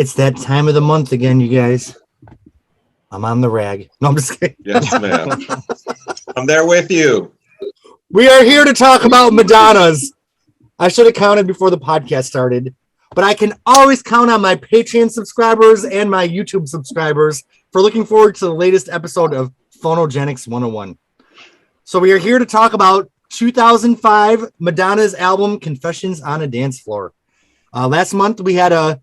It's that time of the month again, you guys. I'm on the rag. No, I'm just kidding. Yes, ma'am. I'm there with you. We are here to talk about Madonnas. I should have counted before the podcast started, but I can always count on my Patreon subscribers and my YouTube subscribers for looking forward to the latest episode of Phonogenics 101. So we are here to talk about 2005 Madonna's album Confessions on a Dance Floor. Last month we had a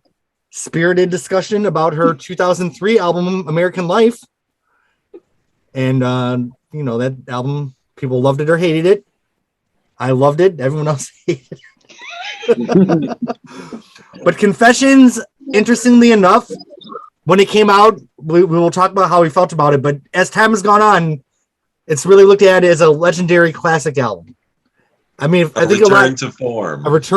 spirited discussion about her 2003 album American Life, and that album, people loved it or hated it. I loved it, everyone else hated it. But Confessions, interestingly enough, when it came out, we will talk about how we felt about it, but as time has gone on, it's really looked at as a legendary classic album. I mean, I think a return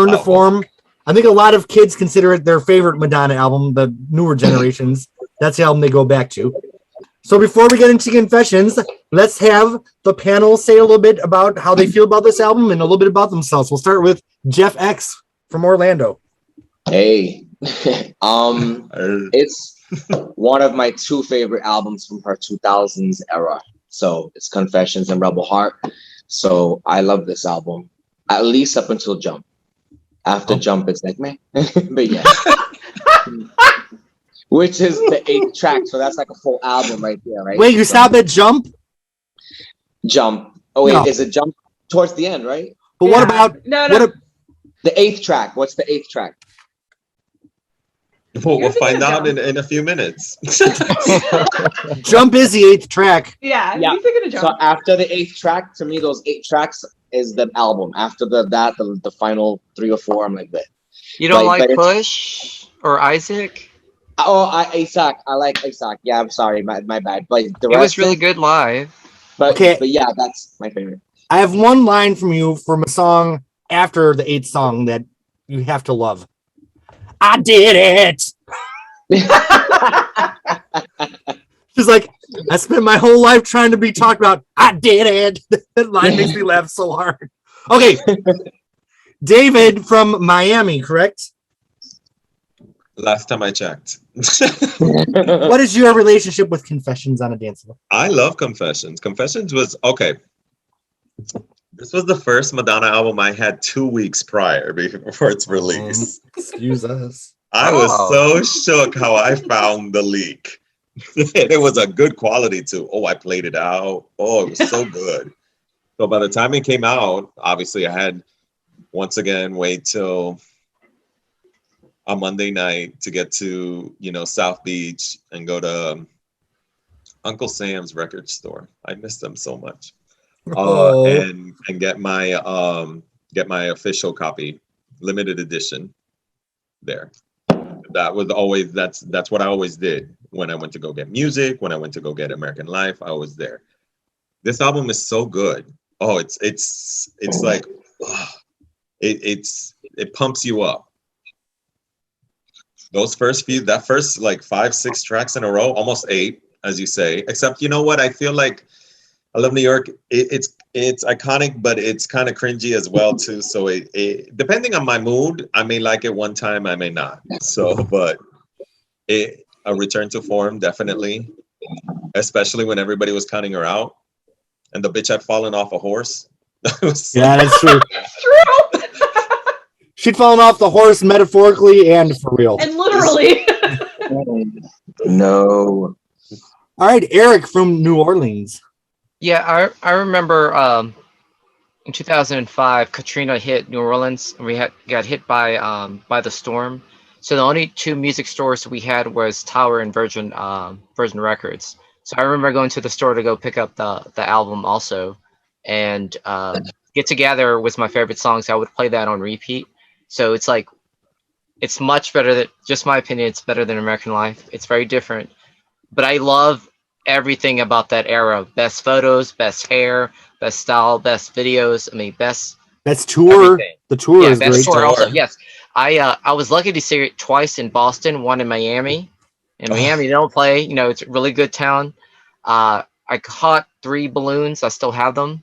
to form. I think a lot of kids consider it their favorite Madonna album, the newer generations. That's the album they go back to. So before we get into Confessions, let's have the panel say a little bit about how they feel about this album and a little bit about themselves. We'll start with Jeff X from Orlando. Hey, it's one of my two favorite albums from her 2000s era. So it's Confessions and Rebel Heart. So I love this album, at least up until Jump. After Jump, it's like, man. But yeah. Which is the 8th track. So that's like a full album right there, right? Wait, you stop at Jump? Jump. Oh, wait, is it Jump towards the end, right? But what about... the 8th track? What's the 8th track? We'll find out in a few minutes. Jump is the 8th track. Yeah. He's thinking of Jump. So after the 8th track, to me, those 8 tracks is the album. After the final 3 or 4, I'm like that. You don't like Push or Isaac? Oh, Isaac. I like Isaac. Yeah, I'm sorry, my bad. But the rest was really good live. But yeah, that's my favorite. I have one line from you from a song after the 8th song that you have to love. I did it. She's like, I spent my whole life trying to be talked about. I did it. That line makes me laugh so hard. Okay. David from Miami, correct? Last time I checked. What is your relationship with Confessions on a Dance Floor? I love Confessions. Confessions was okay. This was the first Madonna album I had 2 weeks prior before its release. Excuse us. I was so shook how I found the leak. It was a good quality too. Oh, I played it out. Oh, it was so good. So by the time it came out, obviously I had once again wait till a Monday night to get to South Beach and go to Uncle Sam's record store. I miss them so much. And get my official copy, limited edition there. That was always that's what I always did when I went to go get music, when I went to go get American Life. I was there. This album is so good. Oh, it's like it pumps you up. That first like 5-6 tracks in a row, almost 8, as you say. Except, you know what? I feel like I Love New York. It's iconic, but it's kind of cringy as well too. So it depending on my mood, I may like it one time, I may not. So, but a return to form, definitely, especially when everybody was counting her out, and the bitch had fallen off a horse. Yeah, that's true. It's true. She'd fallen off the horse metaphorically and for real. And literally. No. All right, Eric from New Orleans. Yeah, I remember in 2005, Katrina hit New Orleans, and we got hit by the storm. So the only 2 music stores we had was Tower and Virgin Records. So I remember going to the store to go pick up the album also, and Get Together was my favorite song, so I would play that on repeat. So it's like, it's much better than, just my opinion, it's better than American Life. It's very different, but I love everything about that era. Best photos, best hair, best style, best videos. I mean, best tour. Everything. The tour is best great. Tour also. Yes, I was lucky to see it twice in Boston, one in Miami. In Miami, they don't play. It's a really good town. I caught 3 balloons. I still have them,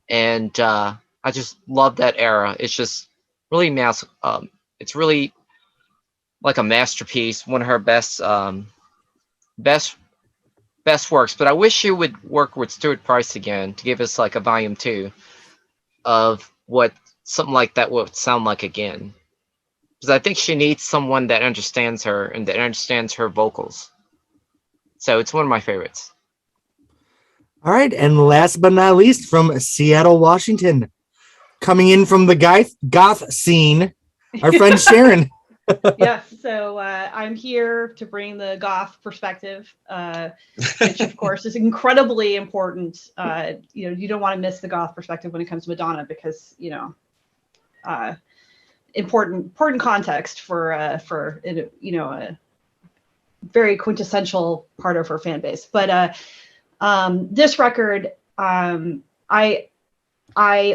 and I just love that era. It's just really mass. It's really like a masterpiece, one of her best works. But I wish she would work with Stuart Price again to give us like a volume 2 of what something like that would sound like again. Because I think she needs someone that understands her and that understands her vocals. So it's one of my favorites. All right, and last but not least, from Seattle, Washington, coming in from the goth scene, our friend Sharon. Yes, so I'm here to bring the goth perspective, which of course is incredibly important. You don't want to miss the goth perspective when it comes to Madonna because important context for a very quintessential part of her fan base. But this record, I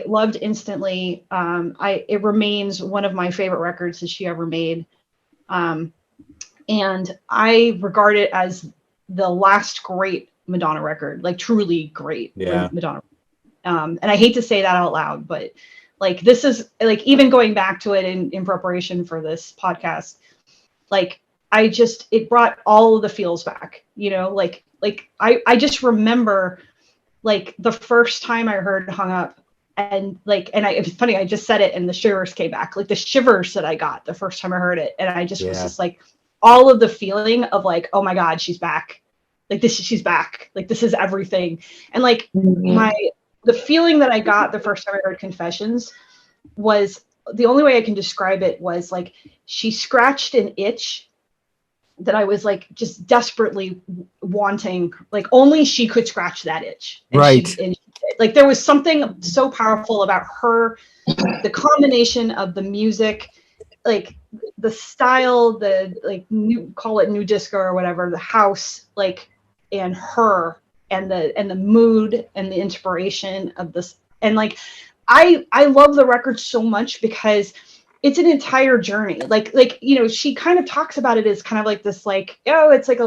loved instantly. It remains one of my favorite records that she ever made. And I regard it as the last great Madonna record, like truly great Madonna. And I hate to say that out loud, but like, this is like, even going back to it in preparation for this podcast, like, it brought all of the feels back, I just remember like the first time I heard Hung Up, and it's funny, I just said it and the shivers came back, like the shivers that I got the first time I heard it. And I just was just like, all of the feeling of like, oh my God, she's back. Like she's back. Like this is everything. And like the feeling that I got the first time I heard Confessions was, the only way I can describe it was like, she scratched an itch that I was like just desperately wanting, like only she could scratch that itch. And right. Like there was something so powerful about her, the combination of the music, like the style, the like call it new disco or whatever, the house, like, and her and the mood and the inspiration of this. And like, I love the record so much because it's an entire journey. Like, she kind of talks about it as kind of like this, like, oh, it's like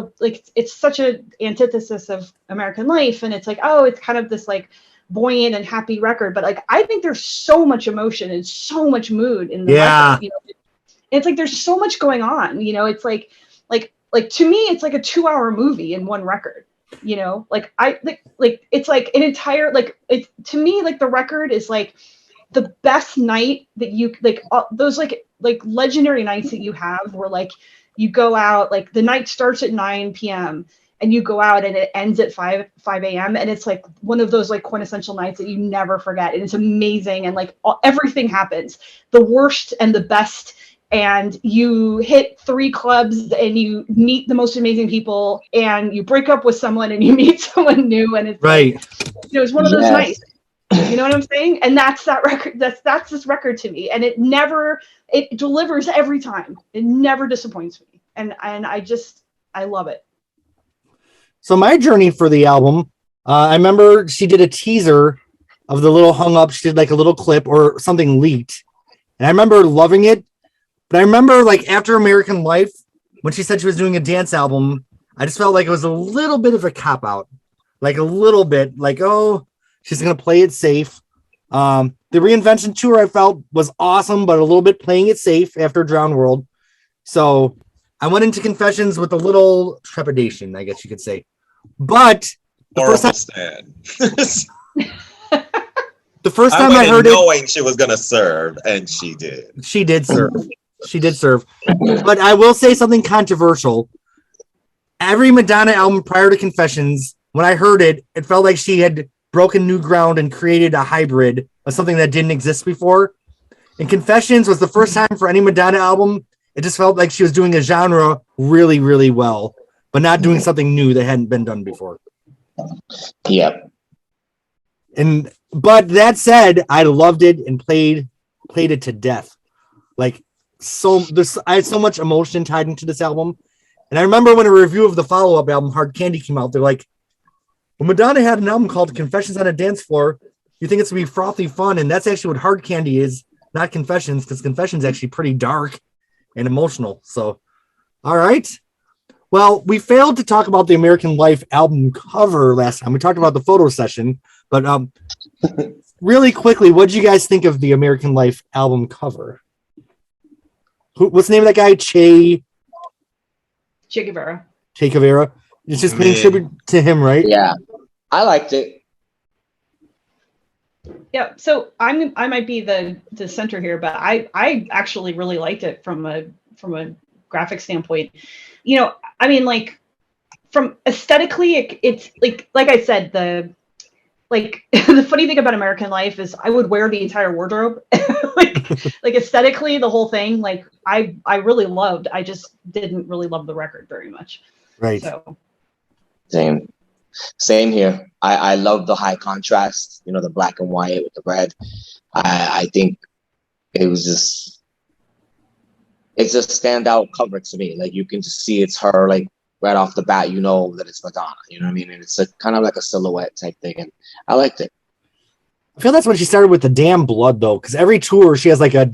it's such a antithesis of American life. And it's like, oh, it's kind of this like buoyant and happy record. But like, I think there's so much emotion and so much mood in the record, it's like, there's so much going on, it's like to me, it's like a 2-hour movie in one record, like it's like an entire, like, it to me, like the record is like the best night that you like, those like legendary nights that you have where like you go out, like the night starts at 9 p.m. and you go out and it ends at 5 a.m. and it's like one of those like quintessential nights that you never forget. And it's amazing. And like everything happens, the worst and the best. And you hit 3 clubs and you meet the most amazing people and you break up with someone and you meet someone new. And it's right. Like, it's one of those nights. You know what I'm saying? And that's that record. That's this record to me. And it delivers every time. It never disappoints me. And I love it. So my journey for the album, I remember she did a teaser of the little Hung Up. She did like a little clip or something leaked. And I remember loving it. But I remember like after American Life, when she said she was doing a dance album, I just felt like it was a little bit of a cop out, like a little bit like, oh, she's going to play it safe. The Reinvention tour I felt was awesome, but a little bit playing it safe after Drowned World. So I went into Confessions with a little trepidation, I guess you could say. But the first time I heard it, knowing she was going to serve, and she did. She did serve. She did serve. But I will say something controversial. Every Madonna album prior to Confessions, when I heard it, it felt like she had broken new ground and created a hybrid of something that didn't exist before. And Confessions was the first time for any Madonna album, it just felt like she was doing a genre really, really well, but not doing something new that hadn't been done before. Yep. But that said, I loved it and played it to death. Like, I had so much emotion tied into this album. And I remember when a review of the follow-up album, Hard Candy, came out, they're like, well, Madonna had an album called Confessions on a Dance Floor. You think it's going to be frothy fun, and that's actually what Hard Candy is, not Confessions, because Confessions is actually pretty dark and emotional. So, all right. Well, we failed to talk about the American Life album cover last time. We talked about the photo session, but really quickly, what did you guys think of the American Life album cover? What's the name of that guy? Che Guevara. Che Guevara. It's just paying tribute to him, right? Yeah, I liked it. Yeah, so I might be the center here, but I actually really liked it from a graphic standpoint. You know, I mean, like from aesthetically, it's like I said, the funny thing about American Life is I would wear the entire wardrobe. like aesthetically, the whole thing, like I really loved. I just didn't really love the record very much. Right. So Same here. I love the high contrast, you know, the black and white with the red. I think it's a standout cover to me. Like you can just see it's her, like right off the bat, you know that it's Madonna. You know what I mean? And it's kind of like a silhouette type thing, and I liked it. I feel that's when she started with the damn blood though, because every tour she has like a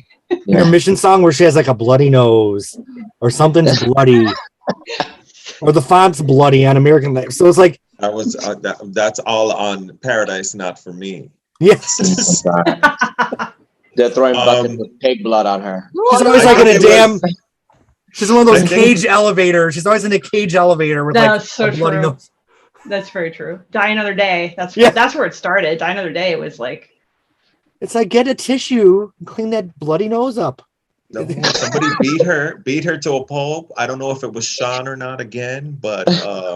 intermission song where she has like a bloody nose or something's bloody. Or the font's bloody on American Life. So it's like that's all on Paradise, Not For Me. Yes. They're throwing buckets of pig blood on her. She's always like in a damn. She's one of those cage elevators. She's always in a cage elevator with like so a bloody true. nose. That's very true. Die Another Day. That's where it started. Die Another Day. It was like. It's like get a tissue and clean that bloody nose up. No, somebody beat her to a pulp. I don't know if it was Sean or not again, but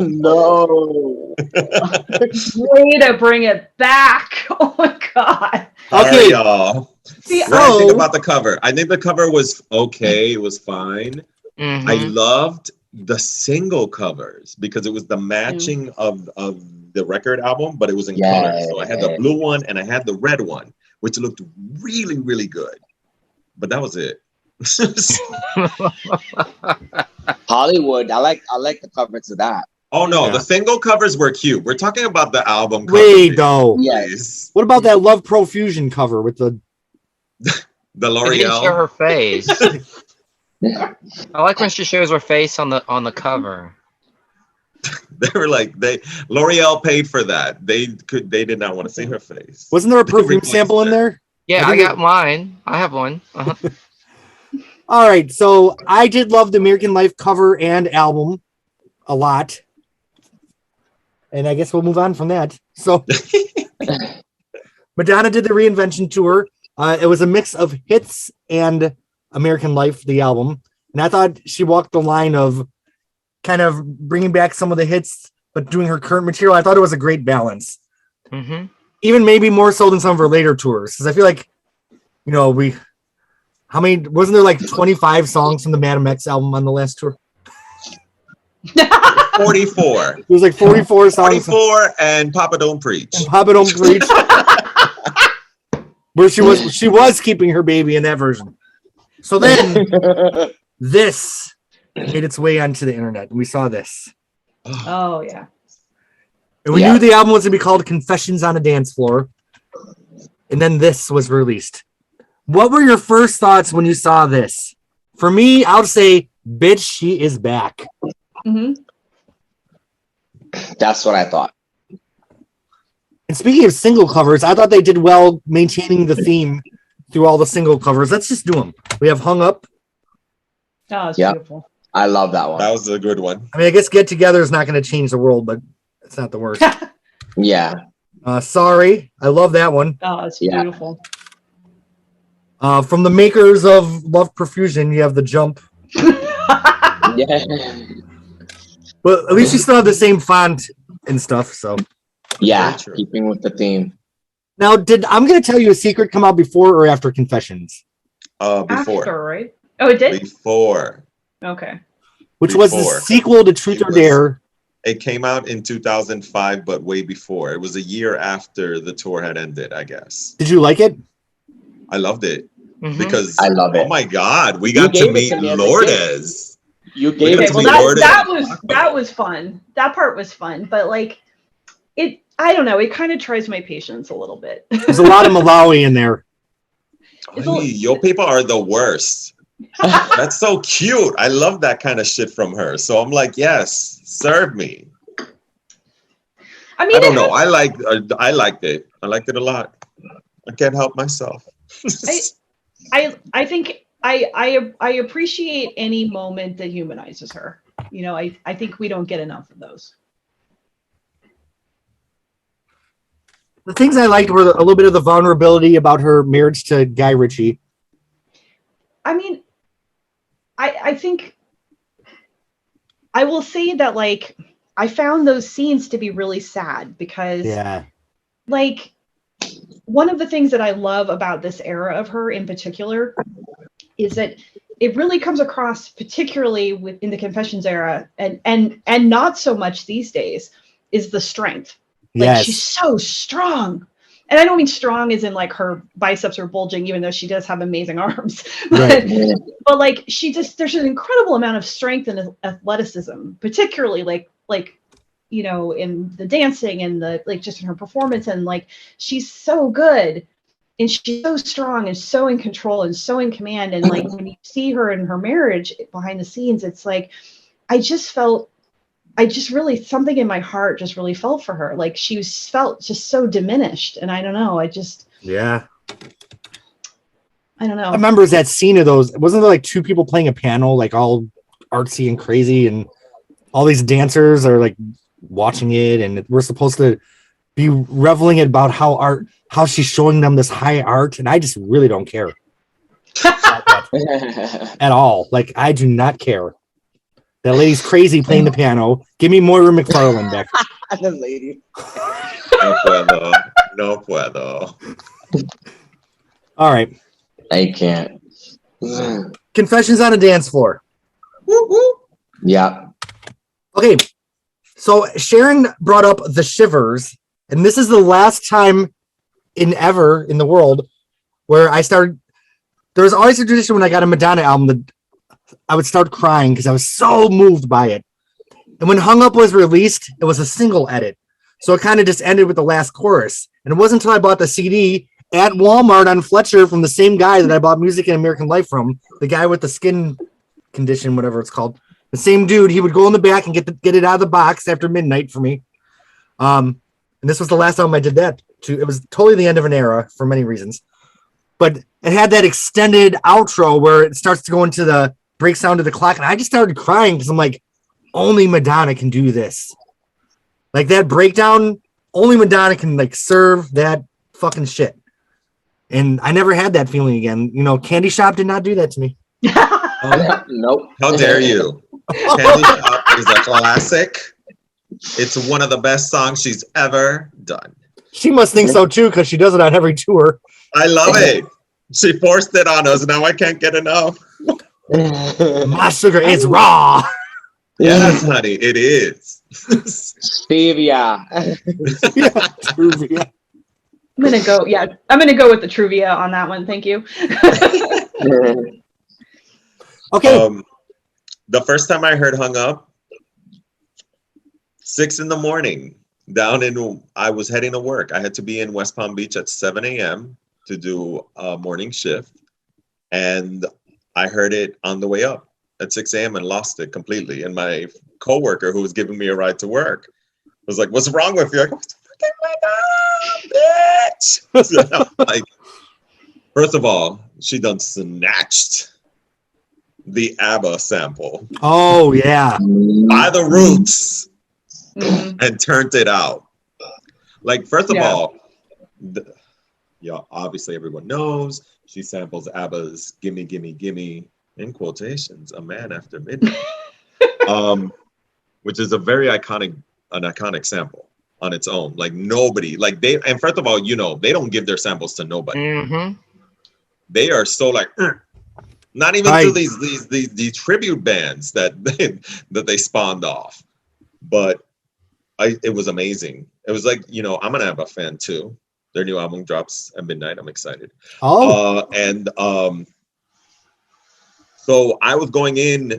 no. Way to bring it back. Oh my god. Okay, y'all. See, what I think about the cover. I think the cover was okay. It was fine. Mm-hmm. I loved the single covers because it was the matching of the record album, but it was in color. So I had the blue one and I had the red one, which looked really, really good. But that was it. Hollywood. I like the cover to that. Oh no, the single covers were cute. We're talking about the album cover. Wait, though. Yes. What about that Love Profusion cover with the L'Oreal? She didn't show her face. I like when she shows her face on the cover. They were like L'Oreal paid for that. They did not want to see her face. Wasn't there a perfume sample in there? Yeah, I got mine. I have one. Uh-huh. All right, so I did love the American Life cover and album a lot. And I guess we'll move on from that. So Madonna did the Reinvention tour. It was a mix of hits and American Life, the album. And I thought she walked the line of kind of bringing back some of the hits, but doing her current material. I thought it was a great balance. Mm-hmm. Even maybe more so than some of her later tours. Because I feel like, you know, wasn't there like 25 songs from the Madam X album on the last tour? 44. It was like 44 songs. 44 and Papa Don't Preach. And Papa Don't Preach. Where she was keeping her baby in that version. So then this made its way onto the internet. And we saw this. Oh yeah. And we knew the album was going to be called Confessions on a Dance Floor. And then this was released. What were your first thoughts when you saw this? For me, I would say, bitch, she is back. Mm-hmm. That's what I thought. And speaking of single covers, I thought they did well maintaining the theme through all the single covers. Let's just do them. We have Hung Up. Oh, it's beautiful. I love that one. That was a good one. I mean, I guess Get Together is not going to change the world, but it's not the worst. Yeah. Sorry. I love that one. Oh, it's beautiful. From the makers of Love Profusion, you have The Jump. Yeah. But at least you still have the same font and stuff, so. Yeah, keeping with the theme. Now, I'm going to tell you a secret come out before or after Confessions? Before. After, right? Oh, it did? Before. Okay. Which was the sequel to Truth or Dare. It came out in 2005, but way before. It was a year after the tour had ended, I guess. Did you like it? I loved it. Mm-hmm. Because, I love it. Oh my God, we got to meet Lourdes. You gave it to me. That was fun. That part was fun, but like I don't know, it kind of tries my patience a little bit. There's a lot of Malawi in there. Hey, your people are the worst. That's so cute. I love that kind of shit from her. So I'm like, yes, serve me. I mean, I don't know. I liked it. I liked it a lot. I can't help myself. I think I appreciate any moment that humanizes her. You know, I think we don't get enough of those. The things I liked were a little bit of the vulnerability about her marriage to Guy Ritchie. I mean, I think I will say that, like, I found those scenes to be really sad because, like, one of the things that I love about this era of her in particular is that it really comes across, particularly in the Confessions era, and not so much these days, is the strength. Like, she's so strong. And I don't mean strong as in like her biceps are bulging, even though she does have amazing arms. But like, there's an incredible amount of strength and athleticism, particularly like, you know, in the dancing and the, like, just in her performance. And like, she's so good and she's so strong and so in control and so in command. And like, when you see her in her marriage behind the scenes, it's like, something in my heart just really felt for her. Like, felt just so diminished. And I don't know. I don't know. I remember that scene of those. Wasn't there like two people playing a piano, like all artsy and crazy, and all these dancers are like watching it, and we're supposed to be reveling about how she's showing them this high art, and I just really don't care at all. Like, I do not care. That lady's crazy playing the piano. Give me Moira McFarlane back. The lady. No puedo. All right. I can't. Confessions on a dance floor. Yeah. Okay. So Sharon brought up the Shivers, and this is the last time ever in the world where I started. There was always a tradition when I got a Madonna album that I would start crying because I was so moved by it. And when Hung Up was released, it was a single edit. So it kind of just ended with the last chorus. And it wasn't until I bought the CD at Walmart on Fletcher from the same guy that I bought Music and American Life from, the guy with the skin condition, whatever it's called. The same dude, he would go in the back and get it out of the box after midnight for me. And this was the last time I did that. It was totally the end of an era for many reasons. But it had that extended outro where it starts to go into the break sound of the clock, and I just started crying because I'm like, only Madonna can do this. Like, that breakdown, only Madonna can like serve that fucking shit. And I never had that feeling again. You know, Candy Shop did not do that to me. Nope. How dare you? Candy Shop is a classic. It's one of the best songs she's ever done. She must think so too, because she does it on every tour. I love it. She forced it on us. Now I can't get enough. My sugar is raw. Yes, honey, it is. Stevia. Truvia. I'm gonna go with the Truvia on that one. Thank you. Okay. The first time I heard Hung Up, 6 a.m, I was heading to work. I had to be in West Palm Beach at 7 a.m. to do a morning shift. And I heard it on the way up at 6 a.m. and lost it completely. And my coworker, who was giving me a ride to work, was like, "What's wrong with you?" I go, "It's fucking my God, bitch!" Like, first of all, she done snatched the ABBA sample. Oh yeah, by the Roots, and turned it out. Like, first of all, obviously everyone knows she samples ABBA's "Gimme, Gimme, Gimme" in quotations, "A Man After Midnight," which is a very iconic sample on its own. Like, nobody, like, and first of all, you know, they don't give their samples to nobody. They are so like, not even to these tribute bands that they spawned off. But it was amazing. It was like, you know, I'm an ABBA fan too. Their new album drops at midnight. I'm excited. So I was going in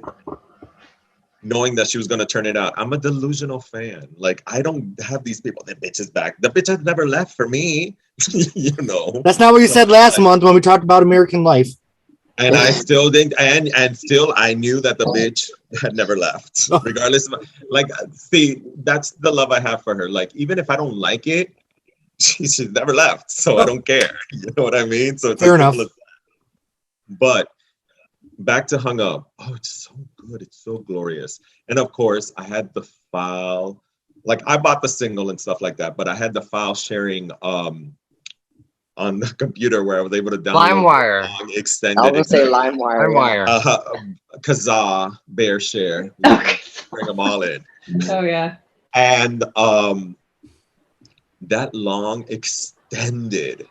knowing that she was going to turn it out. I'm a delusional fan. Like, I don't have these people. The bitch is back. The bitch has never left for me. You know. That's not what you said last month when we talked about American Life. And I still didn't, and still I knew that the bitch had never left, regardless of, like, see, that's the love I have for her. Like, even if I don't like it, she's never left, so I don't care. You know what I mean? So it's fair enough. But back to Hung Up. Oh, it's so good. It's so glorious. And of course, I had the file. Like I bought the single and stuff like that, but I had the file sharing on the computer where I was able to download LimeWire. the song I extended. was gonna say LimeWire. Yeah. LimeWire. Kazaa, Bear Share, Okay. bring them all in. Oh yeah. And that long extended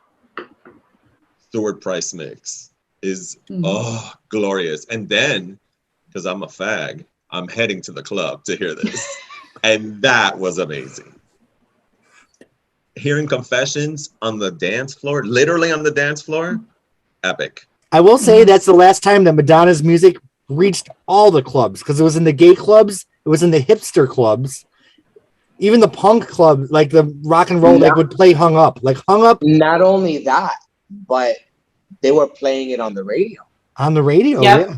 Stuart Price mix is glorious. And then, because I'm a fag, I'm heading to the club to hear this. And that was amazing. Hearing Confessions on the dance floor, literally on the dance floor, epic. I will say that's the last time that Madonna's music reached all the clubs, because it was in the gay clubs, it was in the hipster clubs, even the punk club, like the rock and roll, like would play Hung Up. Like Hung Up. Not only that, but they were playing it on the radio. On the radio, Yep. yeah.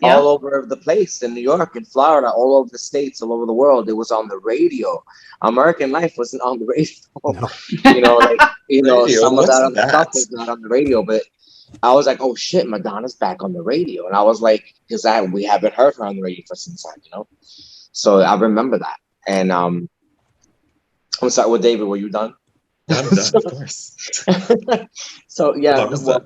Yeah. All over the place, in New York, in Florida, all over the states, all over the world. It was on the radio. American Life wasn't on the radio. No. Radio, Some of what's that other that? stuff was not on the radio, but I was like, oh shit, Madonna's back on the radio. And I was like, because we haven't heard her on the radio for some time, So I remember that. And I'm sorry, well, David, were you done? I'm done, of course. So yeah, Almost done.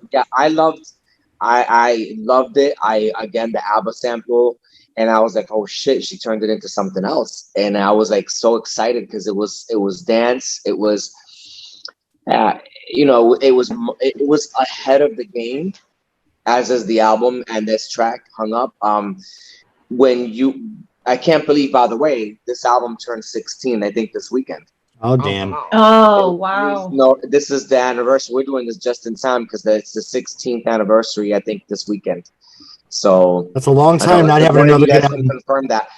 I loved it. Again, the ABBA sample, and I was like, oh shit, she turned it into something else. And I was like so excited because it was dance. It was, it was ahead of the game, as is the album and this track, Hung Up. I can't believe, by the way, this album turned 16, I think, this weekend. Oh, damn. Oh wow. No, this is the anniversary. We're doing this just in time because it's the 16th anniversary, I think, this weekend. So That's a long time not having another good album. Confirm that.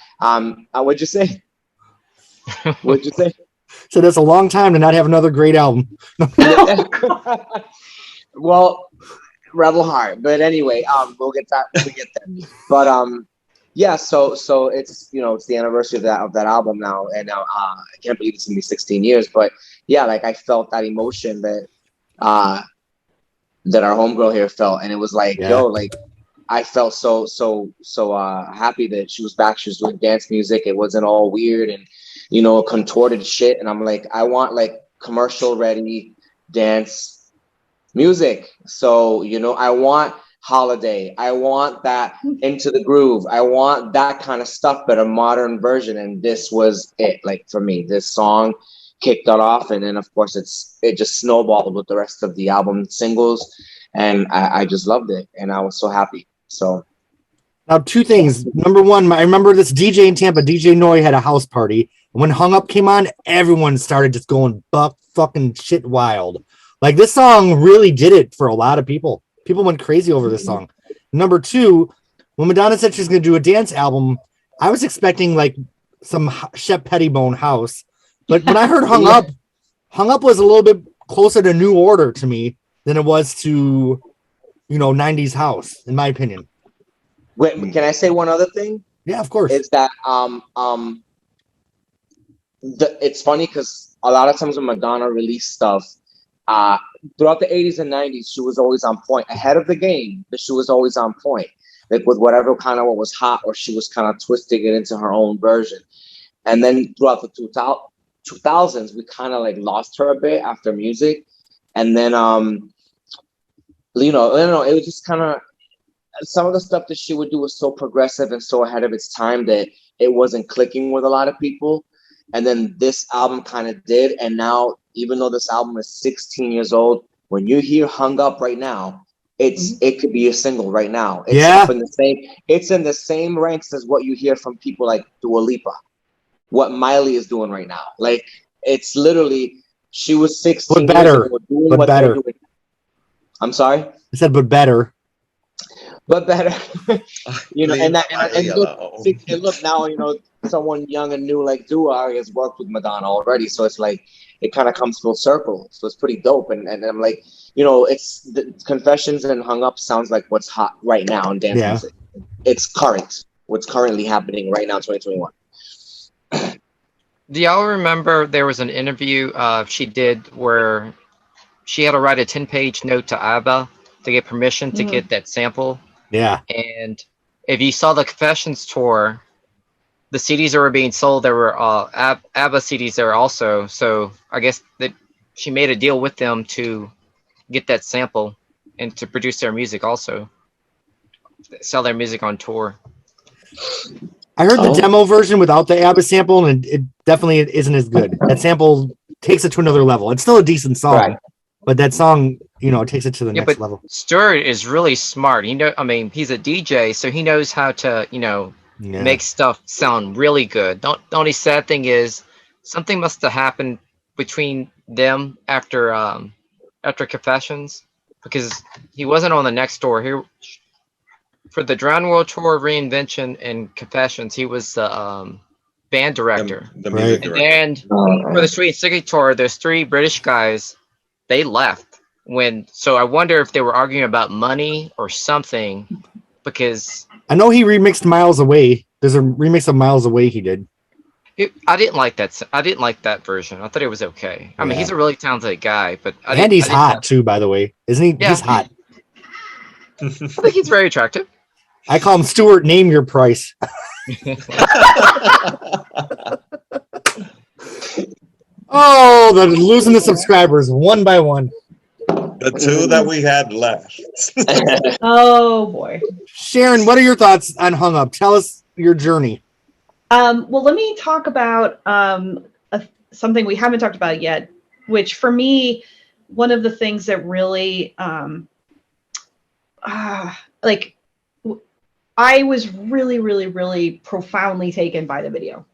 What'd you say? What'd you say? So that's a long time to not have another great album. Well, Rebel Heart. But anyway, we'll get that. We'll get there. But yeah. So it's it's the anniversary of that album now, and now I can't believe it's gonna be 16 years. But yeah, like I felt that emotion that our homegirl here felt, and it was like, yo, like I felt so happy that she was back. She was doing dance music. It wasn't all weird and contorted shit. And I'm like, I want like commercial ready dance music. So I want Holiday. I want that Into the Groove. I want that kind of stuff, but a modern version. And this was it. Like for me, this song kicked that off, and then of course it just snowballed with the rest of the album singles, and I just loved it, and I was so happy. So now, two things. Number one, I remember this DJ in Tampa, DJ Noy, had a house party. When Hung Up came on, everyone started just going buck fucking shit wild. Like this song really did it for a lot of people. People went crazy over this song. Number two, when Madonna said she's going to do a dance album, I was expecting like some Shep Pettibone house. But when I heard Hung Up was a little bit closer to New Order to me than it was to, 90s house, in my opinion. Wait, can I say one other thing? Yeah, of course. It's that it's funny because a lot of times when Madonna released stuff, throughout the 80s and 90s, she was always on point, ahead of the game, but she was always on point, like with whatever kind of what was hot, or she was kind of twisting it into her own version. And then throughout the 2000s, we kind of like lost her a bit after music. And then, I don't know, it was just kind of, some of the stuff that she would do was so progressive and so ahead of its time that it wasn't clicking with a lot of people. And then this album kind of did. And now, even though this album is 16 years old, when you hear Hung Up right now, it could be a single right now. It's in the same ranks as what you hear from people like Dua Lipa, what Miley is doing right now. Like it's literally, she was 16 but better, years ago doing but what better. they're doing. I'm sorry? I said, but better. But better. And look now, someone young and new like Dua has worked with Madonna already, so it's like it kind of comes full circle. So it's pretty dope. And I'm like, it's the Confessions and Hung Up sounds like what's hot right now in dance music. It's what's currently happening right now, 2021. Do y'all remember there was an interview she did where she had to write a 10-page note to ABBA to get permission to get that sample? Yeah. And if you saw the Confessions tour, the CDs that were being sold, there were ABBA CDs there also. So I guess that she made a deal with them to get that sample and to produce their music also, sell their music on tour. I heard the demo version without the ABBA sample, and it definitely isn't as good. That sample takes it to another level. It's still a decent song, Right. but that song, you know, it takes it to the next level. Stuart is really smart. I mean, he's a DJ, so he knows how to, make stuff sound really good. The only sad thing is something must have happened between them after Confessions, because he wasn't on the next tour. Here for the Drowned World tour, Reinvention, and Confessions, he was the band director. The music director. And for the Sweet Sticky tour, those 3 British guys, they left so I wonder if they were arguing about money or something, because I know he remixed Miles Away. There's a remix of Miles Away he did. I didn't like that. I didn't like that version. I thought it was okay. I mean, he's a really talented guy, but he's hot too, by the way, isn't he? Yeah. He's hot. I think he's very attractive. I call him Stuart. Name your price. Oh, they're losing the subscribers one by one. The 2 that we had left. Oh boy. Sharon, what are your thoughts on Hung Up? Tell us your journey. Well, let me talk about something we haven't talked about yet, which for me, one of the things that really, I was really, really, really profoundly taken by the video.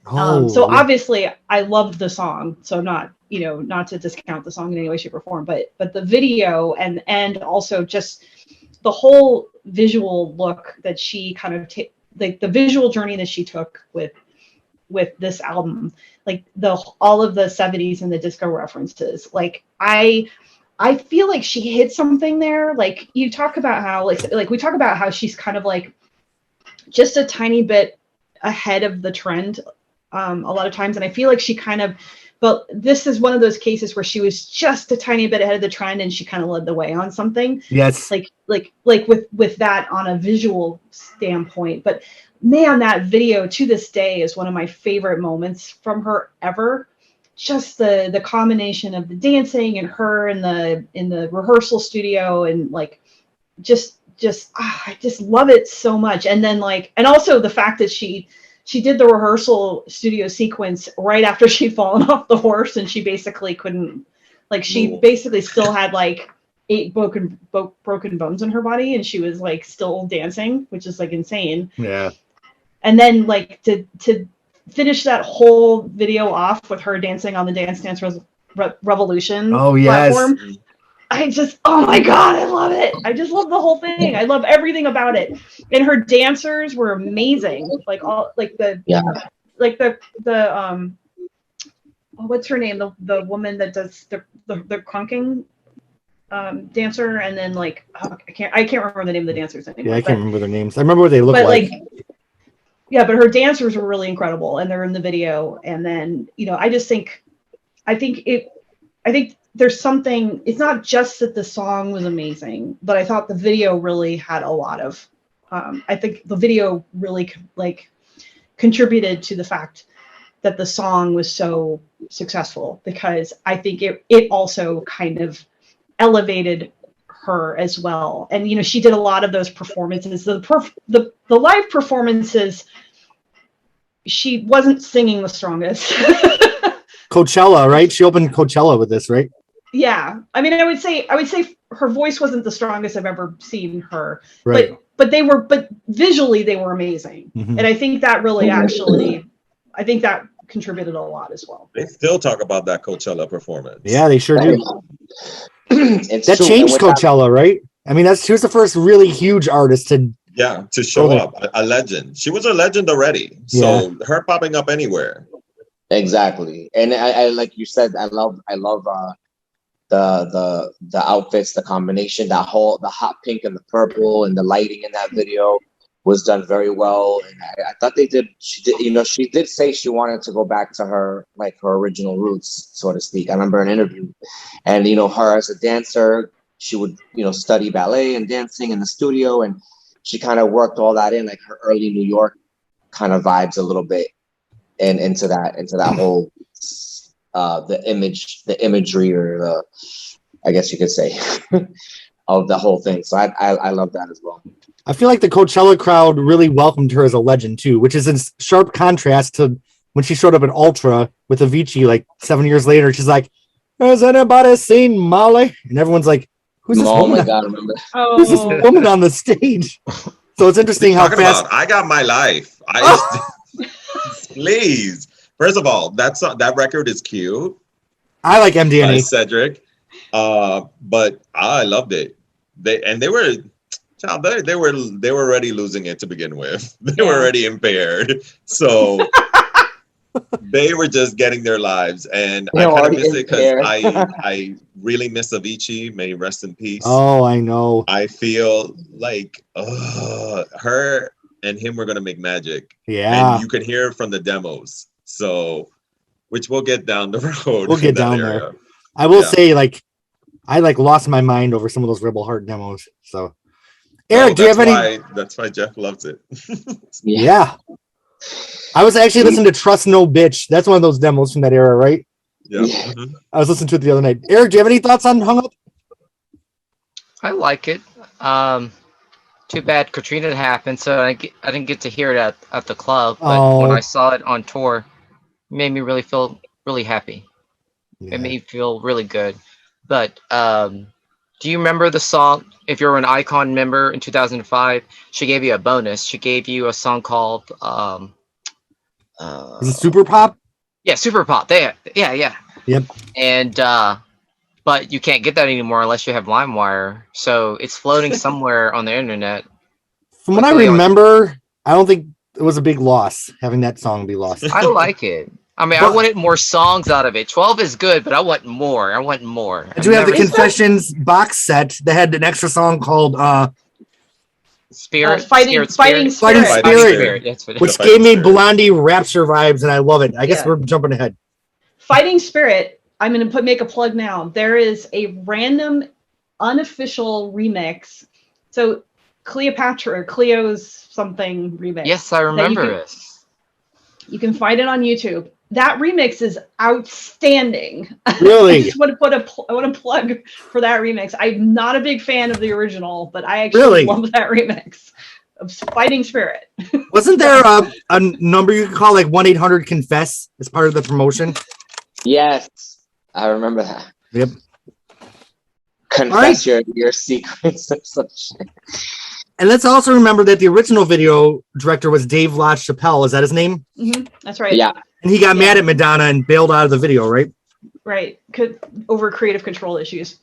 So obviously I loved the song, so not to discount the song in any way, shape, or form, but the video and also just the whole visual look that she kind of the visual journey that she took with this album, like all of the 70s and the disco references. Like I feel like she hit something there. Like you talk about how like we talk about how she's kind of like just a tiny bit ahead of the trend a lot of times, and I feel like she kind of, but this is one of those cases where she was just a tiny bit ahead of the trend and she kind of led the way on something. Yes. Like with that on a visual standpoint. But man, that video to this day is one of my favorite moments from her ever. Just the combination of the dancing and her in the rehearsal studio, and like I just love it so much. And then and also the fact that she did the rehearsal studio sequence right after she'd fallen off the horse, and she basically couldn't, she basically still had 8 broken bones in her body, and she was still dancing, which is insane. Yeah. And then to finish that whole video off with her dancing on the Dance Revolution platform. I just, oh my God, I love it. I just love the whole thing. I love everything about it. And her dancers were amazing. The what's her name? The woman that does the crunking dancer, and then I can't remember the name of the dancers anymore. Yeah, I can't remember their names. I remember what they look like. Yeah, but her dancers were really incredible, and they're in the video. And then, I think there's something, it's not just that the song was amazing, but I thought the video really had a lot of, I think the video really contributed to the fact that the song was so successful, because I think it also kind of elevated her as well. And, she did a lot of those performances, the live performances, she wasn't singing the strongest. Coachella, right? She opened Coachella with this, right? Yeah. I mean, I would say her voice wasn't the strongest I've ever seen her, right. but visually they were amazing. Mm-hmm. And I think that really I think that contributed a lot as well. They still talk about that Coachella performance. Yeah, they sure do. That changed Coachella, right? I mean, she was the first really huge artist to show up, a legend. She was a legend already. So her popping up anywhere. Exactly. And I like you said, I love the outfits, the combination, the hot pink and the purple, and the lighting in that video was done very well. And I thought she did say she wanted to go back to her original roots, so to speak. I remember an interview, and her as a dancer, she would study ballet and dancing in the studio, and she kind of worked all that in, like her early New York kind of vibes a little bit, and into that whole the imagery, or the, I guess you could say, of the whole thing. So I love that as well. I feel like the Coachella crowd really welcomed her as a legend too, which is in sharp contrast to when she showed up at Ultra with Avicii like 7 years later. She's like, "Has anybody seen Molly?" And everyone's like, "Who's this woman? My God, remember? Who's this woman on the stage?" So it's interesting how fast. I got my life. Please. First of all, that record is cute. I like MDNA. Cedric. But I loved it. They were already losing it to begin with. They were already impaired. So they were just getting their lives. And I kind of miss it because I really miss Avicii. May he rest in peace. Oh, I know. I feel like her and him were gonna make magic. Yeah. And you can hear it from the demos. So, which we'll get down the road. We'll get down there. I will say, like, I lost my mind over some of those Rebel Heart demos. So, Eric, do you have any? That's why Jeff loves it. Yeah. I was actually listening to Trust No Bitch. That's one of those demos from that era, right? Yeah. Mm-hmm. I was listening to it the other night. Eric, do you have any thoughts on Hung Up? I like it. Too bad Katrina happened, so I didn't get to hear it at the club. But when I saw it on tour, it made me really feel really happy. Yeah. It made me feel really good. But do you remember the song? If you're an Icon member in 2005, she gave you a bonus. She gave you a song called is it Super Pop? Yeah, Super Pop. Yeah. Yep. And but you can't get that anymore unless you have LimeWire. So it's floating somewhere on the internet. From what I remember, I don't think it was a big loss having that song be lost. I like it. I mean, I wanted more songs out of it. 12 is good, but I want more. I do have the Confessions box set that had an extra song called Fighting Spirit. Which gave me Blondie Rapture vibes, and I love it. I guess we're jumping ahead. Fighting Spirit. I'm going to make a plug now. There is a random unofficial remix. So Cleo's something remix. Yes, I remember it. You can find it on YouTube. That remix is outstanding. Really? I just want to plug for that remix. I'm not a big fan of the original, but I actually love that remix of Fighting Spirit. Wasn't there a number you could call, like 1-800-CONFESS as part of the promotion? Yes, I remember that. Yep. Confess your secrets or some shit. And let's also remember that the original video director was Dave LaChapelle. Is that his name? Mm-hmm. That's right. Yeah. And he got mad at Madonna and bailed out of the video, right? Right. Over creative control issues.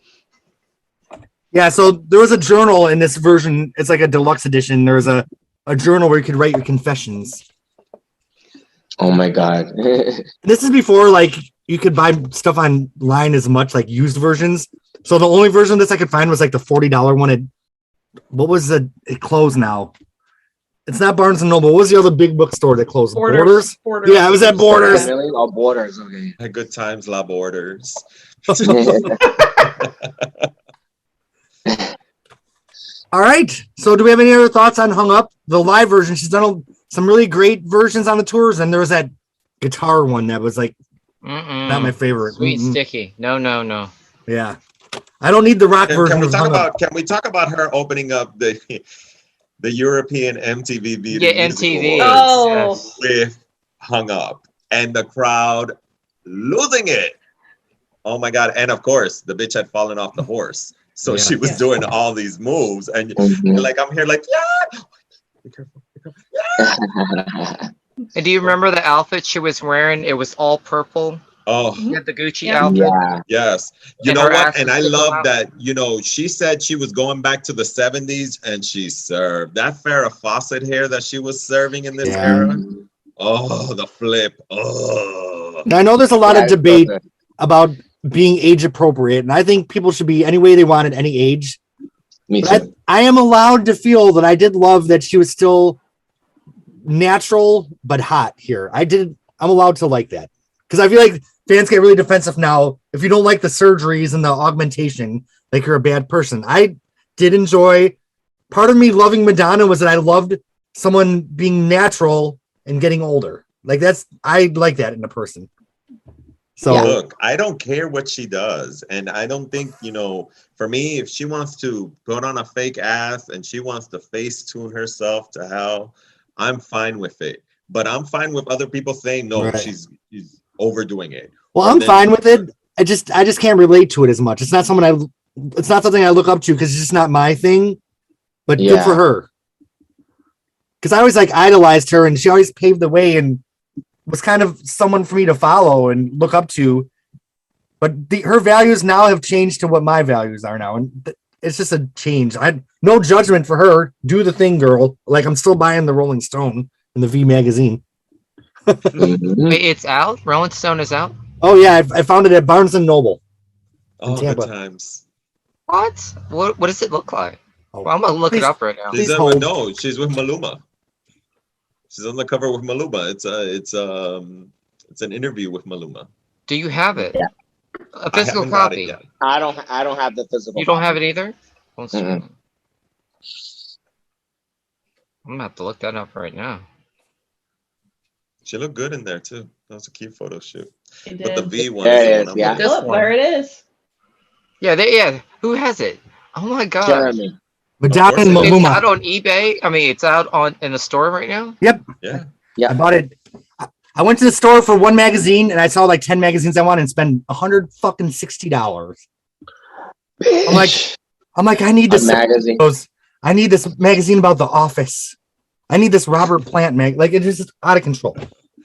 Yeah, so there was a journal in this version. It's like a deluxe edition. There's a journal where you could write your confessions. Oh my God. This is before, like, you could buy stuff online as much, like used versions. So the only version of this I could find was like the $40 one. It closed now. It's not Barnes & Noble. What was the other big bookstore that closed? Borders? Yeah, I was at Borders. Really? Oh, Borders. Okay. At Good Times, La Borders. All right. So do we have any other thoughts on Hung Up? The live version. She's done some really great versions on the tours. And there was that guitar one that was like not my favorite. Sweet Sticky. No. Yeah. I don't need the rock version. Can we talk about her opening up the European MTV video? Yeah, MTV. With Hung Up and the crowd losing it. Oh my God. And of course, the bitch had fallen off the horse. So she was doing all these moves. And like, I'm here like, yeah. Be careful. Yeah. And do you remember the outfit she was wearing? It was all purple. Oh, she had the Gucci outfit. Yeah. Yes. You know what? And I love that, she said she was going back to the 70s and she served that Farrah Fawcett hair that she was serving in this era. Oh, the flip. Oh. Now, I know there's a lot of debate about being age appropriate, and I think people should be any way they want at any age. Me too. I am allowed to feel that I did love that she was still natural but hot here. I'm allowed to like that, because I feel like fans get really defensive now if you don't like the surgeries and the augmentation, like you're a bad person. I did enjoy part of me loving Madonna was that I loved someone being natural and getting older. Like I like that in a person. So look, I don't care what she does. And I don't think, for me, if she wants to put on a fake ass and she wants to face tune herself to hell, I'm fine with it. But I'm fine with other people saying, no, Right. she's overdoing it. well, I'm fine with it. I just can't relate to it as much. It's not something I look up to because it's just not my thing. But good for her. Because I always idolized her, and she always paved the way and was kind of someone for me to follow and look up to. But her values now have changed to what my values are now, and it's just a change. No judgment for her. Do the thing, girl. Like, I'm still buying the Rolling Stone and the V magazine. Wait, it's out? Rolling Stone is out? Oh yeah, I found it at Barnes and Noble. Oh, Tampa. good times. What does it look like? Oh, Well, I'm gonna look it up right now. Please She's hold. she's with Maluma. She's on the cover with Maluma. It's an interview with Maluma. Do you have it? Yeah. A physical I haven't got it copy? yet. I don't have the physical. You don't copy. have it either? One Mm-mm. second. I'm gonna have to look that up right now. She looked good in there too. That was a cute photo shoot. It But the did. V one There is the it one is, I'm yeah. looking This Look, one. there it is. Yeah. Who has it? Oh my god. Jeremy. Madonna and Of course it is. It's Maluma. out on eBay. I mean, it's out in the store right now. Yep. Yeah. Yeah. I bought it. I went to the store for one magazine and I saw 10 magazines I wanted and spend $160. I'm like, I need A this magazine. I need this magazine about The Office. I need this Robert Plant mag. Like, it is just out of control.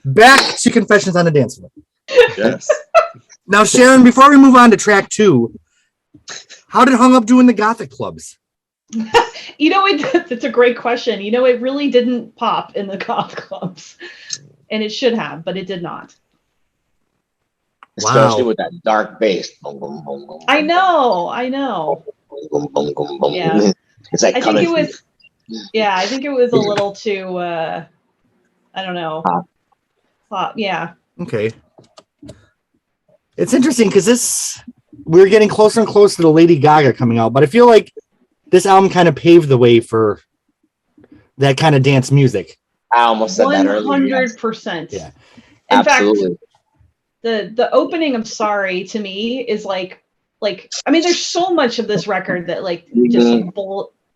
Back to Confessions on the Dance Floor. Yes. Now, Sharon, before we move on to track 2, how did Hung Up do in the Gothic clubs? It's a great question. It really didn't pop in the goth clubs, and it should have, but it did not. Especially Wow. with that dark bass. Boom, boom, boom, boom, I boom, know. boom, boom, boom, boom. Yeah. It's like I think coming it was. Yeah, I think it was a little too. I don't know. Pop. Yeah. Okay. It's interesting because we're getting closer and closer to Lady Gaga coming out, but I feel like this album kind of paved the way for that kind of dance music. I almost said that earlier. 100%. Yeah. In Absolutely. fact, the opening of "Sorry" to me is like I mean, there's so much of this record that just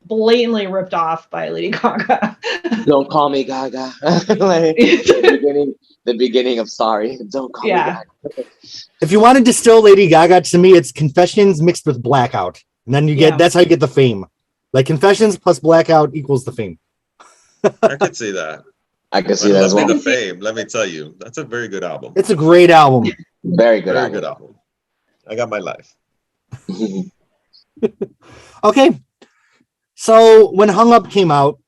blatantly ripped off by Lady Gaga. Don't call me Gaga. Like, the beginning of Sorry. Don't call me Gaga. If you want to distill Lady Gaga, to me, it's Confessions mixed with Blackout. And then that's how you get the fame. Like, Confessions plus Blackout equals the fame. I could see that. I can see that as well. The fame, let me tell you, that's a very good album. It's a great album. Very good Very album. good album. I got my life. Okay. So when Hung Up came out,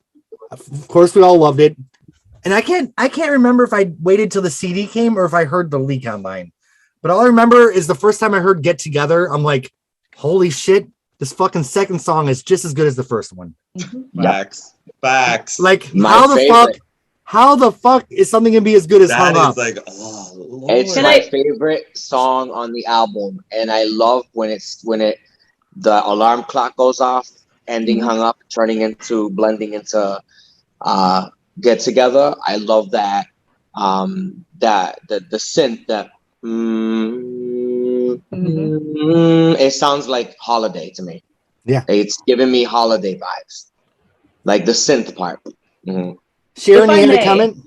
of course we all loved it. And I can't remember if I waited till the CD came or if I heard the leak online. But all I remember is the first time I heard Get Together, I'm like, holy shit, this fucking second song is just as good as the first one. Facts. Like, My how the fuck is something gonna be as good as Hung That Up? is like, oh, Lord. It's my favorite song on the album, and I love when the alarm clock goes off, ending Hung Up, blending into Get Together. I love that. The synth that it sounds like Holiday to me. Yeah, it's giving me Holiday vibes, like the synth part. Mm-hmm. Sharon, you had a comment?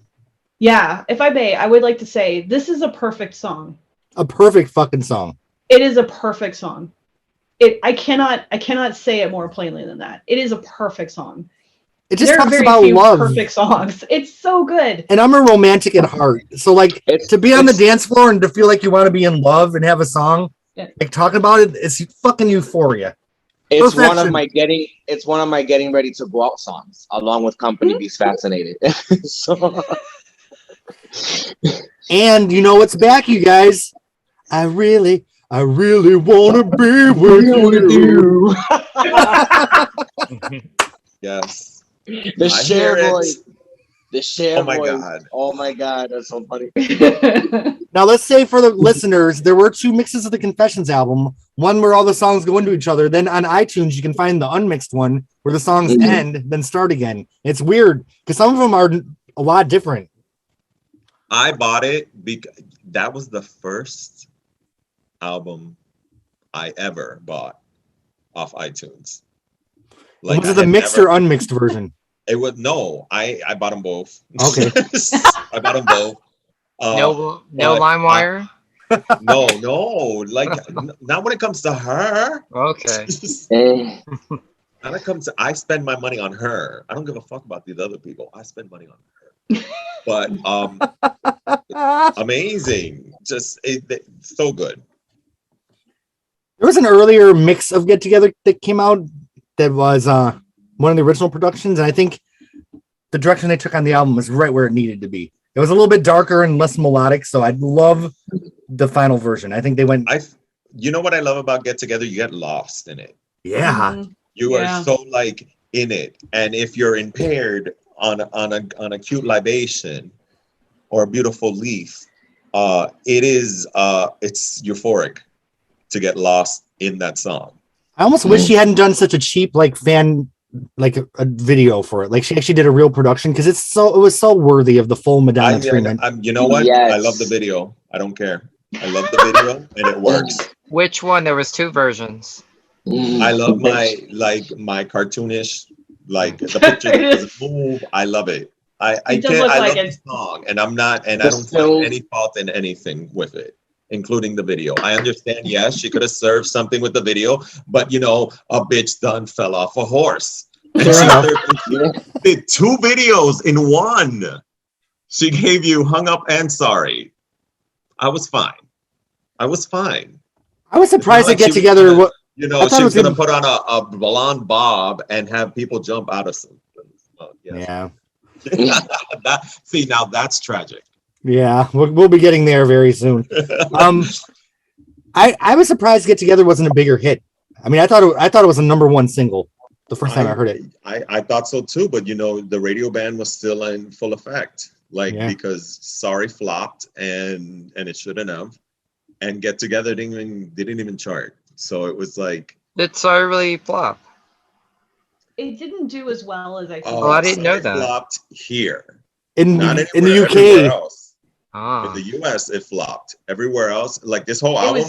Yeah, if I may, I would like to say this is a perfect song. A perfect fucking song. It is a perfect song. I cannot say it more plainly than that. It is a perfect song. It just there talks are very about few love. Perfect songs. It's so good. And I'm a romantic at heart. So to be on the dance floor and to feel like you want to be in love and have a song, like talking about it, it's fucking euphoria. It's one of my getting ready to go out songs, along with Company B's Fascinated. So. And you know what's back, you guys? I really want to be with you. Yes. The Cher voice. The Cher voice. God. Oh my God, that's so funny. Now let's say for the listeners, there were 2 mixes of the Confessions album. One where all the songs go into each other. Then on iTunes, you can find the unmixed one where the songs end, then start again. It's weird because some of them are a lot different. I bought it because that was the first album I ever bought off iTunes. Like, was it the mixed or unmixed version? It was I bought them both. Okay. I bought them both. No LimeWire. No. Like not when it comes to her. Okay. When it comes to, I spend my money on her. I don't give a fuck about these other people. I spend money on her. But amazing, just so good. There was an earlier mix of Get Together that came out that was one of the original productions, and I think the direction they took on the album was right where it needed to be. It was a little bit darker and less melodic, so I love the final version. I think they went. You know what I love about Get Together? You get lost in it. Yeah, you are so like in it, and if you're impaired on a cute libation or a beautiful leaf, it's euphoric to get lost in that song. I almost wish she hadn't done such a cheap like fan like a video for it. Like she actually did a real production because it was so worthy of the full Madonna treatment. You know what? Yes. I love the video. I don't care. I love the video and it works. Which one? There was 2 versions. I love my cartoonish, like the picture doesn't move. I love it. I love the song, and I'm not, and I don't find any fault in anything with it, including the video. I understand, yes, she could have served something with the video, but a bitch done fell off a horse. And she did 2 videos in one. She gave you Hung Up and Sorry. I was fine. I was surprised to Get Together. She was going to put on a blonde bob and have people jump out of something. Yeah. Now that's tragic. Yeah, we'll be getting there very soon. I was surprised Get Together wasn't a bigger hit. I mean, I thought it was a #1 single the first time I heard it. I thought so too, but the radio ban was still in full effect. Because Sorry flopped and it shouldn't have, and Get Together didn't even chart. So it was like, did Sorry really flop? It didn't do as well as I thought. Oh, I didn't know that. It flopped here, not in the UK. Else. In the US, it flopped. Everywhere else, like this whole album,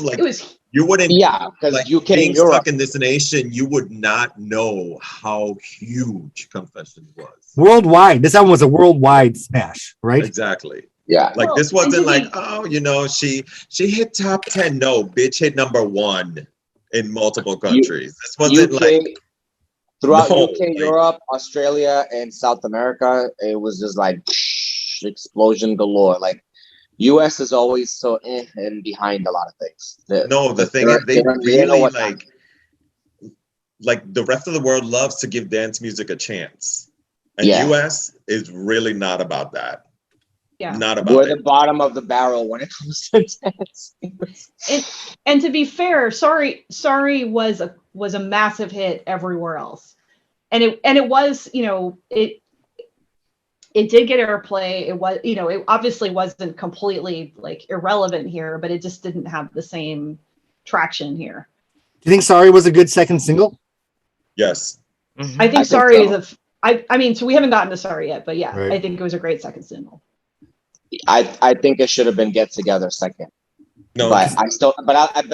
you wouldn't. Yeah, because UK being and Europe. Stuck in This Nation, you would not know how huge Confessions was. Worldwide, this album was a worldwide smash, right? Exactly. Yeah. This wasn't she hit top 10. No, bitch hit #1 in multiple countries. This wasn't UK, throughout UK, Europe, Australia, and South America, it was just like explosion galore. Like US is always so and behind a lot of things. The thing is, they really like the rest of the world loves to give dance music a chance, and US is really not about that. Yeah, not about. We're the bottom of the barrel when it comes to dance. And to be fair, Sorry was a massive hit everywhere else, and it was it did get airplay. It was it obviously wasn't completely like irrelevant here, but it just didn't have the same traction here. Do you think Sorry was a good second single? Yes. Mm-hmm. I think Sorry is I mean, so we haven't gotten to Sorry yet, but yeah, right. I think it was a great second single. I think it should have been Get Together second. No, but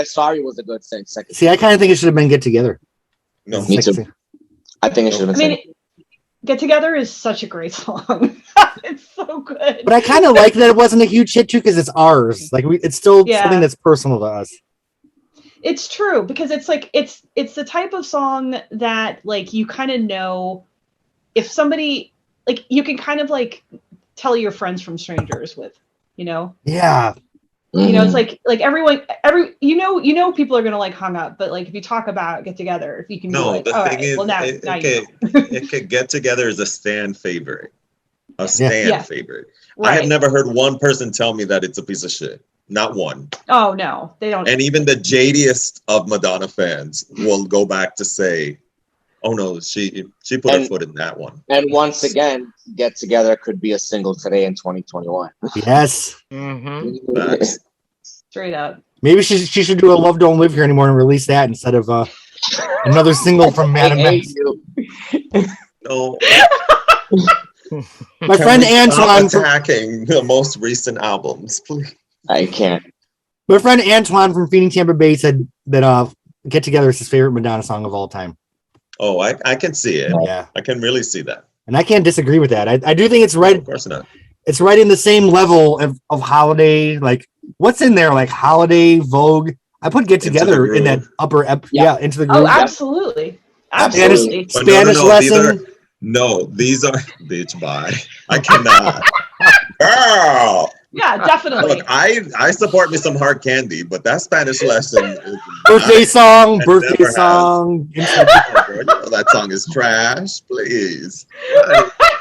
Sorry was a good second. See, I kind of think it should have been Get Together. No, me too. I think it should have been. Get Together is such a great song. It's so good. But I kind of like that it wasn't a huge hit too, because it's ours. Like it's still something that's personal to us. It's true, because it's like it's the type of song that like you kind of know if somebody like you can kind of like tell your friends from strangers with, Yeah. It's like everyone people are gonna like hung up, but like if you talk about Get Together, if you can the thing is, it could Get Together is a stan favorite. Favorite. Right. I have never heard one person tell me that it's a piece of shit. Not one. Oh no, they don't. And even the jadiest of Madonna fans will go back to say, "Oh no, she put her foot in that one." And once again, Get Together could be a single today in 2021. Yes. Mm-hmm. Straight up. Maybe she should do a Love Don't Live Here Anymore and release that instead of another single from Madam X. No. My friend Antoine attacking the most recent albums, please. I can't. My friend Antoine from Phoenix, Tampa Bay said that Get Together is his favorite Madonna song of all time. Oh, I can see it. Yeah. I can really see that. And I can't disagree with that. I do think it's right. Of course not. It's right in the same level of Holiday. Like, what's in there? Like Holiday, Vogue. I put Get Together in that upper, Into the Groove. Oh, absolutely. Absolutely. Spanish lesson. These are bitch bye. I cannot. Girl. Yeah, definitely. Look, I support me some hard candy, but that Spanish lesson is birthday song. You know that song is trash. Please.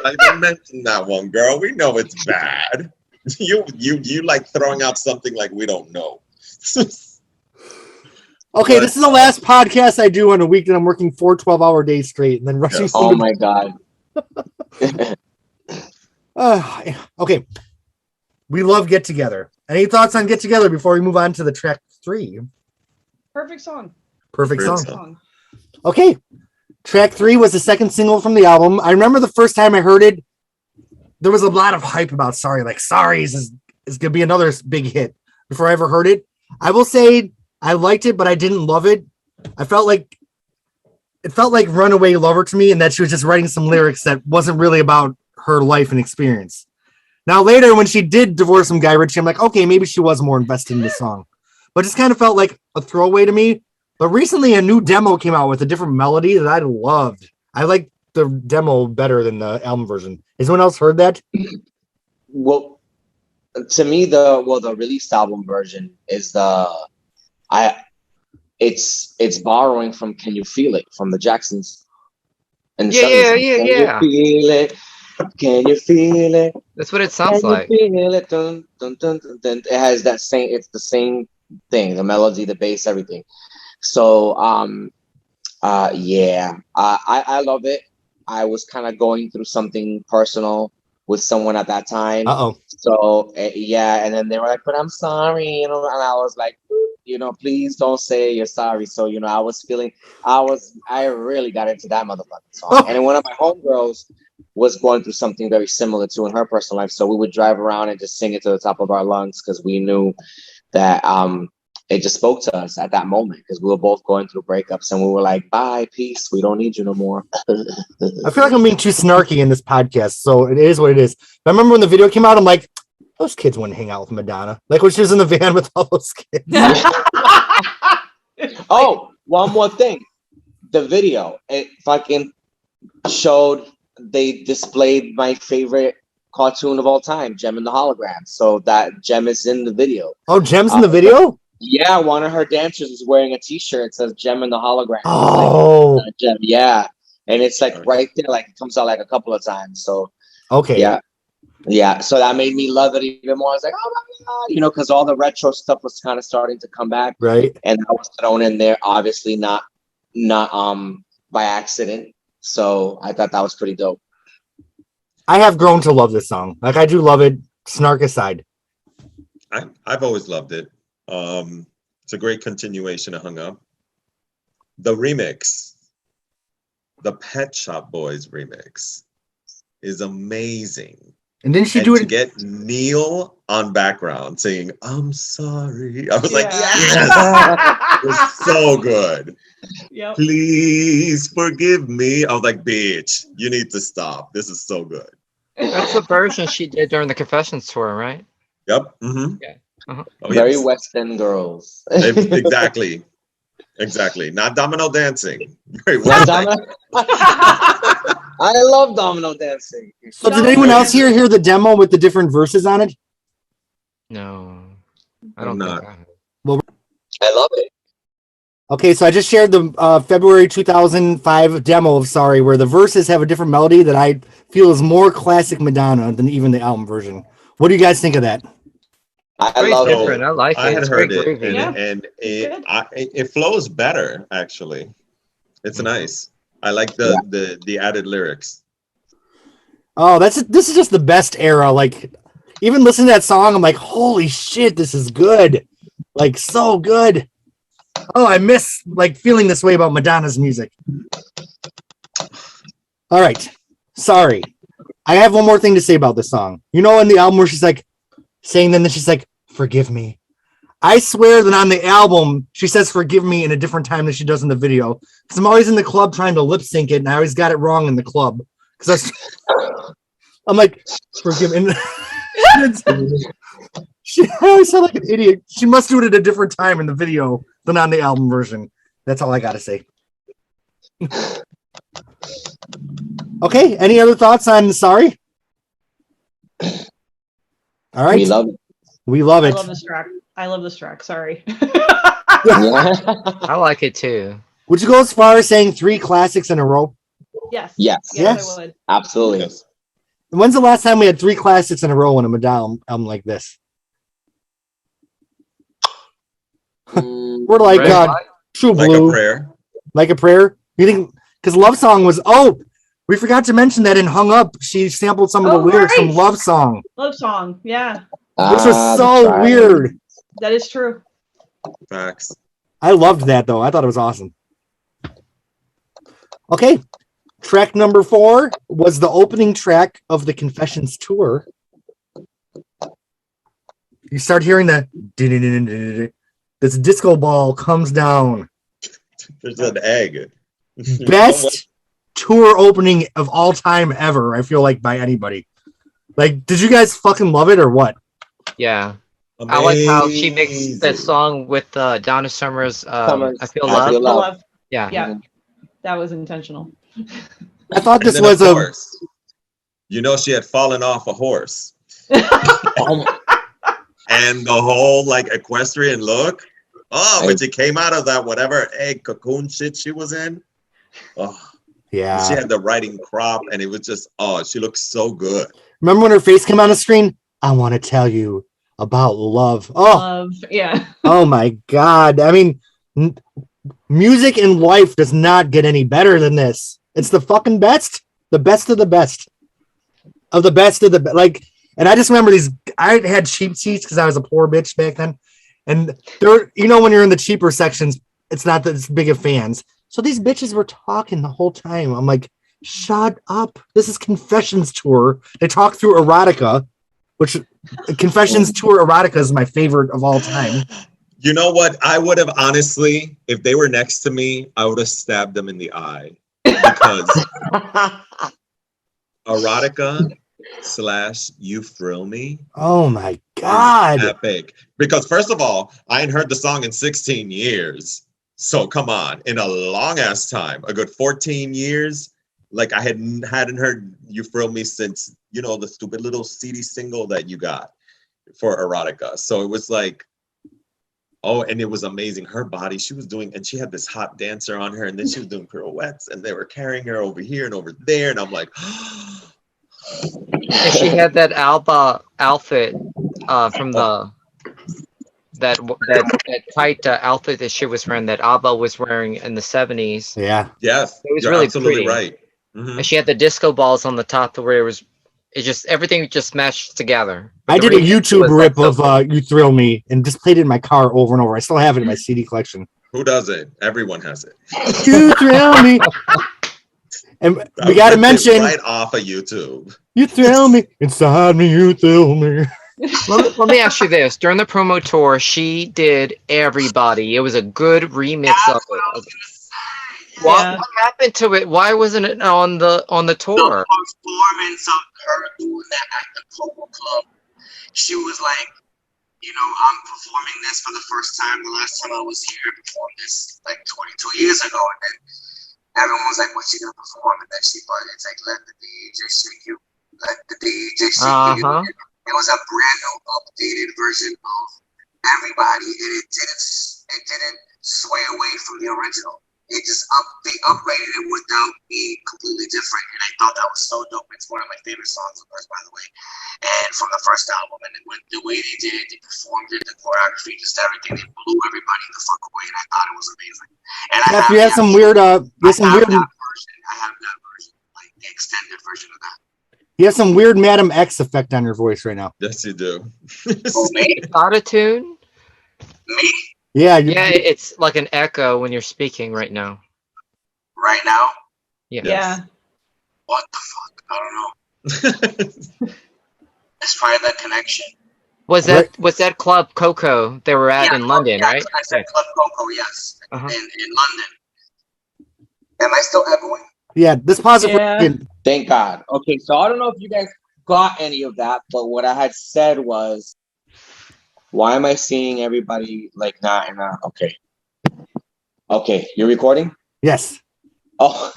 I didn't mention that one, girl. We know it's bad. You like throwing out something like we don't know. Okay, this is the last podcast I do on a week that I'm working 4 12-hour days straight and then rushing. Oh my God. Okay. We love Get Together. Any thoughts on Get Together before we move on to the track 3? Perfect song. Perfect song. Okay. Track 3 was the second single from the album. I remember the first time I heard it, there was a lot of hype about Sorry. Like, Sorry is going to be another big hit. Before I ever heard it, I will say I liked it, but I didn't love it. It felt like Runaway Lover to me, and that she was just writing some lyrics that wasn't really about her life and experience. Now, later, when she did divorce from Guy Ritchie, I'm like, okay, maybe she was more invested in this song. But it just kind of felt like a throwaway to me. But recently, a new demo came out with a different melody that I loved. I like the demo better than the album version. Has anyone else heard that? Well, to me, the released album version is it's borrowing from "Can You Feel It" from the Jacksons. And Yeah. Can you feel it? Can you feel it? That's what it sounds like. Feel it? Dun, dun, dun, dun, dun. It has that same. It's the same thing. The melody, the bass, everything. So, I love it. I was kind of going through something personal with someone at that time. So and then they were like, "But I'm sorry," and I was like, please don't say you're sorry. So I really got into that motherfucking song. And then one of my homegirls was going through something very similar to in her personal life. So we would drive around and just sing it to the top of our lungs because we knew that it just spoke to us at that moment because we were both going through breakups and we were like, bye, peace. We don't need you no more. I feel like I'm being too snarky in this podcast, so it is what it is. But I remember when the video came out, I'm like, those kids wouldn't hang out with Madonna. Like when she was in the van with all those kids. Oh, one more thing. The video, it fucking showed, they displayed my favorite cartoon of all time, Gem and the Hologram. So that Gem is in the video. Oh, Gem's in the video? Yeah, one of her dancers is wearing a t-shirt that says Gem and the Hologram. Oh. Like, Gem, yeah. And it's like right there, like it comes out like a couple of times. So okay. Yeah. So that made me love it even more. I was like, oh my God, because all the retro stuff was kind of starting to come back. Right. And I was thrown in there, obviously not by accident. So I thought that was pretty dope. I have grown to love this song. Like I do love it, snark aside. I've always loved it. It's a great continuation of Hung Up. The remix, the Pet Shop Boys remix, is amazing. And didn't she do it? To get Neil on background singing, I'm sorry. I was like, yes! It was so good. Yep. Please forgive me. I was like, bitch, you need to stop. This is so good. That's the version she did during the Confessions tour, right? Yep. Mm-hmm. Yeah. Uh-huh. Oh, Very yes. West End girls. Exactly. Not domino dancing. Very West End. I love domino dancing. So did anyone else here hear the demo with the different verses on it? No, I don't I'm not. think I have. Well, I love it. okay, so I just shared the February 2005 demo of Sorry, where the verses have a different melody that I feel is more classic Madonna than even the album version. What do you guys think of that? I Very love different. it. I like it. I had It's heard very it, groovy. and it flows better actually. It's nice. I like the added lyrics. Oh, this is just the best era. Like, even listening to that song, I'm like, holy shit, this is good. Like, so good. Oh, I miss like feeling this way about Madonna's music. All right. Sorry. I have one more thing to say about this song. You know, in the album where she's like saying, then she's like, forgive me. I swear that on the album, she says forgive me in a different time than she does in the video. Because I'm always in the club trying to lip sync it, and I always got it wrong in the club. Because I'm like, forgive me. I always sound like an idiot. She must do it at a different time in the video than on the album version. That's all I got to say. Okay, any other thoughts on Sorry? All right. We love it. We love it. I love this track. I love this track. Sorry. I like it too. Would you go as far as saying 3 classics in a row? Yes. Yes. Yes, I would. Absolutely. Yes. When's the last time we had 3 classics in a row on a Madonna album like this? We're like Right. True Like Blue, a prayer. Like a Prayer. You think? Because Love Song was. Oh, we forgot to mention that in Hung Up, she sampled some of the Oh, lyrics right. from Love Song, Love song. Yeah, which was so that's right. weird. that is true. Facts. I loved that though. I thought it was awesome. Okay, track number 4 was the opening track of the Confessions tour. You start hearing the this disco ball comes down. There's an egg. Best tour opening of all time ever, I feel like, by anybody. Like, did you guys fucking love it or what? Yeah. I like how she mixed that song with Donna Summer's I Feel I Love. Feel Love. Love. Yeah. Yeah, that was intentional. I thought this And then, was of a. course, you know, she had fallen off a horse. And the whole like equestrian look. Oh, when she came out of that whatever egg cocoon shit she was in. Oh, she Yeah. had the writing crop, and it was just she looked so good. Remember when her face came on the screen? I want to tell you about love. Oh, Love. Yeah. oh my God. I mean, music in life does not get any better than this. It's the fucking best. The best of the best. Of the best of the best. Like, and I just remember these. I had cheap seats because I was a poor bitch back then. And there, you know, when you're in the cheaper sections, it's not that it's big of fans. So these bitches were talking the whole time. I'm like, shut up. This is Confessions tour. They talk through Erotica, which Confessions tour Erotica is my favorite of all time. You know what? I would have honestly, if they were next to me, I would have stabbed them in the eye because Erotica / You Thrill Me. Oh my God. Epic. Because first of all, I ain't heard the song in 16 years. So come on, in a long ass time, a good 14 years. Like I hadn't heard You Thrill Me since, you know, the stupid little CD single that you got for Erotica. So it was like, oh, and it was amazing. Her body, she was doing, and she had this hot dancer on her, and then she was doing pirouettes, and they were carrying her over here and over there. And I'm like, And she had that Alba outfit from the that tight outfit that she was wearing, that Alba was wearing in the 70s. Yeah. yes, It was you're really absolutely pretty. right. Mhm. And she had the disco balls on the top to where it just everything just mashed together. But I the did a remix YouTube was, like, rip so of cool. You Thrill Me and just played it in my car over and over. I still have it in my CD collection. Who doesn't? Everyone has it. You Thrill Me. And I we got to ripped it mention, right off of YouTube. You thrill me. Inside me, you thrill me. Let me ask you this. During the promo tour, she did Everybody. It was a good remix of it. Yeah. What happened to it? Why wasn't it on the tour? The performance of her doing that at the Coco Club, she was like, you know, I'm performing this for the first time. The last time I was here, I performed this like 22 years ago. And then everyone was like, what's she going to perform? And then she put, it's like, let the DJ shake you. Let the DJ shake you. Uh-huh. It was a brand new updated version of Everybody. And it didn't sway away from the original. It just they upgraded it without being completely different, and I thought that was so dope. It's one of my favorite songs of hers, by the way, and from the first album. And the way they did it, they performed it, the choreography, just everything. They blew everybody the fuck away, and I thought it was amazing. And Yeah, you have some weird, I have that version, like the extended version of that. you have some weird Madam X effect on your voice right now. Yes, you do. Oh, me? Auto-tune? Me? Yeah, Yeah, it's like an echo when you're speaking right now. Right now? Yeah. Yeah. What the fuck? I don't know. It's probably the connection. Was that Club Coco they were at in London, right? I said Club Coco, yes, Uh-huh. in London. Am I still echoing? Yeah, this pause it for Yeah. a second. Thank God. Okay, so I don't know if you guys got any of that, but what I had said was, why am I seeing everybody like not in a okay? Okay, you're recording? Yes. Oh,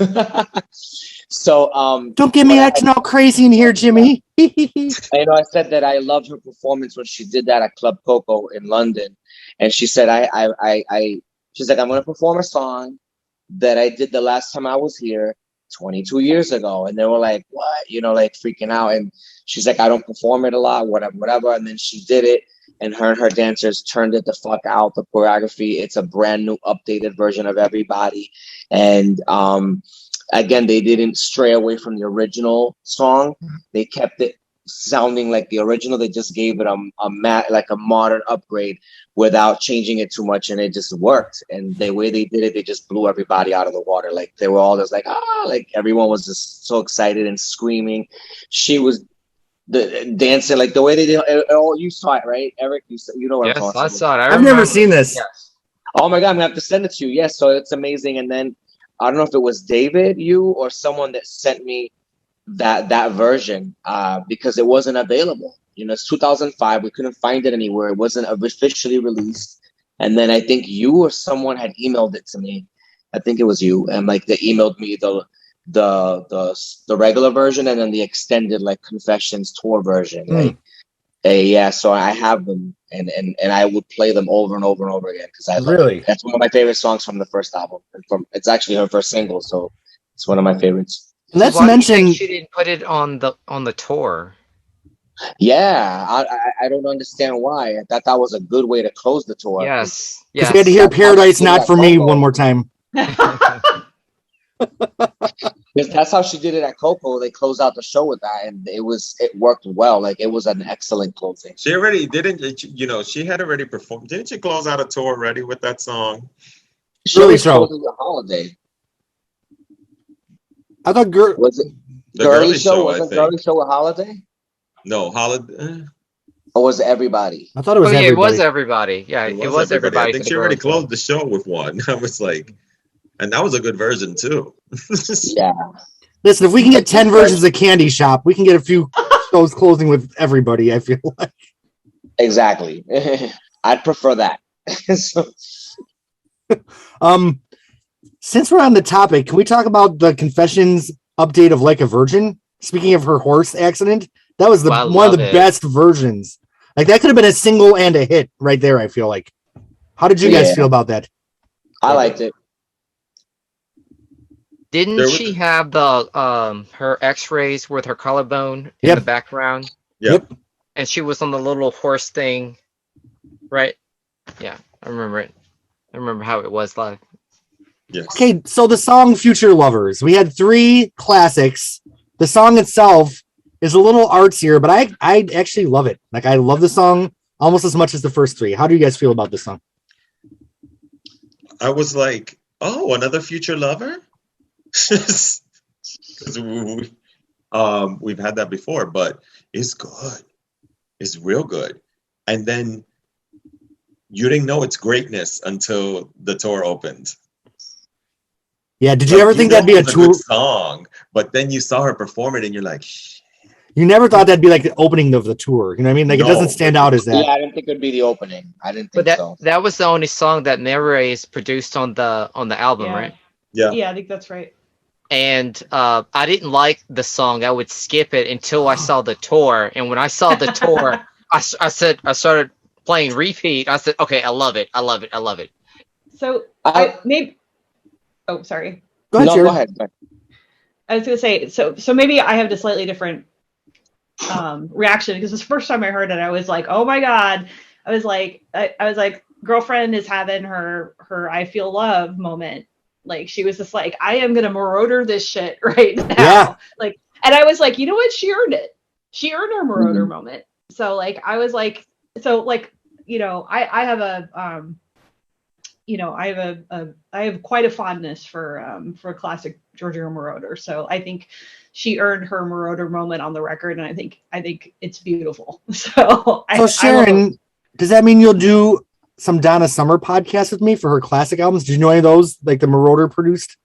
so Don't get me acting all crazy in here, Jimmy. I said that I loved her performance when she did that at Club Coco in London, and she said she's like, I'm gonna perform a song that I did the last time I was here 22 years ago, and they were like, what? Like freaking out, and she's like, I don't perform it a lot, whatever, and then she did it, and her dancers turned it the fuck out, the choreography. It's a brand new updated version of everybody, and again, they didn't stray away from the original song. They kept it sounding like the original. They just gave it a modern upgrade without changing it too much, and it just worked. And the way they did it, they just blew everybody out of the water. Like they were all just like, like everyone was just so excited and screaming. She was dancing like the way they did. Oh, you saw it, right, Eric? You know what I'm Yes, talking I about. saw it. I've never seen this. Yes. Oh my God, I'm gonna have to send it to you. Yes, so it's amazing. And then I don't know if it was David, you, or someone that sent me that version because it wasn't available. It's 2005. We couldn't find it anywhere. It wasn't officially released. And then I think you or someone had emailed it to me. I think it was you, and like they emailed me the regular version and then the extended like Confessions tour version. Like, yeah. So I have them, and I would play them over and over and over again because I love it. That's one of my favorite songs from the first album, and it's actually her first single, so it's one of my favorites. Let's Why do you mention think she didn't put it on the tour. Yeah, I don't understand why. I thought that was a good way to close the tour. Yes. because we had to hear "Paradise Not for Me" one more time. Because that's how she did it at Coco. They closed out the show with that, and it worked well. Like it was an excellent closing. She already didn't. She had already performed. Didn't she close out a tour already with that song? She Really was so. closing the holiday. I thought Was it The Girly Show? Wasn't I Girly think. Show a holiday? No, holiday. Or was it everybody? I thought it was Oh yeah, everybody. it was everybody. Yeah, it was everybody. I think for she the already girls, though. closed the show with one. I was like, and that was a good version too. Yeah. Listen, if we can get 10 versions of Candy Shop, we can get a few shows closing with everybody, I feel like. Exactly. I'd prefer that. So, Since we're on the topic, can we talk about the Confessions update of Like a Virgin? Speaking of her horse accident, that was one of the best versions. Like that could have been a single and a hit right there, I feel like. How did you guys feel about that? I liked it. Didn't she have the her X-rays with her collarbone in the background? Yep. And she was on the little horse thing, right? Yeah, I remember it. I remember how it was live. Yes. Okay, so the song Future Lovers. We had 3 classics. The song itself is a little artsier, but I actually love it. Like I love the song almost as much as the first 3. How do you guys feel about this song? I was like, oh, another future lover? Because we've had that before, but it's good. It's real good. And then you didn't know its greatness until the tour opened. Yeah, did you ever think that'd be a tour song? But then you saw her perform it, and you're like, you never thought that'd be like the opening of the tour. You know what I mean? Like it doesn't stand out as that. Yeah, I didn't think it'd be the opening. I didn't think so. That was the only song that Mary's produced on the album, right? Yeah. Yeah, I think that's right. And I didn't like the song. I would skip it until I saw the tour. And when I saw the tour, I started playing repeat. I said, okay, I love it. I love it. I love it. So oh, sorry. Go ahead, Go ahead. I was gonna say, so maybe I have a slightly different reaction because the first time I heard it, I was like, oh my God. I was like, girlfriend is having her I feel love moment. Like she was just like, I am gonna marauder this shit right now. Yeah. Like, and I was like, you know what? She earned it. She earned her marauder moment. So like, I was like, I have you know, I have quite a fondness for classic Giorgio Moroder. So I think she earned her Moroder moment on the record, and I think it's beautiful. So Sharon, does that mean you'll do some Donna Summer podcast with me for her classic albums? Did you know any of those, like the Moroder produced?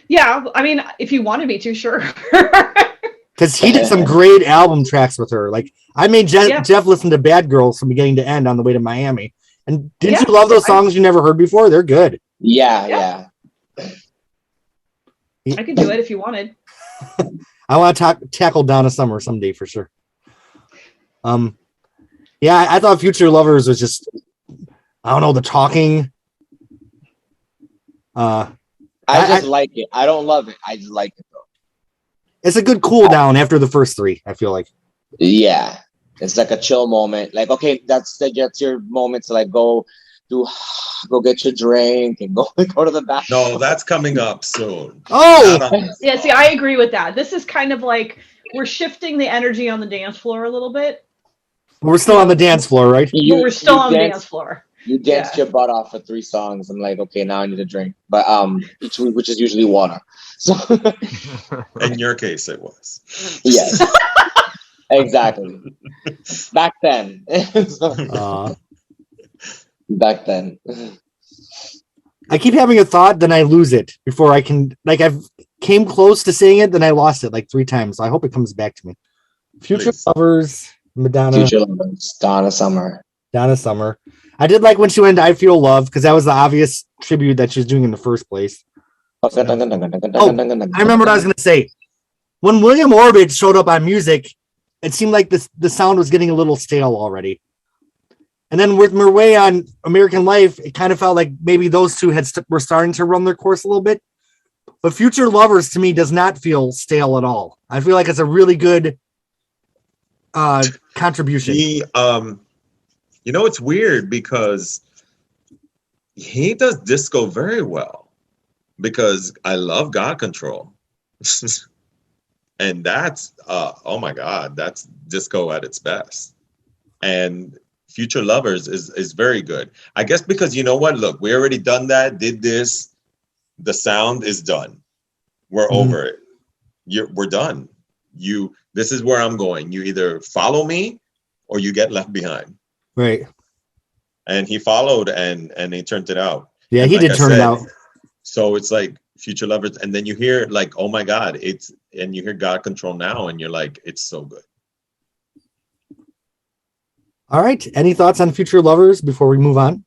Yeah, I mean, if you wanted me to, sure. Because he did some great album tracks with her. Like I made Jeff listen to Bad Girls from beginning to end on the way to Miami. And didn't you love those songs you never heard before? They're good. Yeah. I could do it if you wanted. I want to tackle Donna Summer someday for sure. Yeah, I thought Future Lovers was just, I don't know, the talking. I just like it. I don't love it. I just like it though. It's a good cool down after the first three, I feel like. Yeah. It's like a chill moment. Like, okay, that's your moment to like go get your drink and go to the bathroom. No, that's coming up soon. Oh, yeah. See, I agree with that. This is kind of like we're shifting the energy on the dance floor a little bit. We're still on the dance floor, right? We're still on the dance floor. You danced your butt off for 3 songs. I'm like, okay, now I need a drink, but which is usually water. So in your case, it was. Yes. Exactly. Back then. Back then. I keep having a thought, then I lose it before I can. Like I've came close to saying it, then I lost it like 3 times. So I hope it comes back to me. Future Lovers, Madonna. Future Lovers, Donna Summer. I did like when she went to I Feel Love because that was the obvious tribute that she was doing in the first place. I remember what I was going to say. When William Orbit showed up on music, it seemed like the sound was getting a little stale already. And then with Merway on American Life, it kind of felt like maybe those two were starting to run their course a little bit. But Future Lovers, to me, does not feel stale at all. I feel like it's a really good contribution. You know, it's weird because he does disco very well because I love God Control. And that's, oh my God, that's disco at its best. And Future Lovers is very good. I guess because you know what? Look, we already done that, did this. The sound is done. We're over it. We're done. This is where I'm going. You either follow me or you get left behind. Right. And he followed and he turned it out. Yeah, and he did turn it out. So it's like Future Lovers. And then you hear like, oh my God, and you hear God Control now and you're like, it's so good. All right. Any thoughts on Future Lovers before we move on?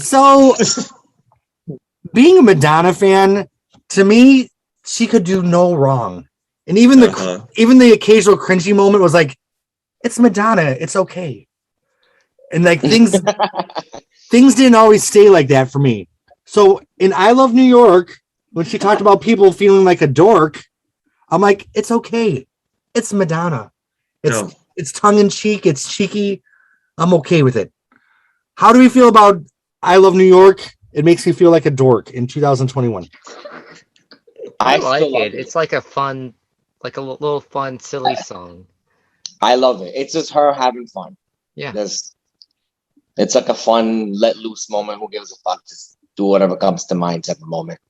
So being a Madonna fan, to me, she could do no wrong. And even the occasional cringy moment was like, it's Madonna, it's okay. And like things didn't always stay like that for me. So in I Love New York, when she talked about people feeling like a dork, I'm like, it's okay. It's Madonna. It's tongue in cheek, it's cheeky. I'm okay with it. How do we feel about I Love New York? It makes me feel like a dork in 2021. I like it. It's like a fun, like a little fun, silly song. I love it. It's just her having fun. Yeah. It's like a fun, let loose moment. Who gives a fuck? Just do whatever comes to mind type of moment.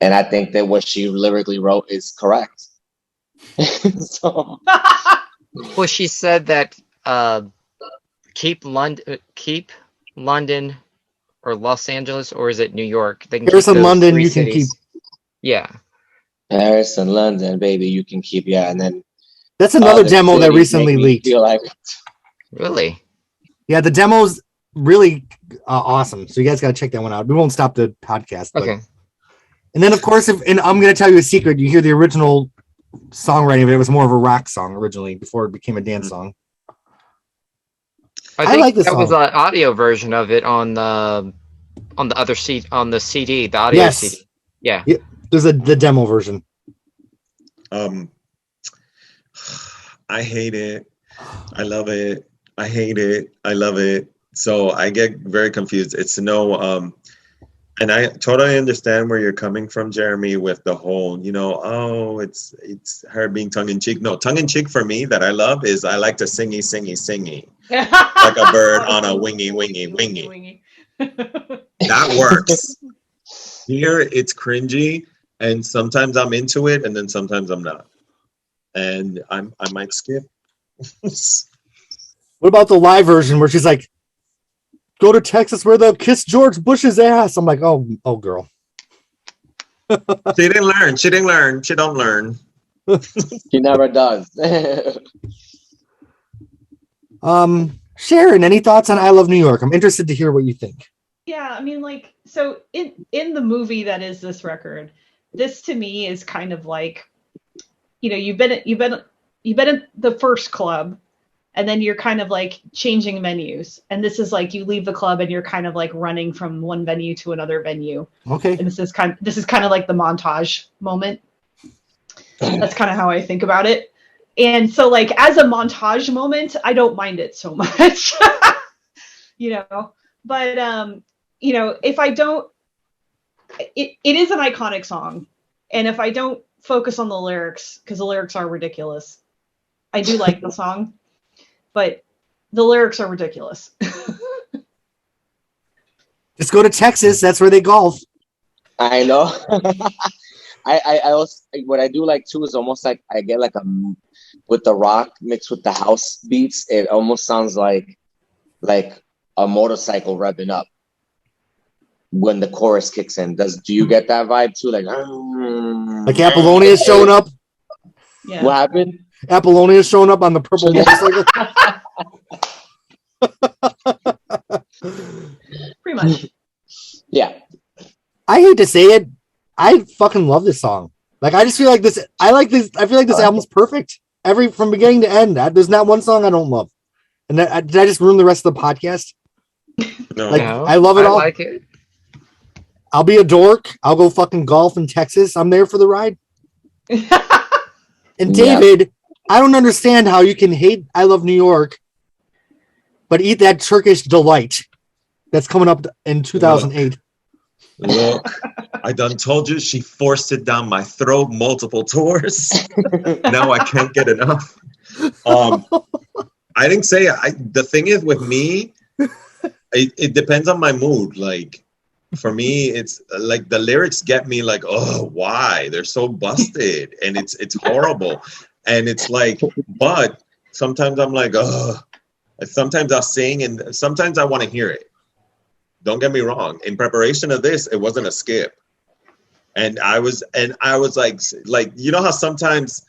And I think that what she lyrically wrote is correct. So. Well, she said that keep London or Los Angeles, or is it New York? They can Paris and London, you cities. can keep. Yeah. Paris and London, baby, you can keep. Yeah, and then that's another demo that recently leaked. Really? Yeah, the demo's really awesome. So you guys got to check that one out. We won't stop the podcast. But. Okay. And then, of course, and I'm going to tell you a secret. You hear the original songwriting of it. It was more of a rock song originally before it became a dance song. I think like this that song. was an audio version of it on the other CD, the audio CD. Yeah. There's the demo version. I hate it. I love it. I hate it. I love it. So I get very confused. It's And I totally understand where you're coming from, Jeremy, with the whole, oh, it's her being tongue in cheek. No, tongue in cheek for me that I love is I like to singy, like a bird on a wingy. That works. Here it's cringy, and sometimes I'm into it, and then sometimes I'm not, and I might skip. What about the live version where she's like, "Go to Texas where they'll kiss George Bush's ass"? I'm like, oh, girl. She didn't learn. She don't learn. He never does. Sharon, any thoughts on I Love New York? I'm interested to hear what you think. Yeah, I mean, like, so in the movie that is this record, this to me is kind of like, you've been in the first club, and then you're kind of like changing venues, and this is like you leave the club and you're kind of like running from one venue to another venue. Okay. And this is kind of like the montage moment. That's kind of how I think about it. And so, like, as a montage moment, I don't mind it so much, But if I don't, it is an iconic song, and if I don't focus on the lyrics, because the lyrics are ridiculous, I do like the song, but the lyrics are ridiculous. Just go to Texas. That's where they golf. I know. I also, what I do like too is almost like I get like with the rock mixed with the house beats. It almost sounds like a motorcycle revving up when the chorus kicks in. Do you get that vibe too? Like Apollonia is showing up. Yeah. What happened? Apollonia is showing up on the purple motorcycle. Pretty much. Yeah. I hate to say it, I fucking love this song. Like, I just feel like this. I feel like this album's perfect. From beginning to end. There's not one song I don't love. And did I just ruin the rest of the podcast? No. I love it all. I like it. I'll be a dork. I'll go fucking golf in Texas. I'm there for the ride. And David, I don't understand how you can hate I Love New York, but eat that Turkish delight that's coming up in 2008. Look, I done told you she forced it down my throat multiple tours. Now I can't get enough. I didn't say the thing is with me, it depends on my mood. Like, for me, it's like the lyrics get me like, oh, why? They're so busted and it's horrible. And it's like, but sometimes I'm like, oh, sometimes I'll sing and sometimes I want to hear it. Don't get me wrong. In preparation of this, it wasn't a skip. And I was like, how sometimes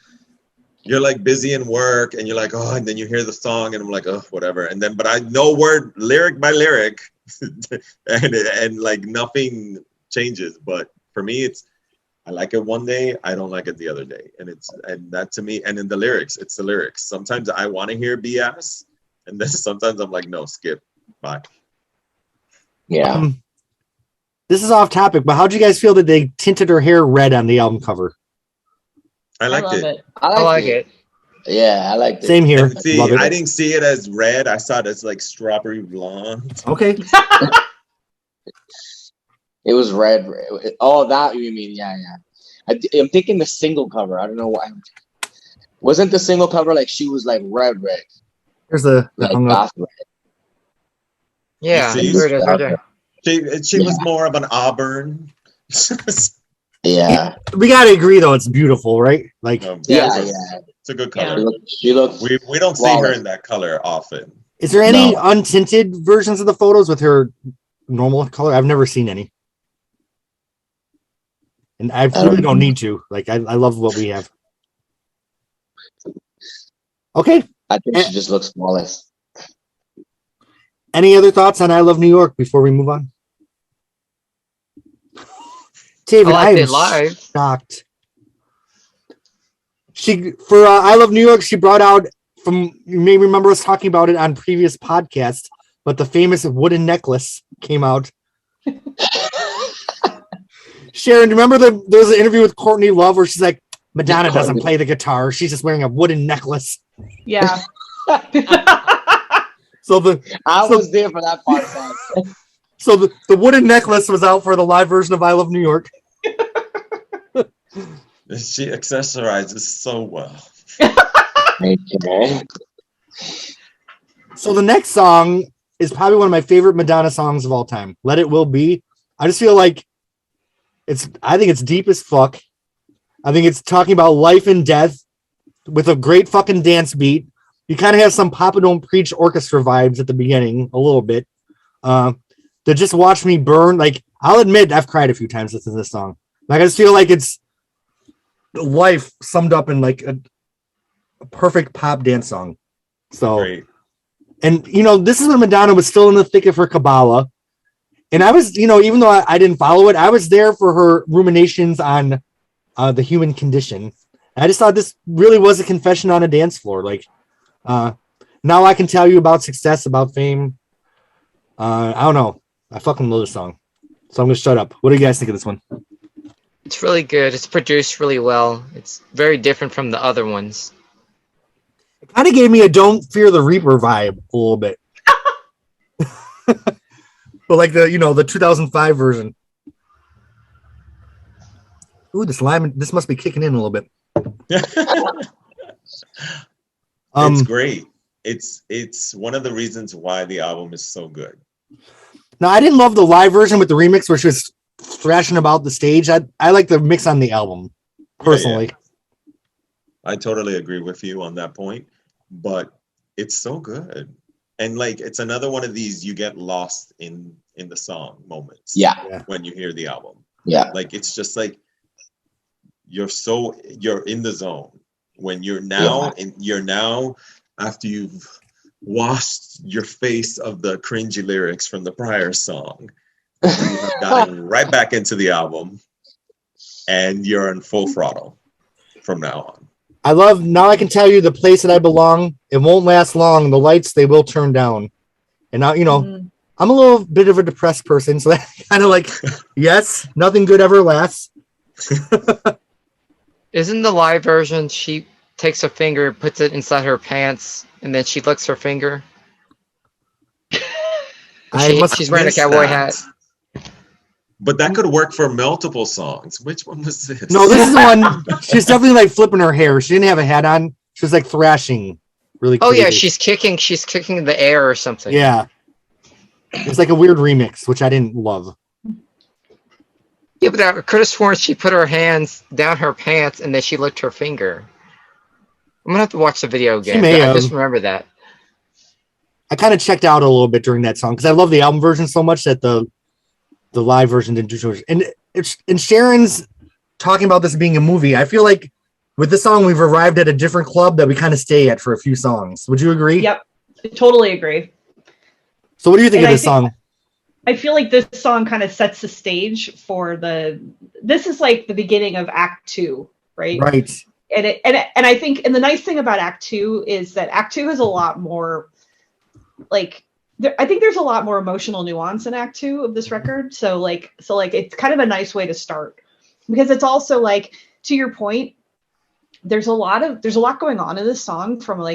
you're like busy in work and you're like, oh, and then you hear the song and I'm like, oh, whatever. And then, but I know word lyric by lyric and like nothing changes. But for me, I like it one day, I don't like it the other day. And that to me, and in the lyrics, it's the lyrics. Sometimes I want to hear BS and then sometimes I'm like, no, skip, bye. Yeah. This is off topic, but how'd you guys feel that they tinted her hair red on the album cover? I liked it. I like it. Yeah, I liked it. Same here. See, I didn't see it as red. I saw it as like strawberry blonde. Okay. It was red. Oh, that you mean? Yeah. I'm thinking the single cover. I don't know why. Wasn't the single cover like she was like red? There's the Goth red. Yeah, See? right there. She was more of an auburn. Yeah. We gotta agree though, it's beautiful, right? Like Yeah. It's a good color. Yeah. She looks. We don't see her in that color often. Is there any untinted versions of the photos with her normal color? I've never seen any. And I really don't need to. Like I love what we have. Okay. I think she just looks flawless. Any other thoughts on I Love New York before we move on? David, I am live. shocked. For I Love New York, she brought out, you may remember us talking about it on previous podcasts, but the famous wooden necklace came out. Sharon, do you remember there was an interview with Courtney Love where she's like, Madonna doesn't play the guitar. She's just wearing a wooden necklace. Yeah. I was there for that part. So the wooden necklace was out for the live version of I Love New York. She accessorizes so well. Okay. So the next song is probably one of my favorite Madonna songs of all time. Let It Will Be. I just feel like I think it's deep as fuck. I think it's talking about life and death with a great fucking dance beat. You kind of have some Papa Don't Preach orchestra vibes at the beginning, a little bit. To just watch me burn. Like, I'll admit I've cried a few times listening to this song. Like, I just feel like it's life summed up in like a perfect pop dance song. So, Great. and this is when Madonna was still in the thick of her Kabbalah. And I was, even though I didn't follow it, I was there for her ruminations on the human condition. I just thought this really was a confession on a dance floor. Like, now I can tell you about success, about fame. I don't know. I fucking love this song. So I'm going to shut up. What do you guys think of this one? It's really good. It's produced really well. It's very different from the other ones. It kind of gave me a Don't Fear the Reaper vibe a little bit. But like the 2005 version. Ooh, this must be kicking in a little bit. It's great. It's one of the reasons why the album is so good. Now, I didn't love the live version with the remix, where she was thrashing about the stage. I like the mix on the album, personally. Yeah. I totally agree with you on that point, but it's so good. And like, it's another one of these you get lost in the song moments. Yeah. When you hear the album. Yeah. Like, it's just like you're in the zone when you're now after you've washed your face of the cringy lyrics from the prior song. You have gotten right back into the album and you're in full throttle from now on. I love Now I Can Tell You, The Place That I Belong. It won't last long. The lights, they will turn down. And now, I'm a little bit of a depressed person. So that kind of like, yes, nothing good ever lasts. Isn't the live version, she takes a finger, puts it inside her pants, and then she licks her finger? She's wearing a cowboy hat. But that could work for multiple songs. Which one was this? No, this is the one. She's definitely like flipping her hair. She didn't have a hat on. She was like thrashing really crazy. Oh yeah, she's kicking in the air or something. Yeah. It's like a weird remix, which I didn't love. Yeah, but I could have sworn she put her hands down her pants and then she licked her finger. I'm gonna have to watch the video again. I just remember that. I kind of checked out a little bit during that song because I love the album version so much that the live version didn't do so much. And Sharon's talking about this being a movie. I feel like with this song, we've arrived at a different club that we kind of stay at for a few songs. Would you agree? Yep, I totally agree. So what do you think of this song? I feel like this song kind of sets the stage for this is like the beginning of Act 2, right? Right. And I think, and the nice thing about Act 2 is that Act 2 is a lot more like, I think there's a lot more emotional nuance in Act 2 of this record. So it's kind of a nice way to start, because it's also like, to your point, there's a lot going on in this song from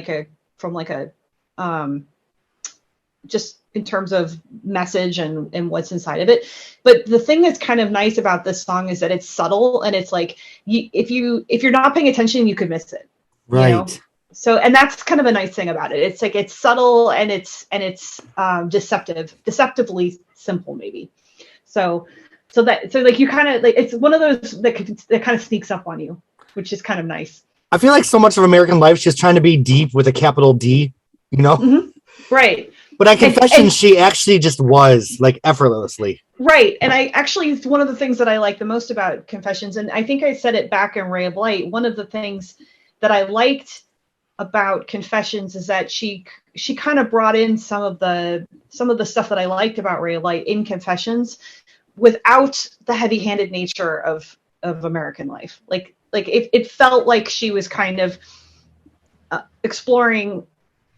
just in terms of message and what's inside of it. But the thing that's kind of nice about this song is that it's subtle, and it's like, if you're not paying attention, you could miss it. Right. So, and that's kind of a nice thing about it. It's like, it's subtle and it's deceptively simple, maybe. So like, you kind of like, it's one of those that kind of sneaks up on you, which is kind of nice. I feel like so much of American life, she's trying to be deep with a capital D, Mm-hmm. Right. But on Confessions, she actually just was like effortlessly. Right. And it's one of the things that I like the most about Confessions. And I think I said it back in Ray of Light. One of the things that I liked about Confessions is that she kind of brought in some of the stuff that I liked about Ray of Light in Confessions without the heavy-handed nature of American life. Like it felt like she was kind of exploring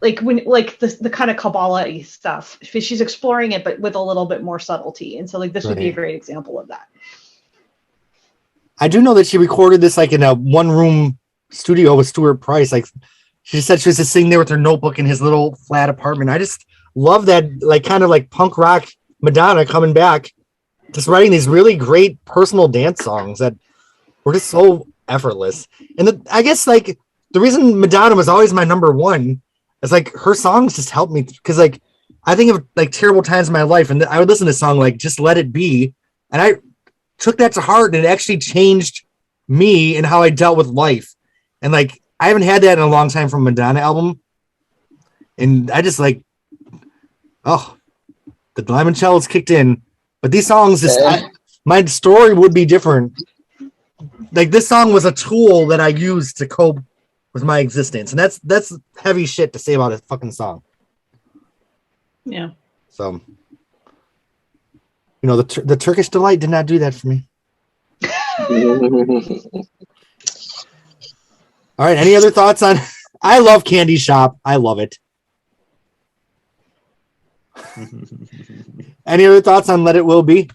the kind of Kabbalah-y stuff. She's exploring it, but with a little bit more subtlety. And so like, this would be a great example of that. I do know that she recorded this like in a one-room studio with Stuart Price. Like, she said she was just sitting there with her notebook in his little flat apartment. I just love that, like, kind of like punk rock Madonna coming back, just writing these really great personal dance songs that were just so effortless. And I guess like the reason Madonna was always my number one is like her songs just helped me, because like I think of like terrible times in my life, and I would listen to a song like Just Let It Be, and I took that to heart, and it actually changed me and how I dealt with life. And like I haven't had that in a long time from a Madonna album, and I just like, oh, the limoncello's kicked in. But these songs just my story would be different. Like this song was a tool that I used to cope with my existence, and that's heavy shit to say about a fucking song. Yeah. So, you know, the Turkish Delight did not do that for me. All right. Any other thoughts on? I love Candy Shop. I love it. Any other thoughts on Let It Will Be?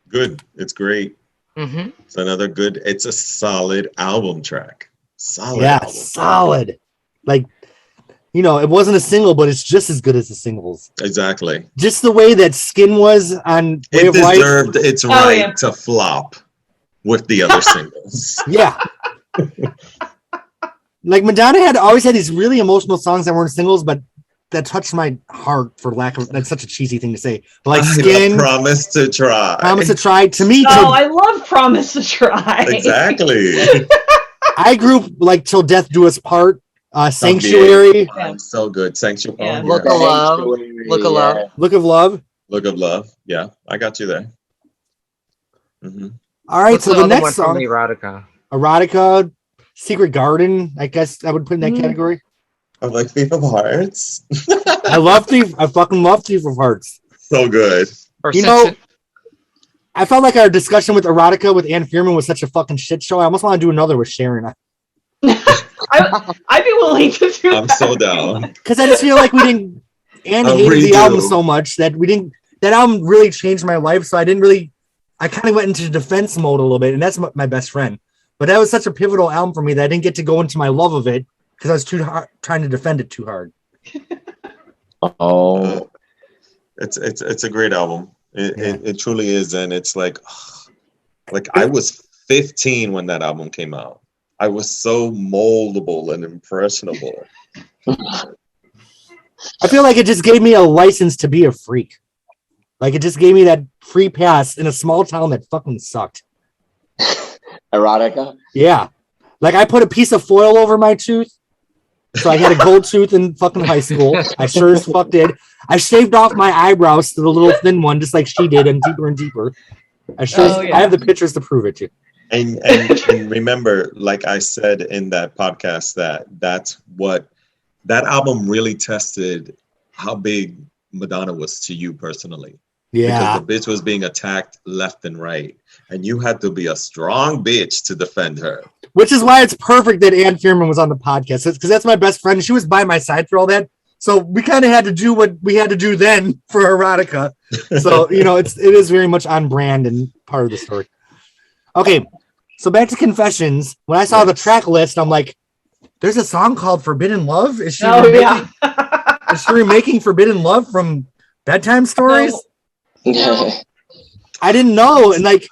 Good. It's great. Mm-hmm. It's another good. It's a solid album track. Solid. Yeah, album solid. track. Like, you know, it wasn't a single, but it's just as good as the singles. Exactly. Just the way that Skin was on Way It of Life. deserved its right to flop with the other singles. Yeah. Like Madonna had always had these really emotional songs that weren't singles, but that touched my heart, for lack of, that's such a cheesy thing to say. But like Skin, Promise to Try. Promise to Try. To me, I love Promise to Try. Exactly. I grew up like Till Death Do Us Part, Sanctuary. Yeah. So good. Sanctuary. Yeah. Look of Love. Look of Love. Look of Love. Look of Love. Yeah, I got you there. Mm-hmm. All right, What's so the next one song, from Erotica? Erotica, Secret Garden. I guess I would put in that category. I like Thief of Hearts. I fucking love Thief of Hearts. So good. Or You know, I felt like our discussion with Erotica with Ann Fierman was such a fucking shit show. I almost want to do another with Sharon. I'd be willing to do I'm that. so down. Because I just feel like we didn't. Ann hated the album so much that we didn't. That album really changed my life. So I didn't really. I kind of went into defense mode a little bit, and that's my best friend. But that was such a pivotal album for me that I didn't get to go into my love of it because I was too hard, trying to defend it too hard. Oh, It's a great album. It truly is, and it's like I was 15 when that album came out. I was so moldable and impressionable. I feel like it just gave me a license to be a freak. Like it just gave me that free pass in a small town that fucking sucked. Erotica. Yeah. Like I put a piece of foil over my tooth. So I had a gold tooth in fucking high school. I sure as fuck did. I shaved off my eyebrows to the little thin one, just like she did, and deeper. I have the pictures to prove it to you. And remember, like I said in that podcast, that album really tested how big Madonna was to you personally. Yeah. Because the bitch was being attacked left and right. And you had to be a strong bitch to defend her. Which is why it's perfect that Ann Fierman was on the podcast. Because that's my best friend. She was by my side through all that. So we kind of had to do what we had to do then for Erotica. So, you know, it is very much on brand and part of the story. Okay. So back to Confessions. When I saw the track list, I'm like, there's a song called Forbidden Love? Is she remaking Forbidden Love from Bedtime Stories? No. I didn't know. And like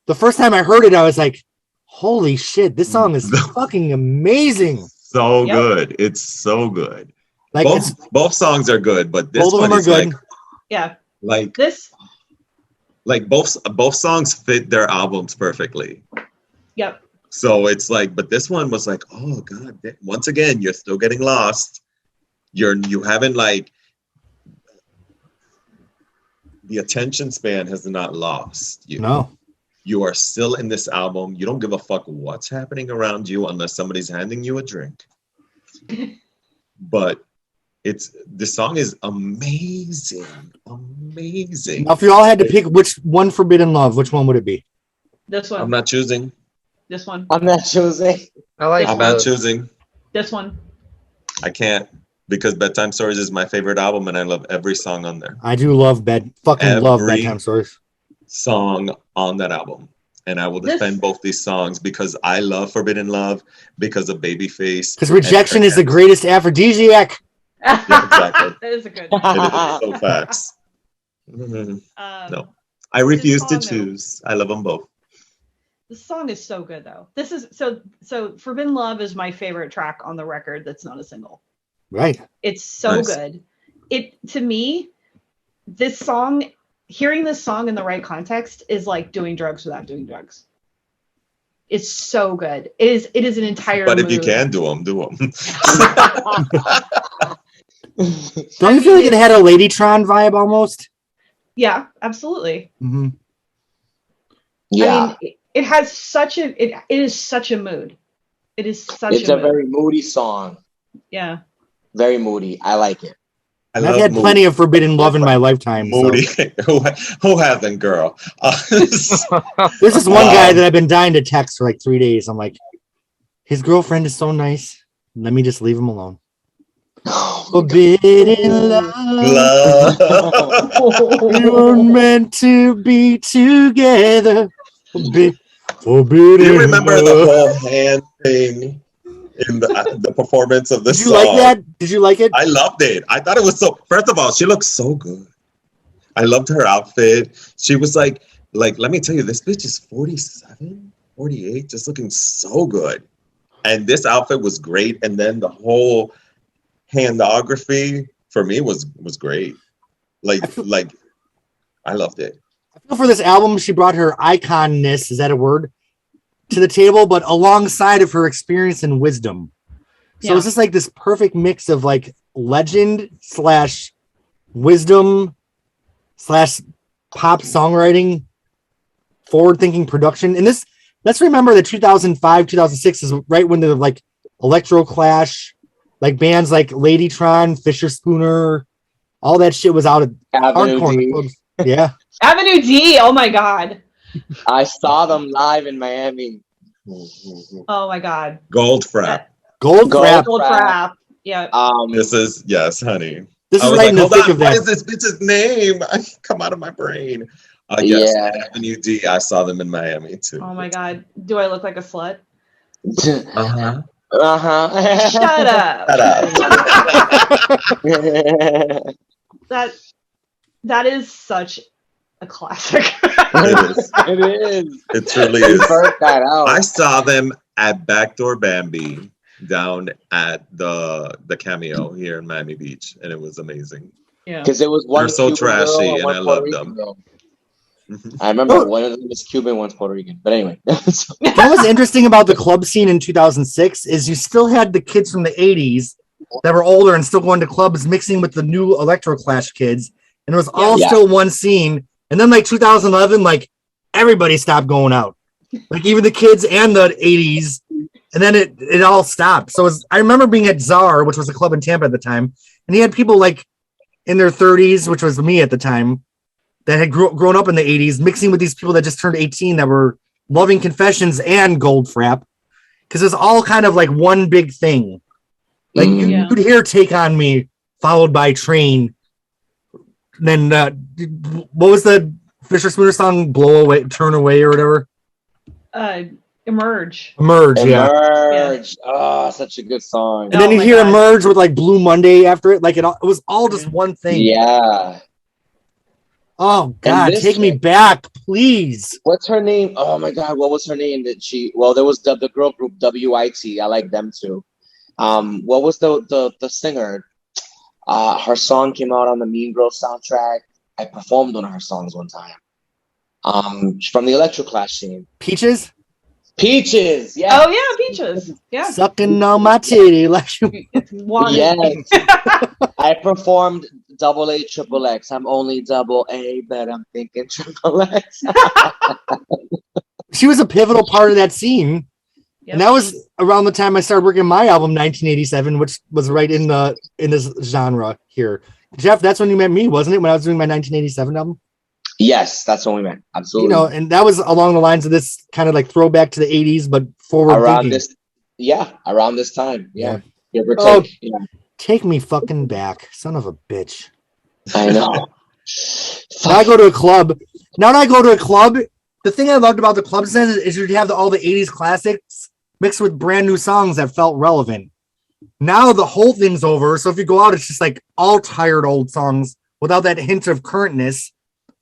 the first time I heard it, I was like, holy shit, this song is fucking amazing. So good. It's so good. Like both songs are good, but this both of one them are is good. both songs fit their albums perfectly. Yep. So it's like, but this one was like, oh god, once again, you're still getting lost. You haven't like the attention span has not lost you. No. You are still in this album. You don't give a fuck what's happening around you unless somebody's handing you a drink. But the song is amazing. Amazing. Now, if you all had to pick which one Forbidden Love, which one would it be? This one. I'm not choosing. This one. I'm not choosing. I'm not choosing. This one. I can't, because Bedtime Stories is my favorite album and I love every song on there. I do love love Bedtime Stories. Song on that album. And I will defend both these songs because I love Forbidden Love because of Babyface. Because rejection is the greatest aphrodisiac. Yeah, exactly. That is a good. It is so facts. Mhm. Um, No. I refuse to song, though. choose. I love them both. The song is so good though. This is so Forbidden Love is my favorite track on the record that's not a single. Right. It's so Nice. good. It to me, this song, hearing this song in the right context is like doing drugs without doing drugs. It's so good. It is an entire But if you mood. can do them, do them. Don't you feel like it had a Ladytron vibe almost? Yeah, absolutely. Mm-hmm. Yeah. I mean, it has such a it is such a mood. It is such It's a a mood. very moody song. Yeah. Very moody. I like it. I've had plenty of forbidden love in my lifetime. Moody. So. Who hasn't, girl? There's this one guy that I've been dying to text for like 3 days. I'm like, his girlfriend is so nice. Let me just leave him alone. Forbidden love. We were meant to be together. Forbidden Do you remember love. the whole hand thing in the performance of this Did you song? like that? Did you like it? I loved it. I thought it was so. First of all, she looked so good. I loved her outfit. She was like, let me tell you, this bitch is 47, 48, just looking so good. And this outfit was great. And then the whole handography for me was great. Like I loved it. I feel for this album, she brought her iconness, is that a word, to the table, but alongside of her experience and wisdom. So Yeah. it's just like this perfect mix of like legend / wisdom / pop songwriting, forward-thinking production. And this, let's remember that 2005, 2006 is right when the like electro clash, like bands like Ladytron, Fisher Spooner, all that shit was out of Avenue hardcore D. clubs. Yeah. Avenue D. Oh my god. I saw them live in Miami. Oh my god. Goldfrapp. Gold Gold crap. Gold Crap. crap. Yeah. This is, yes, honey. This I is was right like, in the hold thick on, of what that. is this bitch's name? I come out of my brain. Yes, Yeah. Avenue D. I saw them in Miami too. Oh my god. Do I look like a slut? Uh-huh. Uh-huh. Shut up. Shut That is such a classic. It is. It is. It truly You is. burnt that out. I saw them at Backdoor Bambi down at the Cameo here in Miami Beach, and it was amazing. Yeah. Because it was one They're so Cuban girl trashy, and one I Puerto love Rican them. girl. I remember one of them was Cuban, one's Puerto Rican. But anyway. What was interesting about the club scene in 2006 is you still had the kids from the 80s that were older and still going to clubs mixing with the new Electro Clash kids. And it was all Yeah. still one scene. And then like 2011, like everybody stopped going out. Like even the kids and the 80s. And then it all stopped. So I remember being at Czar, which was a club in Tampa at the time. And you had people like in their 30s, which was me at the time, that had grown up in the 80s, mixing with these people that just turned 18 that were loving Confessions and Goldfrapp. Because it's all kind of like one big thing. Like you could hear Take On Me followed by Train. Then what was the Fisher Spooner song? Blow Away, Turn Away or whatever? Emerge. Emerge, yeah. Emerge. Oh, such a good song. And then you my hear God. Emerge with like Blue Monday after it. Like it was all just one thing. Yeah. Oh God, this take me chick- back, please. What's her name? Oh my God, what was her name? There was the girl group WIT. I like them too. What was the singer? Her song came out on the Mean Girls soundtrack. I performed one of her songs one time. From the Electro Clash scene. Peaches? Peaches, yeah. Oh yeah, Peaches. Yeah. Sucking on my titty like you. It's wanted. Yes. I performed double A, triple X. I'm only double A, but I'm thinking triple X. She was a pivotal part of that scene. Yep. And that was around the time I started working on my album, 1987, which was right in this genre here. Jeff, that's when you met me, wasn't it? When I was doing my 1987 album? Yes, that's what we meant. Absolutely. You know, and that was along the lines of this kind of like throwback to the 80s, but forward around thinking. around this time. Yeah. Give or Oh. take. Yeah. Take me fucking back, son of a bitch. I know. Now I go to a club. The thing I loved about the club scene is you'd have all the 80s classics mixed with brand new songs that felt relevant. Now the whole thing's over. So if you go out, it's just like all tired old songs without that hint of currentness.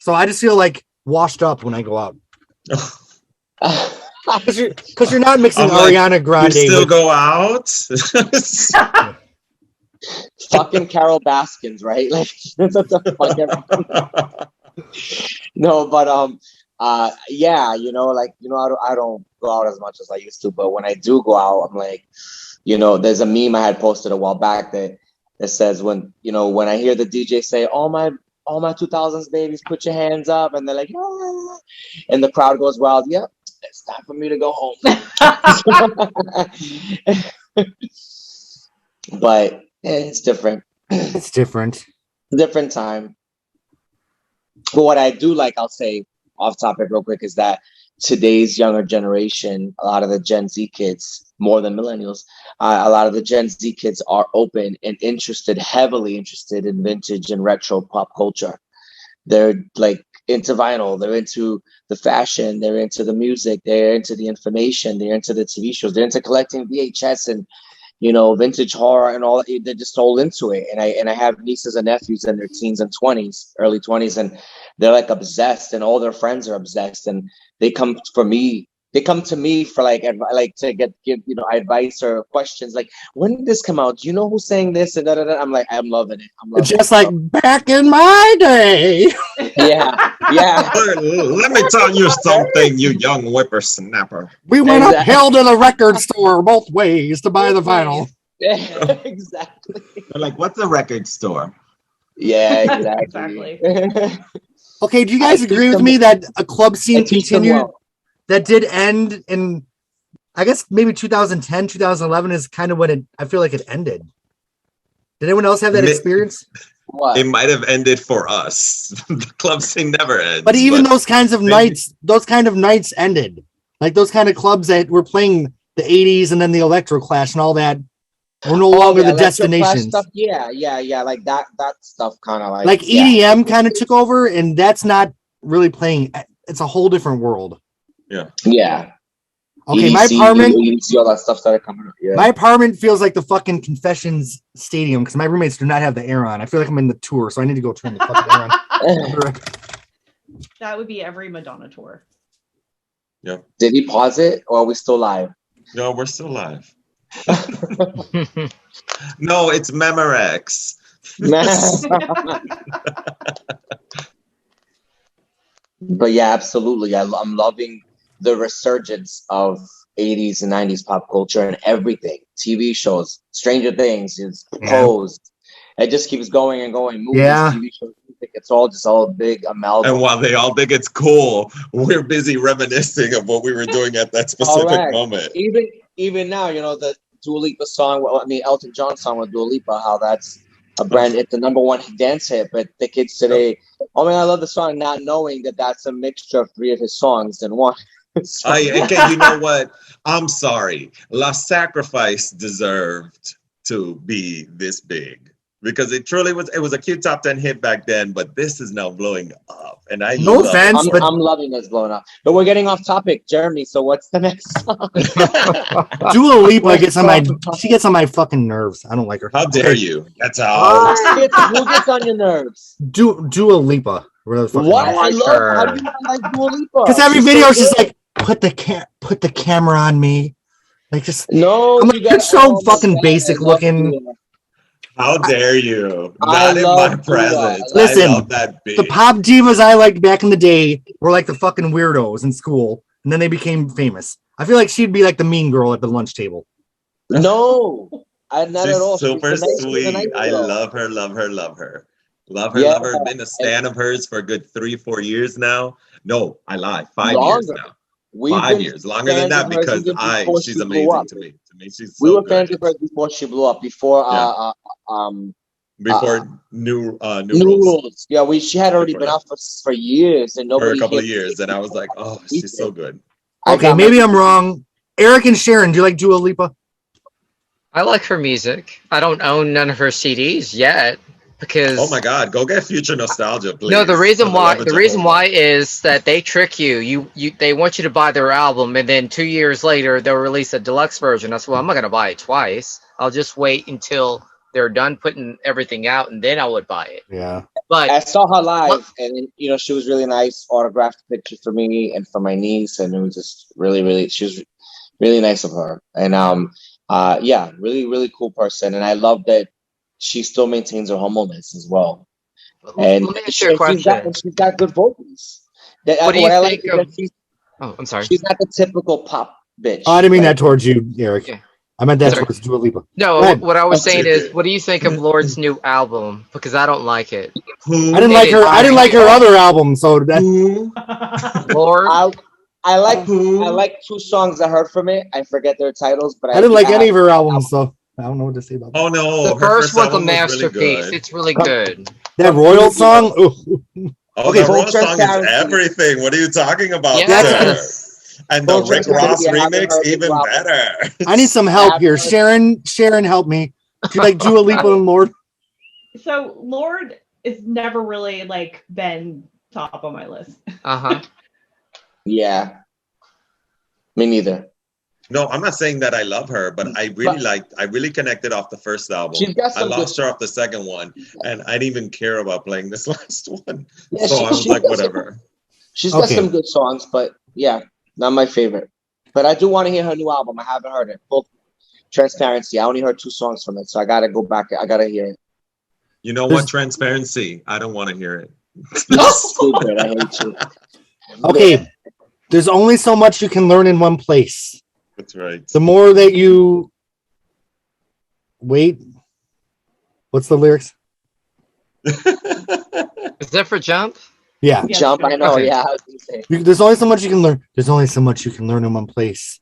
So I just feel like washed up when I go out. Because you're not mixing Ariana Grande. You still go out? Fucking Carol Baskins, right? Like that's what the fuck. No, but yeah, I don't go out as much as I used to, but when I do go out, I'm like, there's a meme I had posted a while back that says when I hear the DJ say, all my 2000s babies, put your hands up, and they're like, ah, and the crowd goes wild. Yep, it's time for me to go home. But it's different. It's different. Different time. But what I do like, I'll say off topic real quick, is that today's younger generation, a lot of the Gen Z kids, more than millennials, a lot of the Gen Z kids are open and heavily interested in vintage and retro pop culture. They're like into vinyl, they're into the fashion, they're into the music, they're into the information, they're into the TV shows, they're into collecting VHS and vintage horror and all. They're just all into it. And I have nieces and nephews in their teens and 20s, early 20s, and they're like obsessed, and all their friends are obsessed, and they come to me for to give advice or questions, like, when did this come out? Do you know who sang this? And I'm like, I'm loving it. Just like back in my day. Yeah. Let me tell you something, you young whippersnapper. We went uphill to the record store both ways to buy the vinyl. Exactly. They're like, what's a record store? Yeah, exactly. Okay, do you guys agree with me that a club scene continued? That did end in, I guess, maybe 2010, 2011 is kind of when I feel like it ended. Did anyone else have that experience? What? It might have ended for us. The club scene never ends. But even those kinds of nights ended. Like those kind of clubs that were playing the 80s and then the Electro Clash and all that were no longer the destinations. Stuff. Yeah. Like that stuff kind of like EDM kind of took over, and that's not really playing. It's a whole different world. Yeah. Okay, EDC, my apartment. EDC, all that stuff started coming up. Yeah. My apartment feels like the fucking Confessions Stadium because my roommates do not have the air on. I feel like I'm in the tour, so I need to go turn the fucking air on. That would be every Madonna tour. Yeah. Did he pause it, or are we still live? No, we're still live. No, it's Memorex. But yeah, absolutely. I'm loving the resurgence of 80s and 90s pop culture and everything. TV shows, Stranger Things, is proposed. It just keeps going and going. Movies, TV shows, music, it's all big amalgam. And while they all think it's cool, we're busy reminiscing of what we were doing at that specific moment. Even now, the Dua Lipa song, Elton John song with Dua Lipa, how that's a brand, it's the #1 dance hit, but the kids today, I love the song, not knowing that that's a mixture of 3 of his songs in one. Okay, you know what? I'm sorry. La Sacrifice deserved to be this big because it truly was. It was a cute top 10 hit back then, but this is now blowing up, and I'm loving this blowing up. But we're getting off topic, Jeremy. So what's the next song? Dua Lipa gets on my fucking nerves. I don't like her. How dare you? That's how. Who gets on your nerves? Dua Lipa. What? How do you not like Dua Lipa? Because every video is just like, put the camera on me. Like, just no. I'm like, you're so fucking basic looking. How dare you? Not in my presence. Listen, the pop divas I liked back in the day were like the fucking weirdos in school, and then they became famous. I feel like she'd be like the mean girl at the lunch table. No, not she's at all. Super sweet. I love her. Been a stan of hers for a good 3-4 years now. No, I lie. 5 years now. 5 years, longer than that, because she's amazing to me. She's so we were fans of her before she blew up. Before new rules. Yeah, she had already been out for years, and nobody for a couple of years, and I was like, oh, she's so good. Okay, maybe I'm wrong. Eric and Sharon, do you like Dua Lipa? I like her music. I don't own none of her CDs yet. Because, oh my God, go get Future Nostalgia, please. No, the reason why is that they trick you. They want you to buy their album, and then 2 years later they'll release a deluxe version. That's why I'm not gonna buy it twice. I'll just wait until they're done putting everything out, and then I would buy it. Yeah. But I saw her live, and she was really nice. Autographed a picture for me and for my niece, and it was just really, she was really nice of her. And really, really cool person. And I love that she still maintains her humbleness as well. And let me ask you a question. She's got good vocals. What do you think of? Oh, I'm sorry. She's not the typical pop bitch. Oh, I didn't mean that towards you, Eric. Yeah. I meant that towards Dua Lipa. No, what I was saying is, what do you think of Lord's new album? Because I don't like it. I didn't like her. I didn't like her other album. So that Lord. I like 2 songs I heard from it. I forget their titles, but I didn't like any of her albums. So I don't know what to say about that. Oh no, The her first one's a album was masterpiece. Really good. It's really good. That Royal song. Ooh. Oh, Okay, the full Royal song is transparency. everything. What are you talking about, Yeah. sir? And the Full Rick Ross transparency, I haven't remix, heard the even album. better. I need some help here. Sharon, help me. Do you like Dua Lipa and Lord? So Lord is never really like been top on my list. Yeah. Me neither. No, I'm not saying that I love her, but I really connected off the first album. She's got I some lost good- her off the second one, and I didn't even care about playing this last one. Yeah, So I was like, whatever. She's got Okay. some good songs, but yeah, not my favorite. But I do want to hear her new album. I haven't heard it. Full transparency. I only heard 2 songs from it, so I gotta go back. I gotta hear it. You know what? Transparency. I don't want to hear it. Stupid. I hate you. Okay. There's only so much you can learn in one place. That's right. The more that you wait. What's the lyrics? Is that for Jump? Yeah. Yeah, Jump. I know. Okay. Yeah. I was gonna say. There's only so much you can learn. There's only so much you can learn in one place.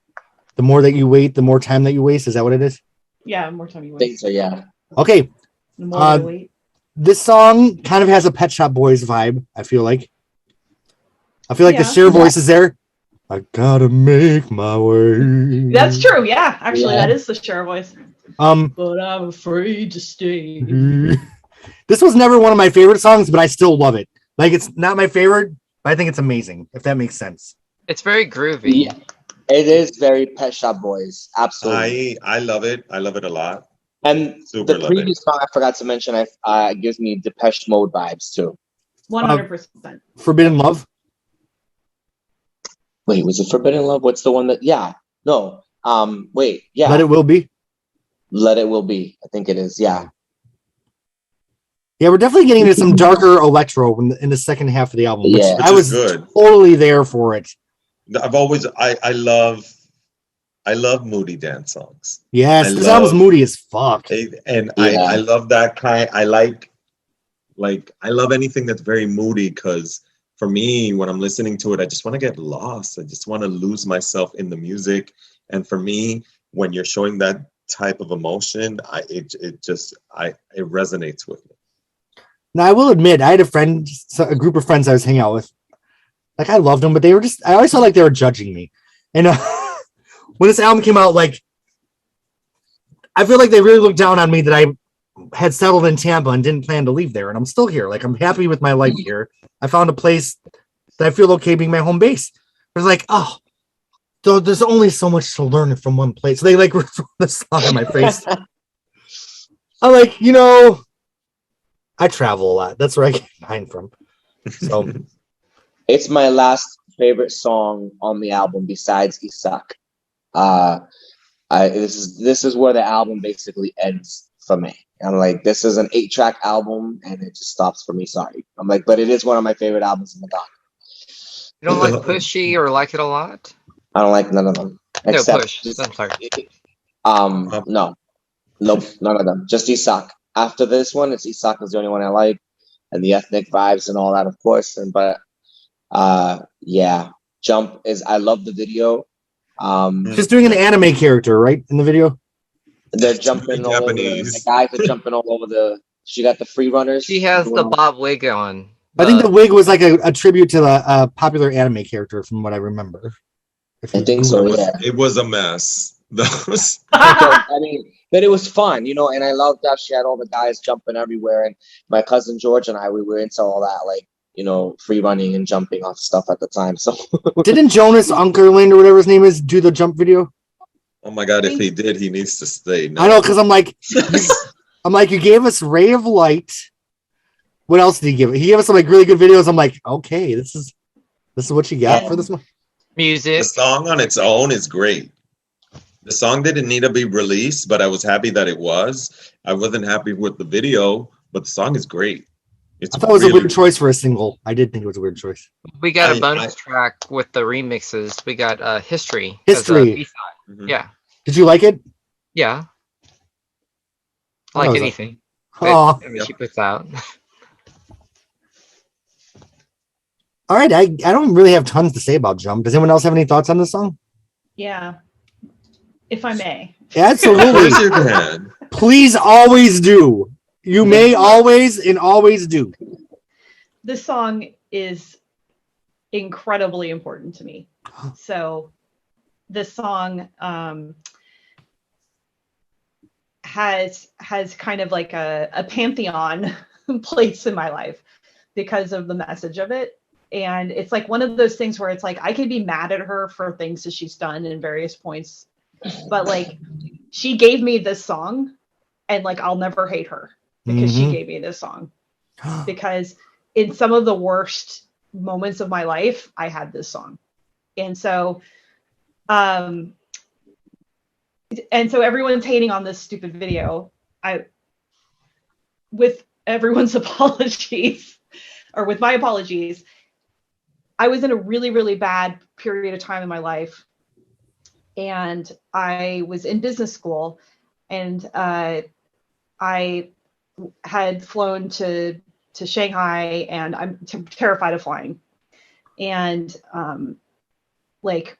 The more that you wait, the more time that you waste. Is that what it is? Yeah, more time you I think wait. so. Yeah. Okay. The more you wait. This song kind of has a Pet Shop Boys vibe, I feel like. The Yeah. Cher voice is there. I gotta make my way. That's true. Yeah, actually, Yeah. that is the Cher voice. Um, But I'm afraid to stay. this was never one of my favorite songs, but I still love it. Like, it's not my favorite, but I think it's amazing, if that makes sense. It's very groovy. Yeah. It is very Pet Shop Boys. Absolutely. I love it. I love it a lot. And Super the love previous song I forgot to mention, gives me Depeche Mode vibes too. 100%. Forbidden Love. Wait, was it Forbidden Love? What's the one that? Yeah, no. Wait, yeah. Let It Will Be. Let It Will Be. I think it is. Yeah. Yeah, we're definitely getting into some darker electro in the second half of the album, which Yeah. I Which was is good. totally there for it. I love moody dance songs. Yes, I this album's love- moody as fuck. And Yeah. I love that kind. I like I love anything that's very moody, because for me, when I'm listening to it, I just want to get lost. I just want to lose myself in the music. And for me, when you're showing that type of emotion, it resonates with me. Now, I will admit, I had a group of friends I was hanging out with. Like, I loved them, but I always felt like they were judging me. And when this album came out, like, I feel like they really looked down on me that I had settled in Tampa and didn't plan to leave there. And I'm still here. Like, I'm happy with my life here. I found a place that I feel okay being my home base. It's like, oh, so there's only so much to learn from one place. So they like throw the song in my face. I'm like, I travel a lot. That's where I get mine from. So It's my last favorite song on the album besides Isak. This is where the album basically ends for me. I'm like, this is an 8-track album, and it just stops for me. Sorry. I'm like, but it is one of my favorite albums of Madonna. You don't like Pushy or like it a lot? I don't like none of them. No, Push. I'm sorry. No. Nope, none of them. Just Isak. After this one, it's Isak is the only one I like, and the ethnic vibes and all that, of course. Yeah, Jump is. I love the video. she's doing an anime character, right, in the video? They're jumping all over the guys are jumping all over she got the free runners. She has the bob wig on. I think the wig was like a tribute to a popular anime character, from what I remember. I think so. Yeah. It was a mess. Those. I mean, but it was fun, and I loved that she had all the guys jumping everywhere. And my cousin George and we were into all that, like, free running and jumping off stuff at the time. So didn't Jonas Unkerland or whatever his name is do the jump video? Oh my God! If he did, he needs to stay. I know, because I'm like, I'm like, you gave us Ray of Light. What else did he give? He gave us some like really good videos. I'm like, okay, this is what you got for this one. Music. The song on its own is great. The song didn't need to be released, but I was happy that it was. I wasn't happy with the video, but the song is great. It's I thought it was a weird choice for a single. I did think it was a weird choice. We got a bonus track with the remixes. We got History. History. As a B-side. Mhm. Yeah. Did you like it? Yeah. Oh, Like that was anything. Oh, I mean, she puts out. all right. I don't really have tons to say about Jump. Does anyone else have any thoughts on this song? Yeah, if I may. Absolutely. Of course you can. Please always do. You may always and always do. This song is incredibly important to me. So this song has kind of like a pantheon place in my life because of the message of it. And it's like one of those things where it's like I could be mad at her for things that she's done in various points, but like she gave me this song and like I'll never hate her because she gave me this song. Because in some of the worst moments of my life, I had this song. And so everyone's hating on this stupid video. With everyone's apologies, or with my apologies, I was in a really, really bad period of time in my life. And I was in business school, and I had flown to Shanghai, and I'm terrified of flying. And like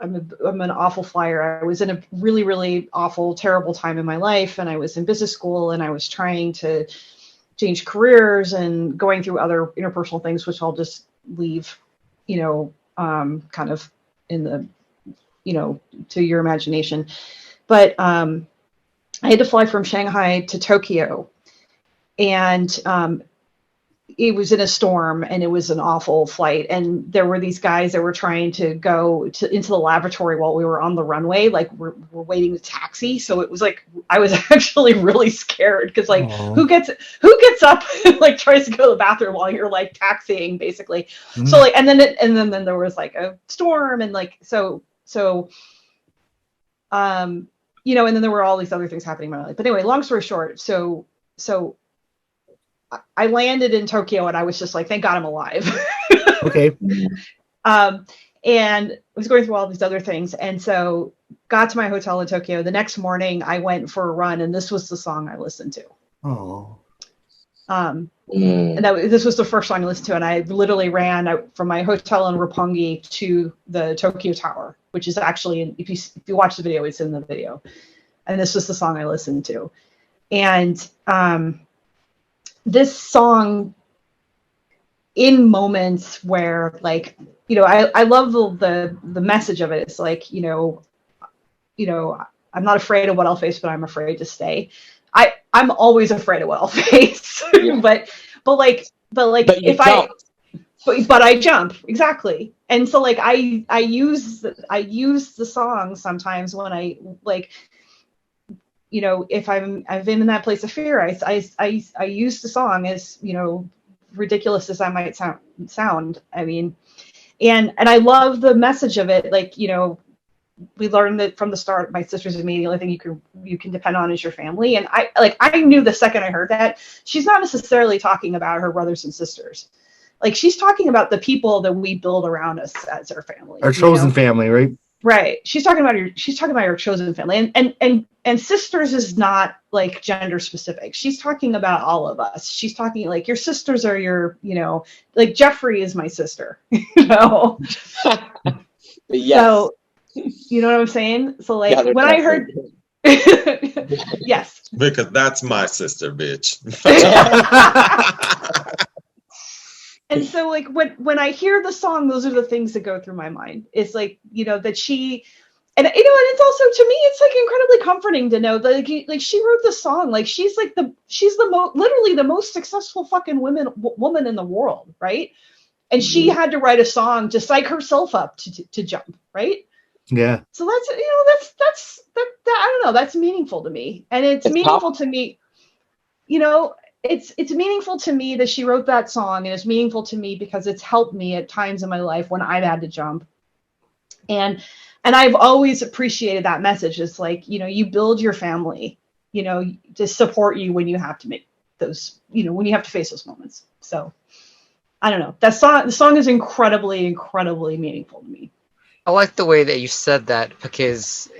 I'm an awful flyer. I was in a really, really awful, terrible time in my life, and I was in business school, and I was trying to change careers and going through other interpersonal things, which I'll just leave, kind of in the, to your imagination. But I had to fly from Shanghai to Tokyo, and it was in a storm, and it was an awful flight. And there were these guys that were trying to go into the laboratory while we were on the runway, like we're waiting to taxi. So it was like, I was actually really scared because like, who gets up and like tries to go to the bathroom while you're like taxiing basically. Mm-hmm. So like, and then there was like a storm, and like, and then there were all these other things happening in my life. But anyway, long story short, so I landed in Tokyo, and I was just like, thank God I'm alive. Okay. And I was going through all these other things. And so got to my hotel in Tokyo. The next morning I went for a run, and this was the song I listened to. Oh. And this was the first song I listened to. And I literally ran out from my hotel in Roppongi to the Tokyo Tower, which is actually, if you watch the video, it's in the video. And this was the song I listened to. And, this song, in moments where like, I love the message of it. It's like, I'm not afraid of what I'll face, but I'm afraid to stay. I'm always afraid of what I'll face, yeah. but I jump. Exactly. And so like, I use the song sometimes when I like, if I've been in that place of fear, I use the song as, ridiculous as I might sound. I mean, and I love the message of it. Like, we learned that from the start, my sisters and me, the only thing you can depend on is your family. And I knew the second I heard that she's not necessarily talking about her brothers and sisters. Like she's talking about the people that we build around us as our family, our chosen family, right? Right. She's talking about her chosen family, and sisters is not like gender specific. She's talking about all of us. She's talking like your sisters are your, like Jeffrey is my sister, Yes. So, you know what I'm saying? So like when I heard, yes, because that's my sister, bitch. And so like when I hear the song, those are the things that go through my mind. It's like, that she, and and it's also, to me, it's like incredibly comforting to know that like she wrote the song. Like she's literally the most successful fucking woman in the world. Right. And she had to write a song to psych herself up to jump. Right. Yeah. So that's, I don't know, that's meaningful to me. And it's meaningful to me. you know, it's meaningful to me that she wrote that song, and it's meaningful to me because it's helped me at times in my life when I've had to jump. And I've always appreciated that message. It's like, you know, you build your family, you know, to support you when you have to make those, you know, when you have to face those moments. So I don't know. The song is incredibly, incredibly meaningful to me. I like the way that you said that, because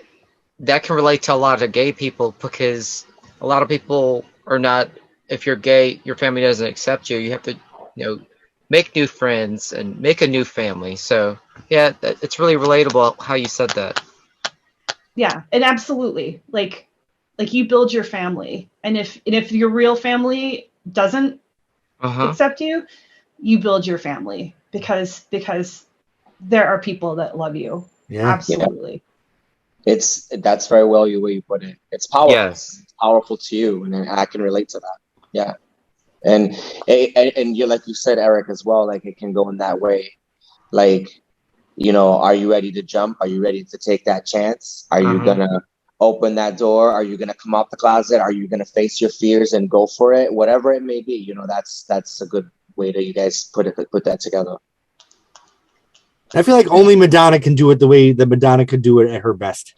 that can relate to a lot of gay people, because a lot of people are not, if you're gay, your family doesn't accept you. You have to, you know, make new friends and make a new family. So yeah, it's really relatable how you said that. Yeah, and absolutely. Like you build your family, and if your real family doesn't accept you, you build your family because there are people that love you. Yeah, absolutely. Yeah. That's very well the way you put it. It's powerful. Yes. It's powerful to you, and I can relate to that. Yeah, and you, like you said, Eric, as well. Like it can go in that way. Like, you know, are you ready to jump? Are you ready to take that chance? Are you gonna open that door? Are you gonna come out the closet? Are you gonna face your fears and go for it? Whatever it may be, you know, that's a good way that you guys put that together. I feel like only Madonna can do it the way that Madonna could do it at her best.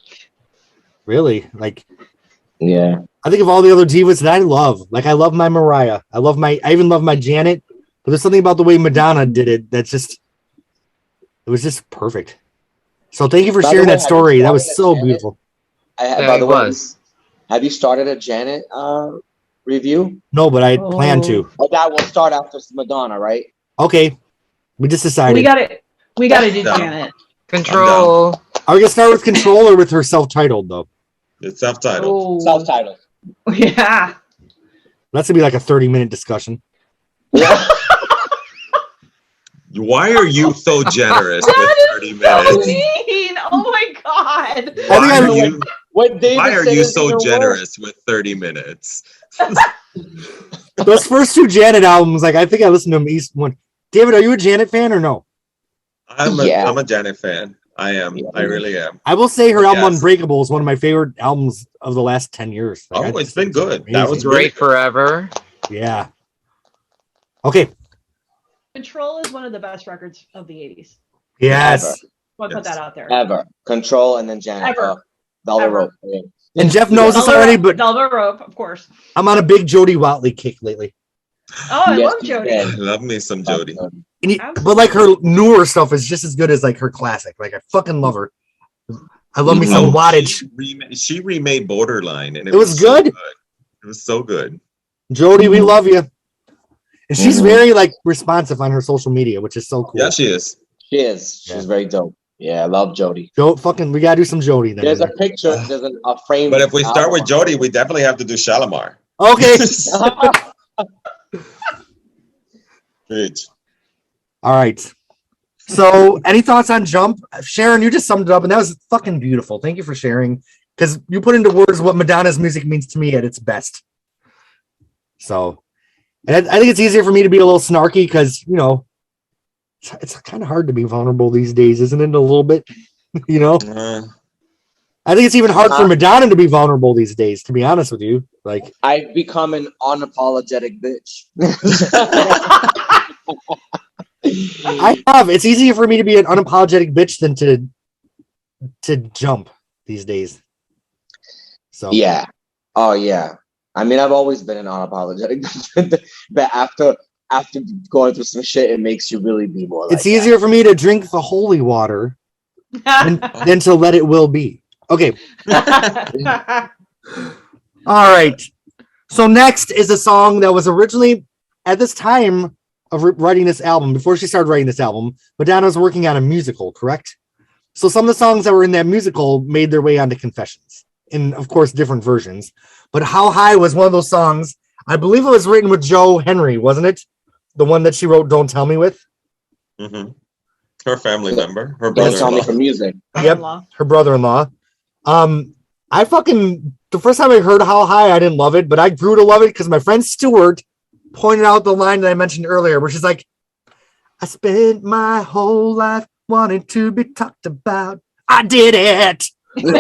Really, like, yeah. I think of all the other divas that I love. Like, I love my Mariah. I even love my Janet. But there's something about the way Madonna did it that's just, it was just perfect. So thank you for sharing that story. That was so beautiful. By the way, have you started a Janet review? No, but I plan to. Oh, that will start after Madonna, right? Okay, we just decided. We got to do Janet. Control. Are we gonna start with Control or with her self-titled though? It's self-titled. Oh. Self-titled. Yeah. That's gonna be like a 30-minute discussion. Yeah. Why are you so generous with 30 minutes? So mean. Oh my God. Why are you so generous with 30 minutes? Those first two Janet albums, like I think I listened to them each one. David, are you a Janet fan or no? I'm a Janet fan. I am. I really am. I will say her album Unbreakable is one of my favorite albums of the last 10 years. Like, it's been good. Amazing. That was Great forever. Yeah. Okay. Control is one of the best records of the 80s. Yes. I'll put that out there. Ever. Control and then Janet. Velvet Rope. Yeah. And Jeff knows this already, but Velvet Rope, of course. I'm on a big Jody Watley kick lately. Oh, I love Jody. I love me some Jody. But like her newer stuff is just as good as like her classic. Like I fucking love her. I love me some Wattage. She remade Borderline, and it was good. It was so good. Jody, we love you. And she's very like responsive on her social media, which is so cool. Yeah, she is. She is. She's very dope. Yeah, I love Jody. We gotta do some Jody then. There's a picture. There's a frame. But if we start with Jody, we definitely have to do Shalimar. Okay. All right. So, any thoughts on Jump? Sharon, you just summed it up, and that was fucking beautiful. Thank you for sharing, because you put into words what Madonna's music means to me at its best. So, and I think it's easier for me to be a little snarky because, you know, it's kind of hard to be vulnerable these days, isn't it? A little bit, you know? I think it's even hard for Madonna to be vulnerable these days, to be honest with you. Like, I've become an unapologetic bitch. I have. It's easier for me to be an unapologetic bitch than to jump these days. So yeah. Oh yeah. I mean, I've always been an unapologetic bitch, but after going through some shit, it makes you really be more. It's easier for me to drink the holy water than to let it will be. Okay. All right. So next is a song that was originally at this time of writing this album, before she started writing this album, Madonna was working on a musical, correct? So some of the songs that were in that musical made their way onto Confessions, in, of course, different versions. But How High was one of those songs. I believe it was written with Joe Henry, wasn't it? The one that she wrote Don't Tell Me with? Mm-hmm. Her family member. Her brother-in-law. Don't Tell Me for music. Yep, her brother-in-law. The first time I heard How High, I didn't love it, but I grew to love it because my friend Stuart pointed out the line that I mentioned earlier, where she's like, I spent my whole life wanting to be talked about. I did it. You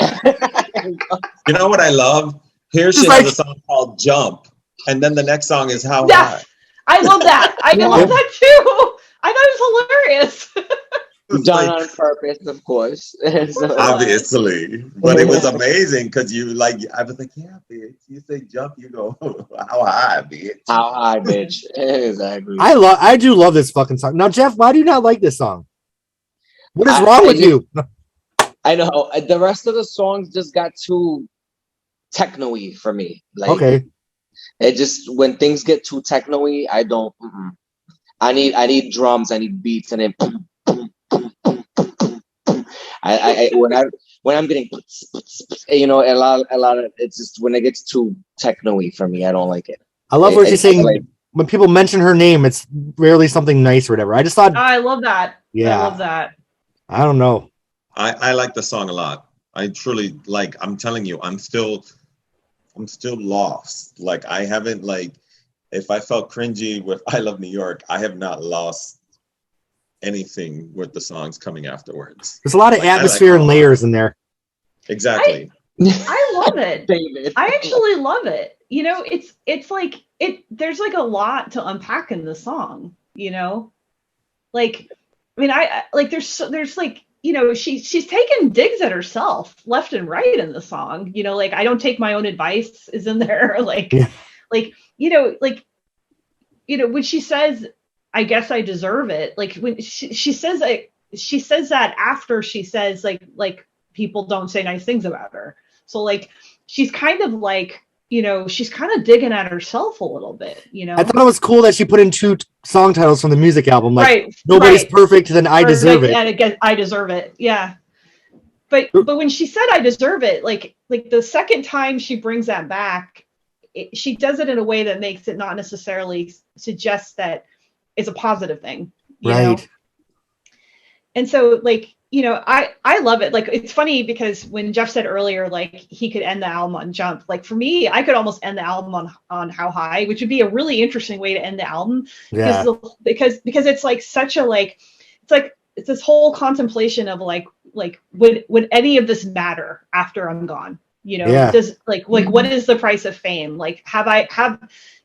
know what I love? Here she has a song called Jump. And then the next song is How Yes, High. I love that. I love that too. I thought it was hilarious. Done Like, on purpose, of course. So, obviously, but it was amazing because you like. I was like, yeah, bitch. You say jump, you go how high, bitch. how high, bitch? Exactly. I do love this fucking song. Now, Jeff, why do you not like this song? What is wrong with you? I know the rest of the songs just got too techno-y for me. Like, Okay. it just, when things get too techno-y, I don't. I need drums. I need beats, and then boom, boom, boom, boom, boom, boom, boom. When I'm getting, you know, a lot of, it's just when it gets too techno-y for me, I don't like it. I love what she's saying. Like, when people mention her name, it's rarely something nice or whatever. I just thought, I love that. Yeah. I love that. I don't know. I like the song a lot. I truly like. I'm telling you, I'm still lost. Like I haven't like. If I felt cringy with I Love New York, I have not lost anything with the songs coming afterwards. There's a lot of Like, atmosphere and layers in there. Exactly. I love it. David. I actually love it. You know, it's like there's like a lot to unpack in the song, you know? Like, I mean, I like there's like, you know, she's taking digs at herself left and right in the song. You know, like I don't take my own advice is in there. Like, Yeah. like, when she says, I guess I deserve it. Like when she says that after she says like people don't say nice things about her. So like she's kind of like, you know, she's kind of digging at herself a little bit, you know. I thought it was cool that she put in 2 song titles from the music album. Like, Right, nobody's right. perfect, then I deserve it. And again, I deserve it. Yeah. But when she said I deserve it, like the second time she brings that back, she does it in a way that makes it not necessarily suggest that it's a positive thing, you know? And so like, you know, I love it. Like, it's funny because when Jeff said earlier, like he could end the album on Jump, like for me, I could almost end the album on How High, which would be a really interesting way to end the album. Yeah. Because it's like such a, like, it's this whole contemplation of like would any of this matter after I'm gone? You know, Yeah. does like what is the price of fame? Like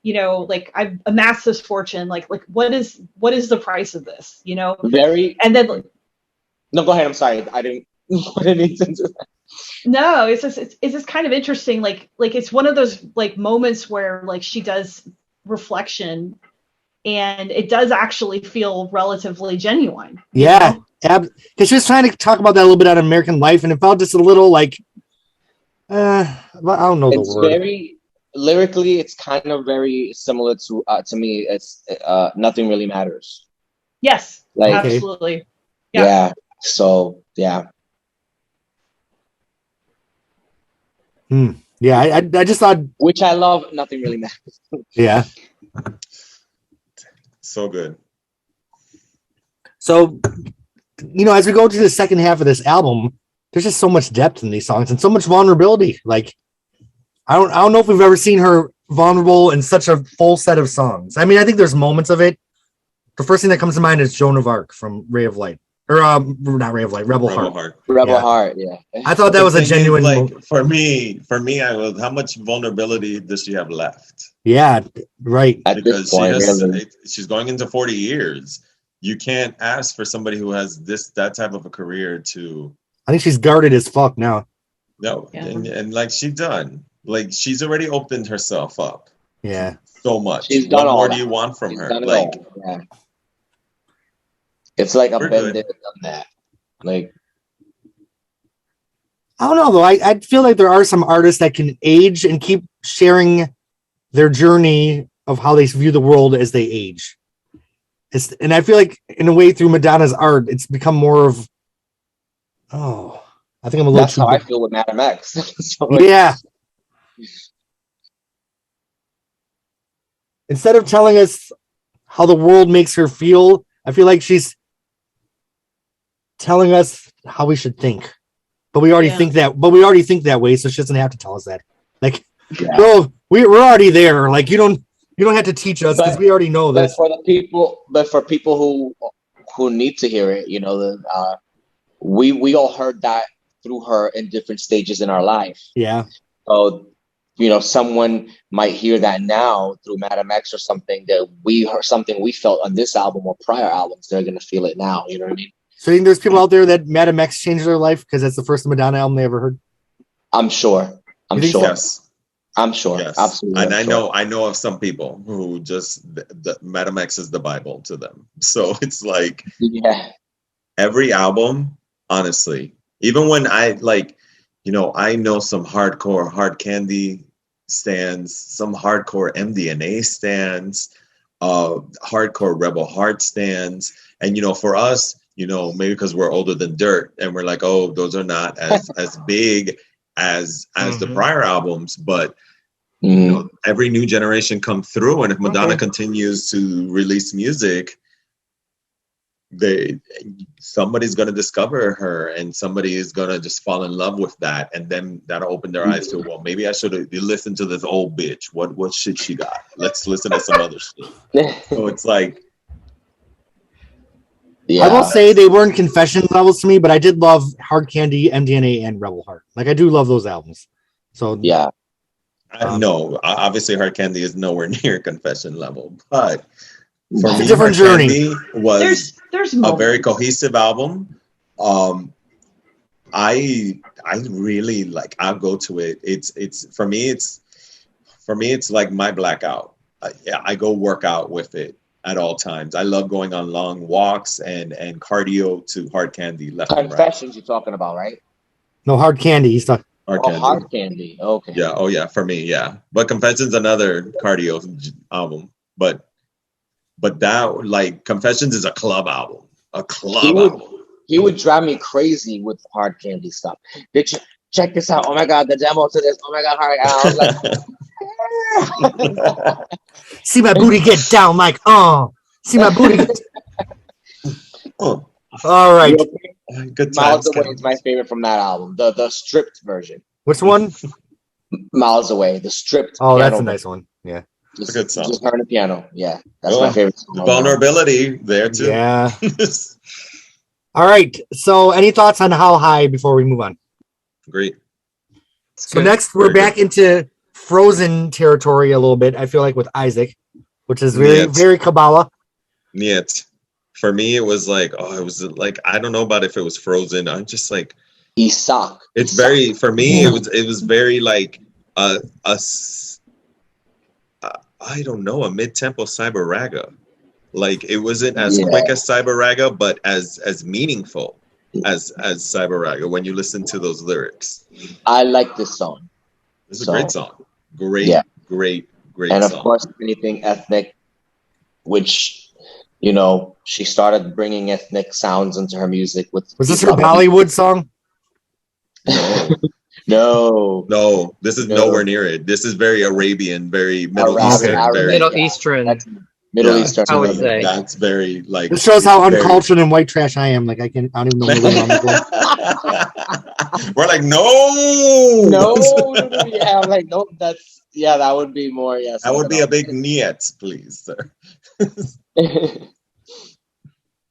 you know, like I've amassed this fortune. Like what is the price of this? You know, and then no, go ahead. I'm sorry. I didn't mean to do that. No, it's just kind of interesting. Like it's one of those like moments where like she does reflection, and it does actually feel relatively genuine. Yeah, because she was trying to talk about that a little bit on American Life, and it felt just a little like, I don't know the word. It's very lyrically. It's kind of very similar to me. It's Nothing Really Matters. Yes, like, absolutely. Yeah. So yeah. Yeah, I just thought, which I love. Nothing Really Matters. Yeah. So good. So, you know, as we go to the second half of this album, there's just so much depth in these songs and so much vulnerability. Like, I don't know if we've ever seen her vulnerable in such a full set of songs. I mean, I think there's moments of it. The first thing that comes to mind is Joan of Arc from Ray of Light. Or not Ray of Light, Rebel Heart. Rebel Heart, yeah. I thought that was a genuine like for me, I was, how much vulnerability does she have left? Yeah, right. At because this point, she's going into 40 years. You can't ask for somebody who has that type of a career to. I think she's guarded as fuck now. No, and like she's done. Like she's already opened herself up. Yeah. So much. She's done what all more that. do you want from her? Done Like, yeah. It's like a We're been good. there, done that. Like, I don't know though. I feel like there are some artists that can age and keep sharing their journey of how they view the world as they age. And I feel like in a way through Madonna's art, it's become more of, I think I'm a little that's how I feel with Madam X. So, like, yeah. Instead of telling us how the world makes her feel, I feel like she's telling us how we should think. But we already think that. But we already think that way, so she doesn't have to tell us that. Like, no, we're already there. Like, you don't have to teach us because we already know this. But for people who need to hear it, you know, we all heard that through her in different stages in our life. Yeah. So someone might hear that now through Madam X or something that we heard, something we felt on this album or prior albums. They're gonna feel it now. You know what I mean? So you think there's people out there that Madam X changed their life because that's the first Madonna album they ever heard? I'm sure. You think so? Yes. I'm sure. Yes. Absolutely. And I'm I sure. know of some people who just the Madam X is the Bible to them. So it's like Yeah. every album, honestly, even when I know some hardcore Hard Candy stands, some hardcore MDNA stands, hardcore Rebel Heart stands. And for us, maybe because we're older than dirt and we're like, oh, those are not as big as the prior albums, but every new generation come through, and if Madonna continues to release music, somebody's going to discover her, and somebody is going to just fall in love with that, and then that'll open their eyes to, well, maybe I should listen to this old bitch. What shit she got? Let's listen to some other shit. So it's like, I will say they weren't confession levels to me, but I did love Hard Candy, MDNA, and Rebel Heart. Like, I do love those albums. So yeah. No, obviously Hard Candy is nowhere near confession level, but for me, different Hard journey. Candy was there's a very cohesive album. I really like. I'll go to it. It's for me. It's like my blackout. I go work out with it at all times. I love going on long walks and cardio to Hard Candy. Left and right. Confessions you're talking about, right? No, Hard Candy. He's talking. Hard Candy. Okay. Yeah. Oh yeah. For me, yeah. But Confessions another cardio album. But that, like, Confessions is a club album. A club album. He would drive me crazy with Hard Candy stuff. Did you check this out? Oh my God, the demo to this. Oh my God, I was like, see my booty get down, like, see my booty get Oh. All right. Good Miles times. Away is my favorite from that album. The stripped version. Which one? Miles Away, the stripped. Oh, that's a nice one. Yeah. It's a good song. Just her on the piano. Yeah. That's my favorite song. Vulnerability there too. Yeah. All right. So any thoughts on How High before we move on? Great. So next we're back into Frozen territory a little bit, I feel like, with Isaac, which is very Kabbalah. Niet. For me, it was like, I don't know about if it was Frozen. I'm just like, Isak. It's very, for me, it was very like I don't know, a mid-tempo cyber raga. Like, it wasn't as quick as cyber raga, but as meaningful as cyber raga when you listen to those lyrics. I like this song. It's a great song. Great and song. Of course, anything ethnic, which, she started bringing ethnic sounds into her music. Was this her Bollywood song? No, this is nowhere near it. This is very Arabian, very Middle Eastern. Middle Eastern. Middle Eastern. I would say. That's very, like... It shows how uncultured and white trash I am. Like, I don't even know what's going on. We're like, no! Yeah, like, no, that would be more, yes. That would be a big niet, please, sir.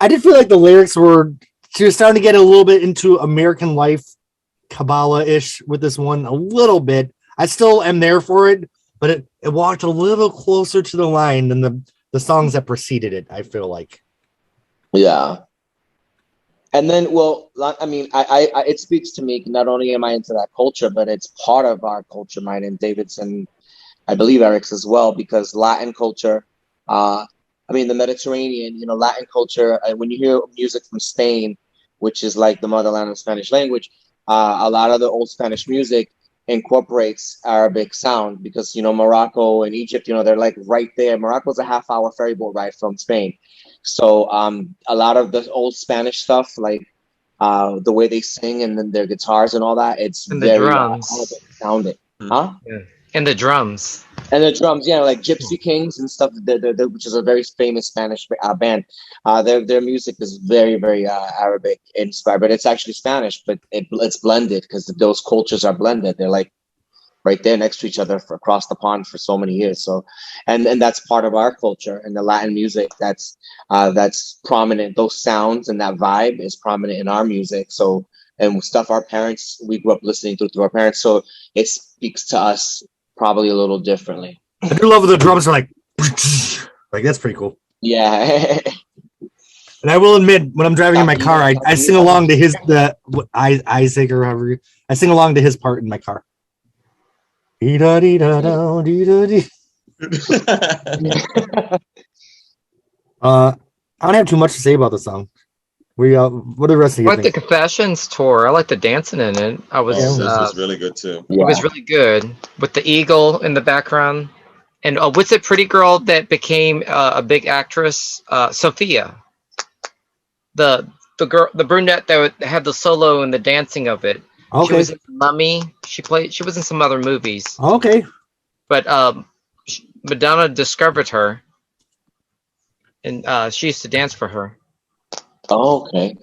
I did feel like the lyrics she was starting to get a little bit into American life, Kabbalah-ish with this one, a little bit. I still am there for it, but it walked a little closer to the line than the songs that preceded it, I feel like. Yeah. And then, well, I mean, I it speaks to me. Not only am I into that culture, but it's part of our culture, mine and David's, and I believe Eric's as well, because Latin culture, the Mediterranean, Latin culture, when you hear music from Spain, which is like the motherland of Spanish language, a lot of the old Spanish music incorporates Arabic sound because, Morocco and Egypt, they're like right there. Morocco's a half-hour ferry boat ride from Spain. So a lot of the old Spanish stuff, like the way they sing and then their guitars and all that, it's and very the drums Arabic sounding. Huh? Yeah. And the drums. And the drums, like Gypsy Kings and stuff, which is a very famous Spanish band. Their music is very, very Arabic inspired, but it's actually Spanish, but it's blended because those cultures are blended. They're like right there next to each other across the pond for so many years. So, and that's part of our culture, and the Latin music that's prominent. Those sounds and that vibe is prominent in our music. So, and stuff our parents, we grew up listening to through our parents. So it speaks to us probably a little differently. I do love the drums are like that's pretty cool. Yeah. And I will admit, when I'm driving in my car, I sing along to Isaac or however I sing along to his part in my car. I don't have too much to say about the song. What do the rest of you I like think? the Confessions tour. I like the dancing in it. This was really good too. It was really good with the eagle in the background. And what's the pretty girl that became a big actress? Sophia, the girl, the brunette that had the solo and the dancing of it. Okay. She was in Mummy. She was in some other movies. Okay. But Madonna discovered her, and she used to dance for her. Oh, okay.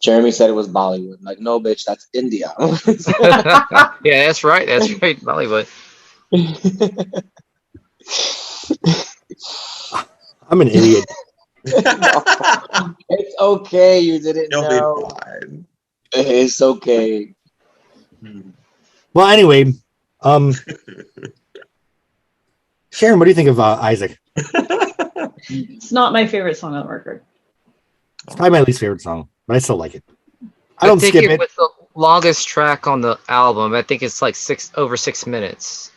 Jeremy said it was Bollywood. Like, no, bitch, that's India. Yeah, that's right. That's right, Bollywood. I'm an idiot. It's okay. You didn't You'll know. be fine. It's okay. Well, anyway, Sharon, what do you think of Isaac? It's not my favorite song on the record. It's probably my least favorite song, but I still like it. I don't think skip it. was the longest track on the album. I think it's like over 6 minutes.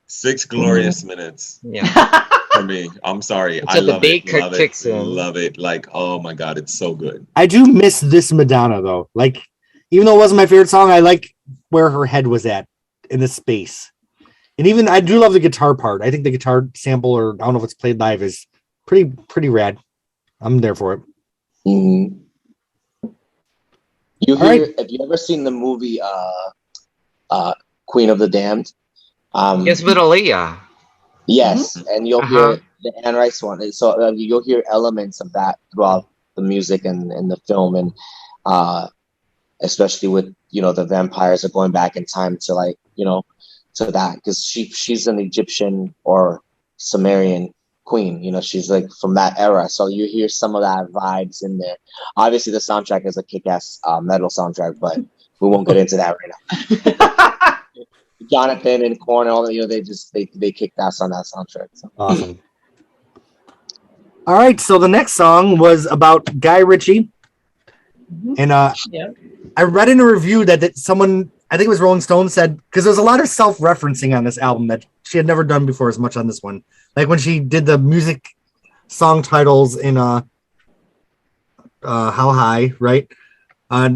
6 glorious minutes Yeah. for me. I'm sorry. I Until the love beat it. Love kicks it. in. Love it. Like, oh my God, it's so good. I do miss this Madonna though. Like, even though it wasn't my favorite song, I like where her head was at in the space. And even I do love the guitar part. I think the guitar sample, or I don't know if it's played live, is pretty rad. I'm there for it. Mm-hmm. You All hear? right. Have you ever seen the movie Queen of the Damned? Yes, with Aaliyah. Yes, and you'll hear Uh-huh. the Anne Rice one. So you'll hear elements of that throughout the music and the film, and especially with the vampires are going back in time to to that, because she's an Egyptian or Sumerian queen. She's like from that era, so you hear some of that vibes in there. Obviously, the soundtrack is a kick-ass metal soundtrack, but we won't get into that right now. Jonathan and Korn, all they kicked ass on that soundtrack. So. Awesome. All right, so the next song was about Guy Ritchie, and Yeah. I read in a review that someone, I think it was Rolling Stone, said, because there's a lot of self-referencing on this album that she had never done before as much on this one. Like when she did the music song titles in How High, right? I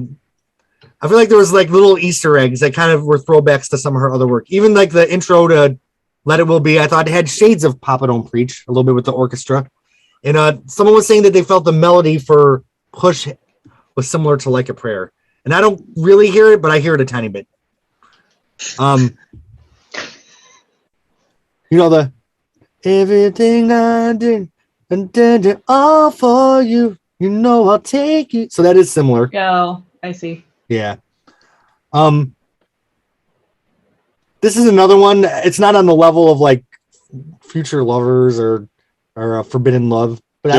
feel like there was like little Easter eggs that kind of were throwbacks to some of her other work. Even like the intro to Let It Will Be, I thought it had shades of Papa Don't Preach, a little bit with the orchestra. And someone was saying that they felt the melody for Push was similar to Like a Prayer. And I don't really hear it, but I hear it a tiny bit. The everything I did and did it all for you. I'll take you. So that is similar. Oh, I see. Yeah. This is another one. It's not on the level of like Future Lovers or Forbidden Love. But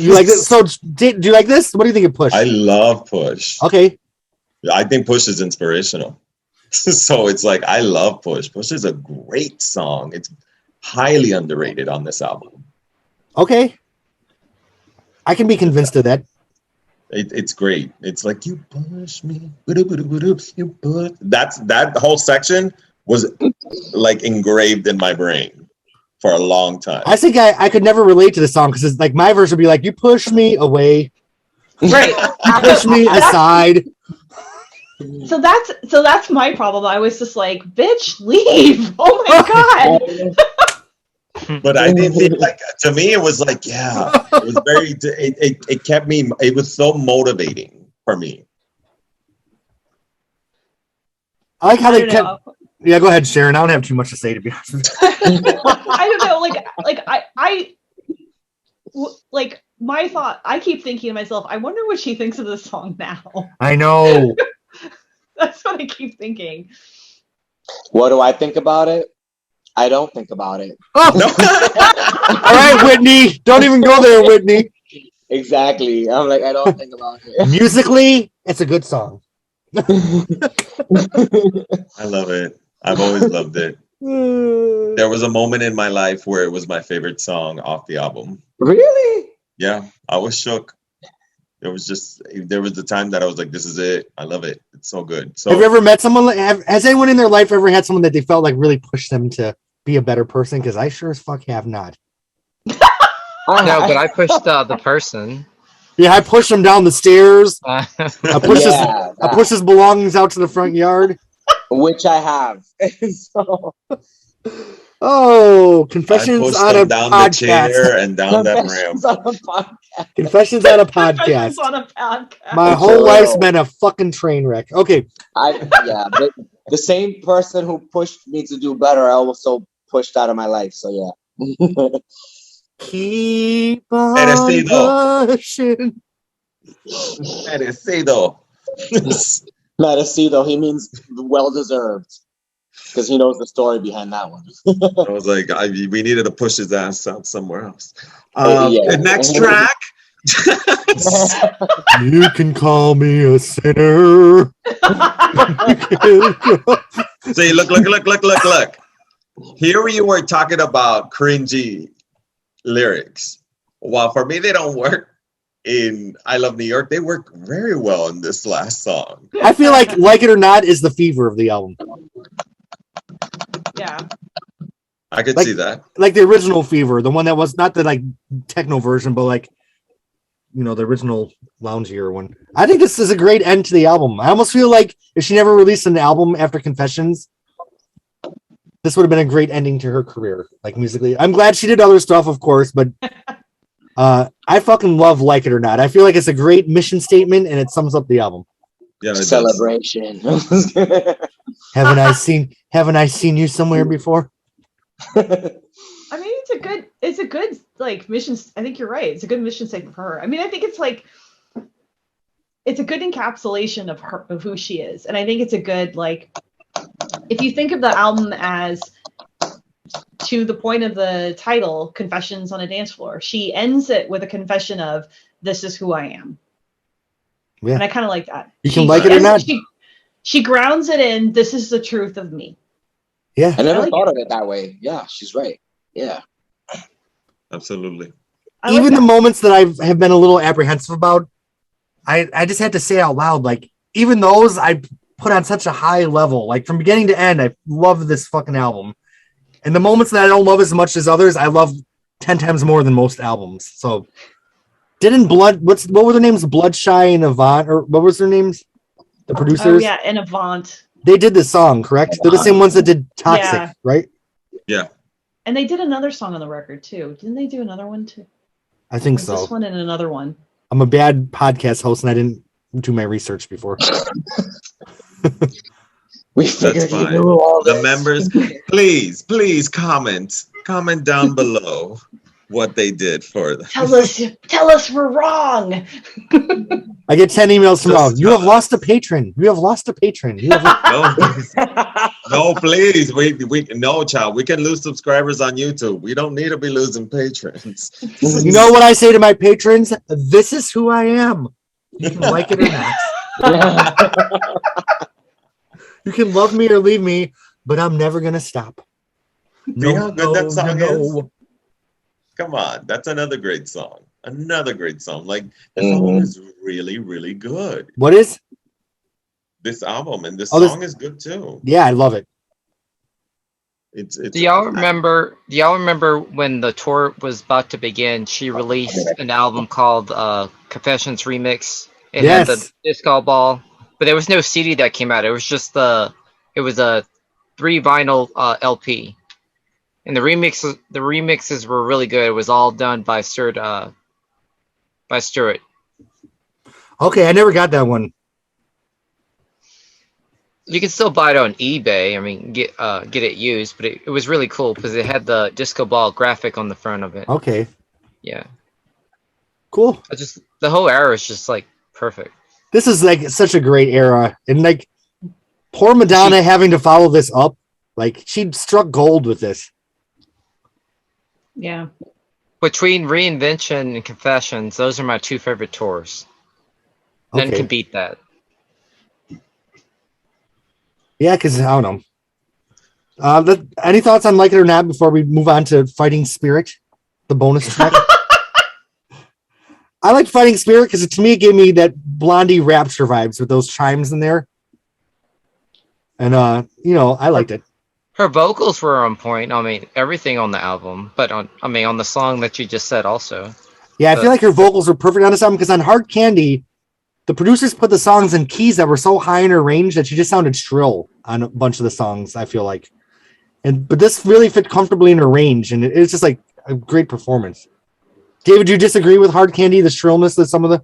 you like this? So do you like this? What do you think of Push? I love Push. Okay. I think Push is inspirational. So it's like, I love Push. Push is a great song. It's highly underrated on this album. Okay. I can be convinced of that. It's great. It's like, you push me. You push. That whole section was like engraved in my brain for a long time. I think I could never relate to the song because it's like my verse would be like, you push me away. Right. You push me aside. So that's my problem. I was just like, bitch, leave. Oh my God. But I didn't feel like, to me, it was like, yeah, it was very, it kept me, it was so motivating for me. I like how they don't kept. know. Yeah, go ahead, Sharon. I don't have too much to say, to be honest with you. I don't know. Like my thought, I keep thinking to myself, I wonder what she thinks of this song now. I know. That's what I keep thinking. What do I think about it? I don't think about it. Oh. All right, Whitney. Don't even go there, Whitney. Exactly. I'm like, I don't think about it. Musically, it's a good song. I love it. I've always loved it. There was a moment in my life where it was my favorite song off the album. Really? Yeah, I was shook. There was the time that I was like, this is it. I love it. It's so good. So have you ever met someone has anyone in their life ever had someone that they felt like really pushed them to be a better person? Because I sure as fuck have not. No, but I pushed the person. Yeah, I pushed him down the stairs. I pushed Yeah, his belongings out to the front yard. which I have. So, Oh, I confessions pushed on a them down the podcast. chair and down that ramp. Confessions on a podcast. Confessions on a podcast. Confessions on a podcast. My For whole life's real. been a fucking train wreck. Okay, But the same person who pushed me to do better, I also pushed out of my life. So yeah. keep on Merecido. pushing. Merecido. Merecido, he means well deserved. Because he knows the story behind that one. I was like, we needed to push his ass out somewhere else. Yeah. Next track. You can call me a sinner. See, look. Here you were talking about cringy lyrics. While for me, they don't work in I Love New York. They work very well in this last song. I feel like It or Not is the fever of the album. Yeah. I could see that. Like the original Fever, the one that was not the like techno version, but like, you know, the original loungier one. I think this is a great end to the album. I almost feel like if she never released an album after Confessions, this would have been a great ending to her career, like musically. I'm glad she did other stuff, of course, but I fucking love Like It or Not. I feel like it's a great mission statement and it sums up the album. Yeah, it Celebration. Haven't I seen you somewhere before? I mean, it's a good like mission. I think you're right. It's a good mission statement for her. I mean, I think it's like, it's a good encapsulation of her, of who she is. And I think it's a good, like, if you think of the album as to the point of the title, Confessions on a Dance Floor, she ends it with a confession of, this is who I am. Yeah. And I kind of like that. You can like it or not. She grounds it in, this is the truth of me. Yeah. I never like thought of it that way. Yeah, she's right. Yeah. Absolutely. I like Even the that. moments that I have been a little apprehensive about, I just had to say out loud, like, even those I put on such a high level, like from beginning to end, I love this fucking album. And the moments that I don't love as much as others, I love 10 times more than most albums. So didn't what were their names? Bloodshy and Avant, or what was their names? The producers? Oh yeah, and Avant. They did this song, correct? They're the same ones that did Toxic, Yeah. right? Yeah. And they did another song on the record too. Didn't they do another one too? I think Was so. This one and another one. I'm a bad podcast host and I didn't do my research before. We figured That's you fine. knew all The this. members, please comment down below what they did for them. Tell us we're wrong. I get 10 emails from Just you have lost a patron. You have lost a patron. You have No, please. No, child. We can lose subscribers on YouTube. We don't need to be losing patrons. You know what I say to my patrons? This is who I am. You can like it or not. You can love me or leave me, but I'm never gonna stop. See how good that song is? no. Come on, that's another great song. Another great song. Like this album is really, really good. What is? This album and this Oh, this- song is good too. Yeah, I love it. It's Do y'all remember when the tour was about to begin, she released an album called Confessions Remix. It had the Yes. disco ball, but there was no CD that came out. It was just a 3 vinyl LP. And the remixes were really good. It was all done by Stuart. Okay, I never got that one. You can still buy it on eBay. I mean, get it used, but it was really cool because it had the disco ball graphic on the front of it. Okay, Yeah, cool. the whole era is just like perfect. This is like such a great era. And like poor Madonna having to follow this up. Like she struck gold with this. Yeah. Between Reinvention and Confessions, those are my 2 favorite tours. None Okay. can beat that. Yeah, because I don't know. Any thoughts on Like It or Not before we move on to Fighting Spirit, the bonus track? I like Fighting Spirit because to me it gave me that Blondie Rapture vibes with those chimes in there. And I liked it. Her vocals were on point. I mean, everything on the album, but on the song that you just said also. Yeah, I feel like her vocals were perfect on this album because on Hard Candy, the producers put the songs in keys that were so high in her range that she just sounded shrill on a bunch of the songs, I feel like. But this really fit comfortably in her range, and it's just like a great performance. David, do you disagree with Hard Candy, the shrillness of some of the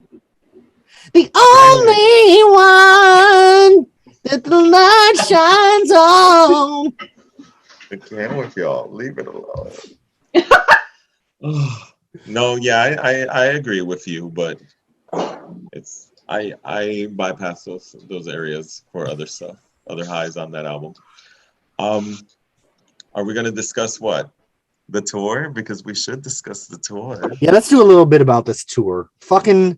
only one that the light shines on? I can't with y'all. Leave it alone. No, yeah, I agree with you, but it's I bypass those areas for other stuff, other highs on that album. Are we gonna discuss what? The tour? Because we should discuss the tour. Yeah, let's do a little bit about this tour. This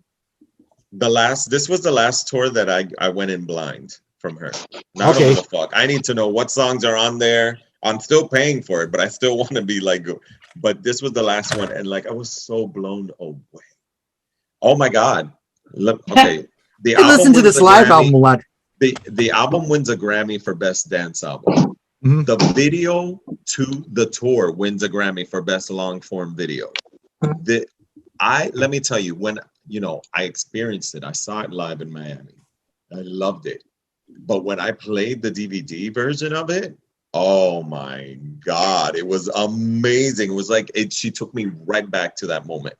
was the last tour that I went in blind from her. Not Okay. the fuck. I need to know what songs are on there. I'm still paying for it, but I still want to be like, but this was the last one, and like I was so blown away. Oh my god. Okay. I listen to this live album a lot. The album wins a Grammy for Best Dance Album. Mm-hmm. The video to the tour wins a Grammy for Best Long Form Video. Let me tell you, when I experienced it, I saw it live in Miami. I loved it. But when I played the DVD version of it, oh my God, it was amazing. It was like she took me right back to that moment.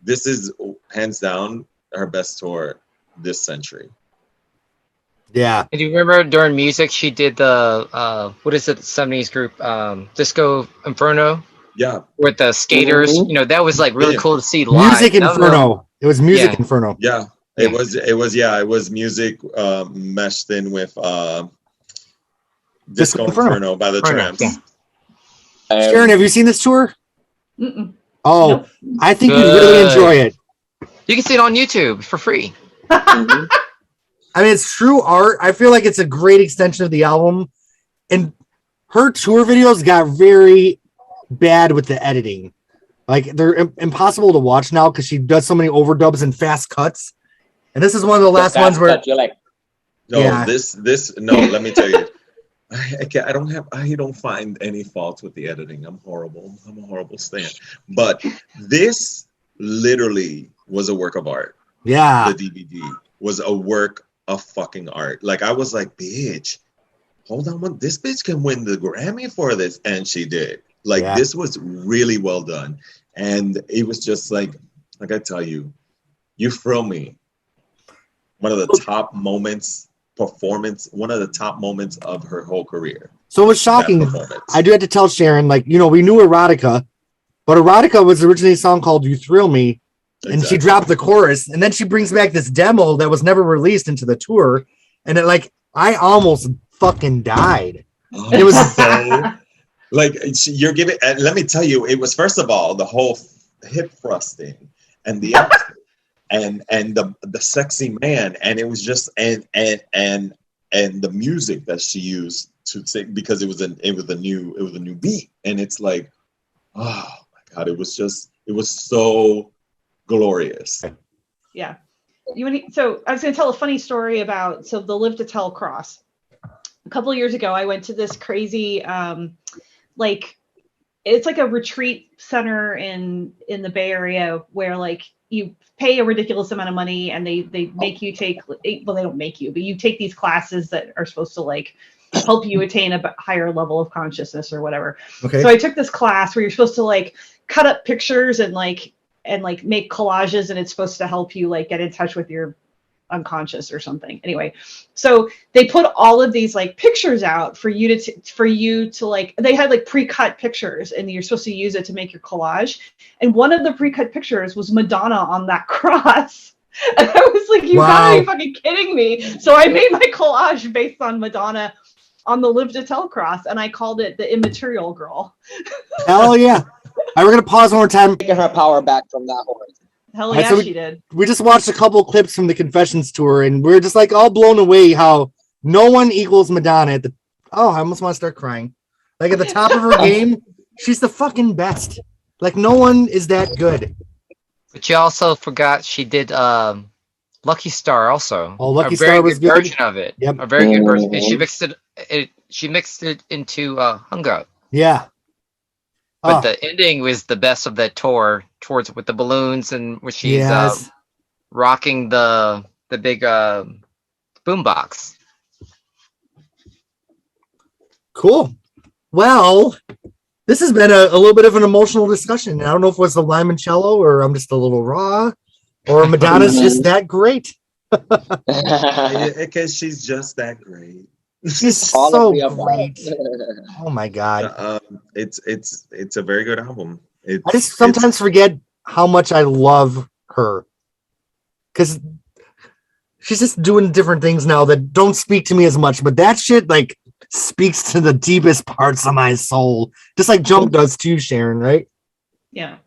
This is hands down her best tour this century. Yeah. And do you remember during music she did the 70s group Disco Inferno? Yeah. With the skaters. Mm-hmm. That was like really cool to see live. Music Inferno. It was Music Inferno. Yeah. It was music meshed in with Disco Inferno by the Tramps. Yeah. Sharon, have you seen this tour? Mm-mm. Oh, Nope. I think you'd really enjoy it. You can see it on YouTube for free. I mean, it's true art. I feel like it's a great extension of the album. And her tour videos got very bad with the editing. Like, they're impossible to watch now because she does so many overdubs and fast cuts. And this is one of the last ones where... You're like, No, Yeah. Let me tell you. I don't find any faults with the editing. I'm horrible. I'm a horrible stan. But this literally was a work of art. Yeah. The DVD was a work of fucking art. Like, I was like, bitch, hold on, this bitch can win the Grammy for this. And she did. Like, This was really well done. And it was just like I tell you, you thrill me. One of the top moments, one of the top moments of her whole career. So it was shocking. I do have to tell Sharon, we knew Erotica, but Erotica was originally a song called You Thrill Me. And she dropped the chorus, and then she brings back this demo that was never released into the tour. And I almost fucking died. Oh, it was so you're giving, and let me tell you, it was first of all the whole hip thrusting and the and the sexy man, and it was just and the music that she used to sing, because it was a new beat, and it's like, oh my God, it was so glorious. Yeah. So I was going to tell a funny story about the Live to Tell cross. A couple of years ago, I went to this crazy, it's like a retreat center in the Bay Area where you pay a ridiculous amount of money and they make you take, well, they don't make you, but you take these classes that are supposed to help you attain a higher level of consciousness or whatever. Okay. So I took this class where you're supposed to cut up pictures and make collages, and it's supposed to help you get in touch with your unconscious or something. Anyway, so they put all of these pictures out for you to they had pre-cut pictures, and you're supposed to use it to make your collage. And one of the pre-cut pictures was Madonna on that cross. And I was like, you gotta be fucking kidding me. So I made my collage based on Madonna on the Live to Tell cross, and I called it the Immaterial Girl. Hell yeah. All right, we're going to pause one more time. taking her power back from that horn. Hell yeah, so she did. We just watched a couple clips from the Confessions tour, and we're just all blown away how no one equals Madonna at the. Oh, I almost want to start crying. Like at the top of her game, she's the fucking best. Like no one is that good. But you also forgot she did Lucky Star also. Oh, Lucky a very Star was good. version of it. Yep. A very good version. And she mixed it into Hung Up. Yeah. But the ending was the best of that tour, towards with the balloons and where she's rocking the big boombox. Cool. Well, this has been a little bit of an emotional discussion. I don't know if it was the limoncello or I'm just a little raw or Madonna's just that great. Because she's just that great. She's so great. Oh my God. It's a very good album. I just sometimes forget how much I love her. Because she's just doing different things now that don't speak to me as much. But that shit like speaks to the deepest parts of my soul. Just like Jump does too, Sharon, right? Yeah.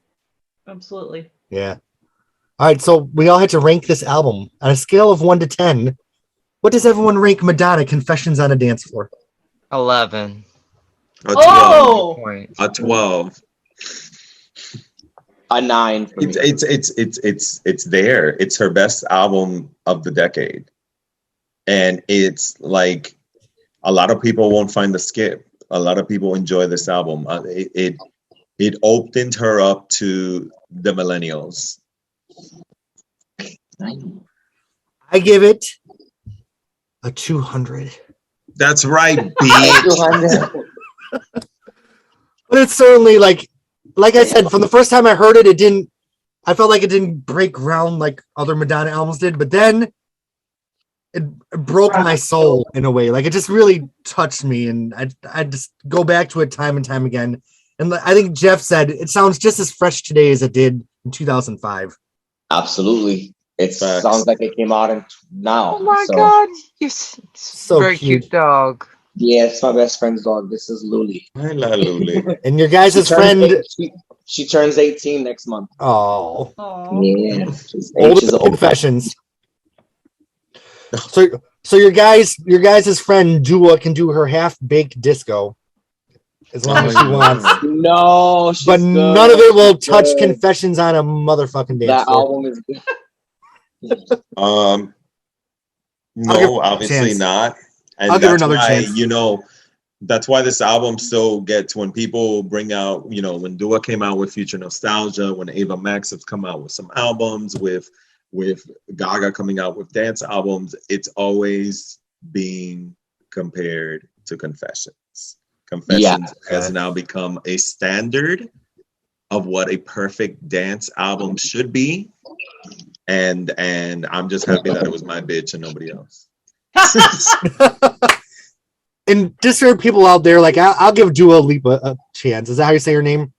Absolutely. Yeah. All right, so we all had to rank this album on a scale of 1 to 10. What does everyone rank Madonna Confessions on a Dance Floor? 11. A 12. Oh! A 12. A 9 for me. It's there. It's her best album of the decade. And it's like a lot of people won't find the skip. A lot of people enjoy this album. It opened her up to the millennials. I give it a 200. That's right, bitch. But it's certainly like I said, from the first time I heard it, I felt like it didn't break ground like other Madonna albums did, but then it broke my soul in a way. Like it just really touched me, and I just go back to it time and time again. And I think Jeff said it sounds just as fresh today as it did in 2005. Absolutely. It sounds like it came out now. Oh my God. You're so very cute dog. Yeah, it's my best friend's dog. This is Luli. I love Luli. And your guys' friend... She turns 18 next month. Oh. Yeah. Old Confessions. So your guys' friend Dua can do her half-baked disco as long as she wants. No, she's but good. None of it will touch Confessions on a motherfucking dance. That album is good. No, obviously not. And I'll give her another chance. That's why this album still gets when people bring out, when Dua came out with Future Nostalgia, when Ava Max has come out with some albums, with Gaga coming out with dance albums, it's always being compared to Confessions. Confessions has now become a standard of what a perfect dance album should be. And I'm just happy that it was my bitch and nobody else. And just for people out there, like I'll give Dua Lipa a chance. Is that how you say her name?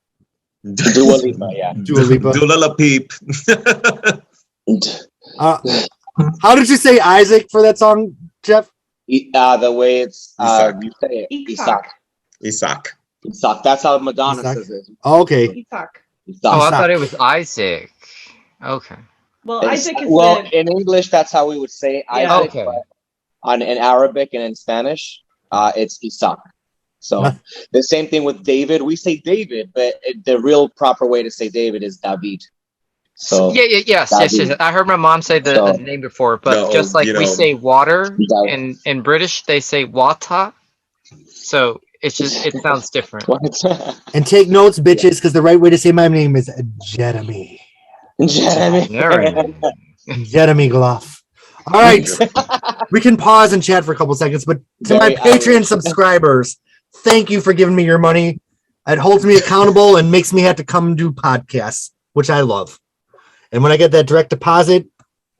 Dua Lipa, yeah. Dua Lipa. Dua Peep. How did you say Isaac for that song, Jeff? The way it's you say it. Isaac. That's how Madonna says it. Oh, okay. Isaac. Oh, I thought it was Isaac. Okay. Well, Isaac is in English, that's how we would say Isaac. Okay. But in Arabic and in Spanish, it's Isaac. So the same thing with David. We say David, but the real proper way to say David is David. So yes. I heard my mom say the name before, but just like we say water in British, they say wata. So it sounds different. And take notes, bitches, because the right way to say my name is Jeremy. Jeremy Gloff. All right. We can pause and chat for a couple seconds, but to my Patreon subscribers, thank you for giving me your money. It holds me accountable and makes me have to come do podcasts, which I love. And when I get that direct deposit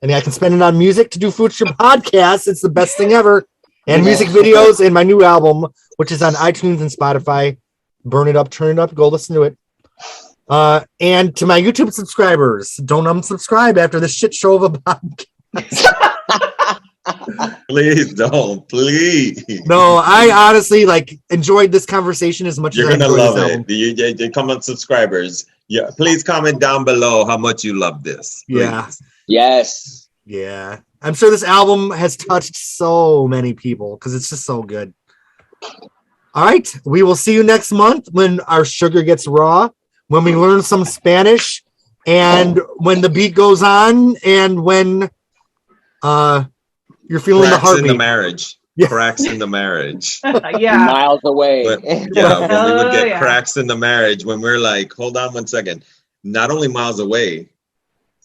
and I can spend it on music to do future podcasts, it's the best thing ever. And music videos and my new album, which is on iTunes and Spotify. Burn it up, turn it up, go listen to it. And to my YouTube subscribers, don't unsubscribe after this shit show of a podcast. Please don't, please. No, I honestly enjoyed this conversation as much as I enjoyed You're gonna love it. You come on, subscribers. Yeah, please comment down below how much you love this. Please. Yeah. Yes. Yeah. I'm sure this album has touched so many people because it's just so good. All right, we will see you next month when our sugar gets raw, when we learn some Spanish, and when the beat goes on, and when you're feeling the Cracks heartbeat. in the marriage. Yeah. Cracks in the marriage. Yeah. Miles away. But, yeah, when we would get yeah. cracks in the marriage, when we're like, hold on 1 second. Not only miles away,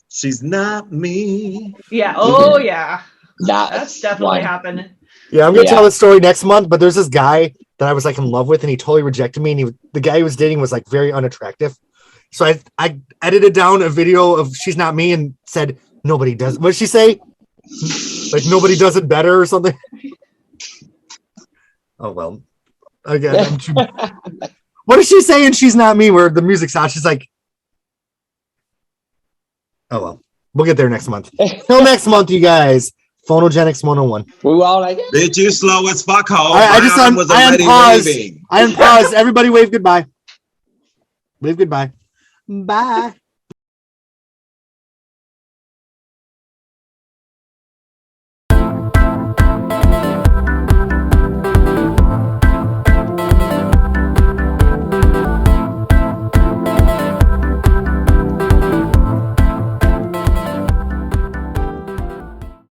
she's not me. Yeah. Oh, yeah. That's That's definitely one. happened. Yeah, I'm gonna Yeah. tell the story next month. But there's this guy that I was like in love with, and he totally rejected me. And the guy he was dating was like very unattractive. So I edited down a video of "She's Not Me" and said nobody does. What did she say? Like nobody does it better or something. Oh well. Again, what is she saying? She's not me. Where the music's out, she's like, oh well. We'll get there next month. Till next month, you guys. Phonogenics 101. We were all like, Bitch, you slow as fuck, ho. I just My arm was already unpaused. waving. I unpaused. Everybody wave goodbye. Wave goodbye. Bye.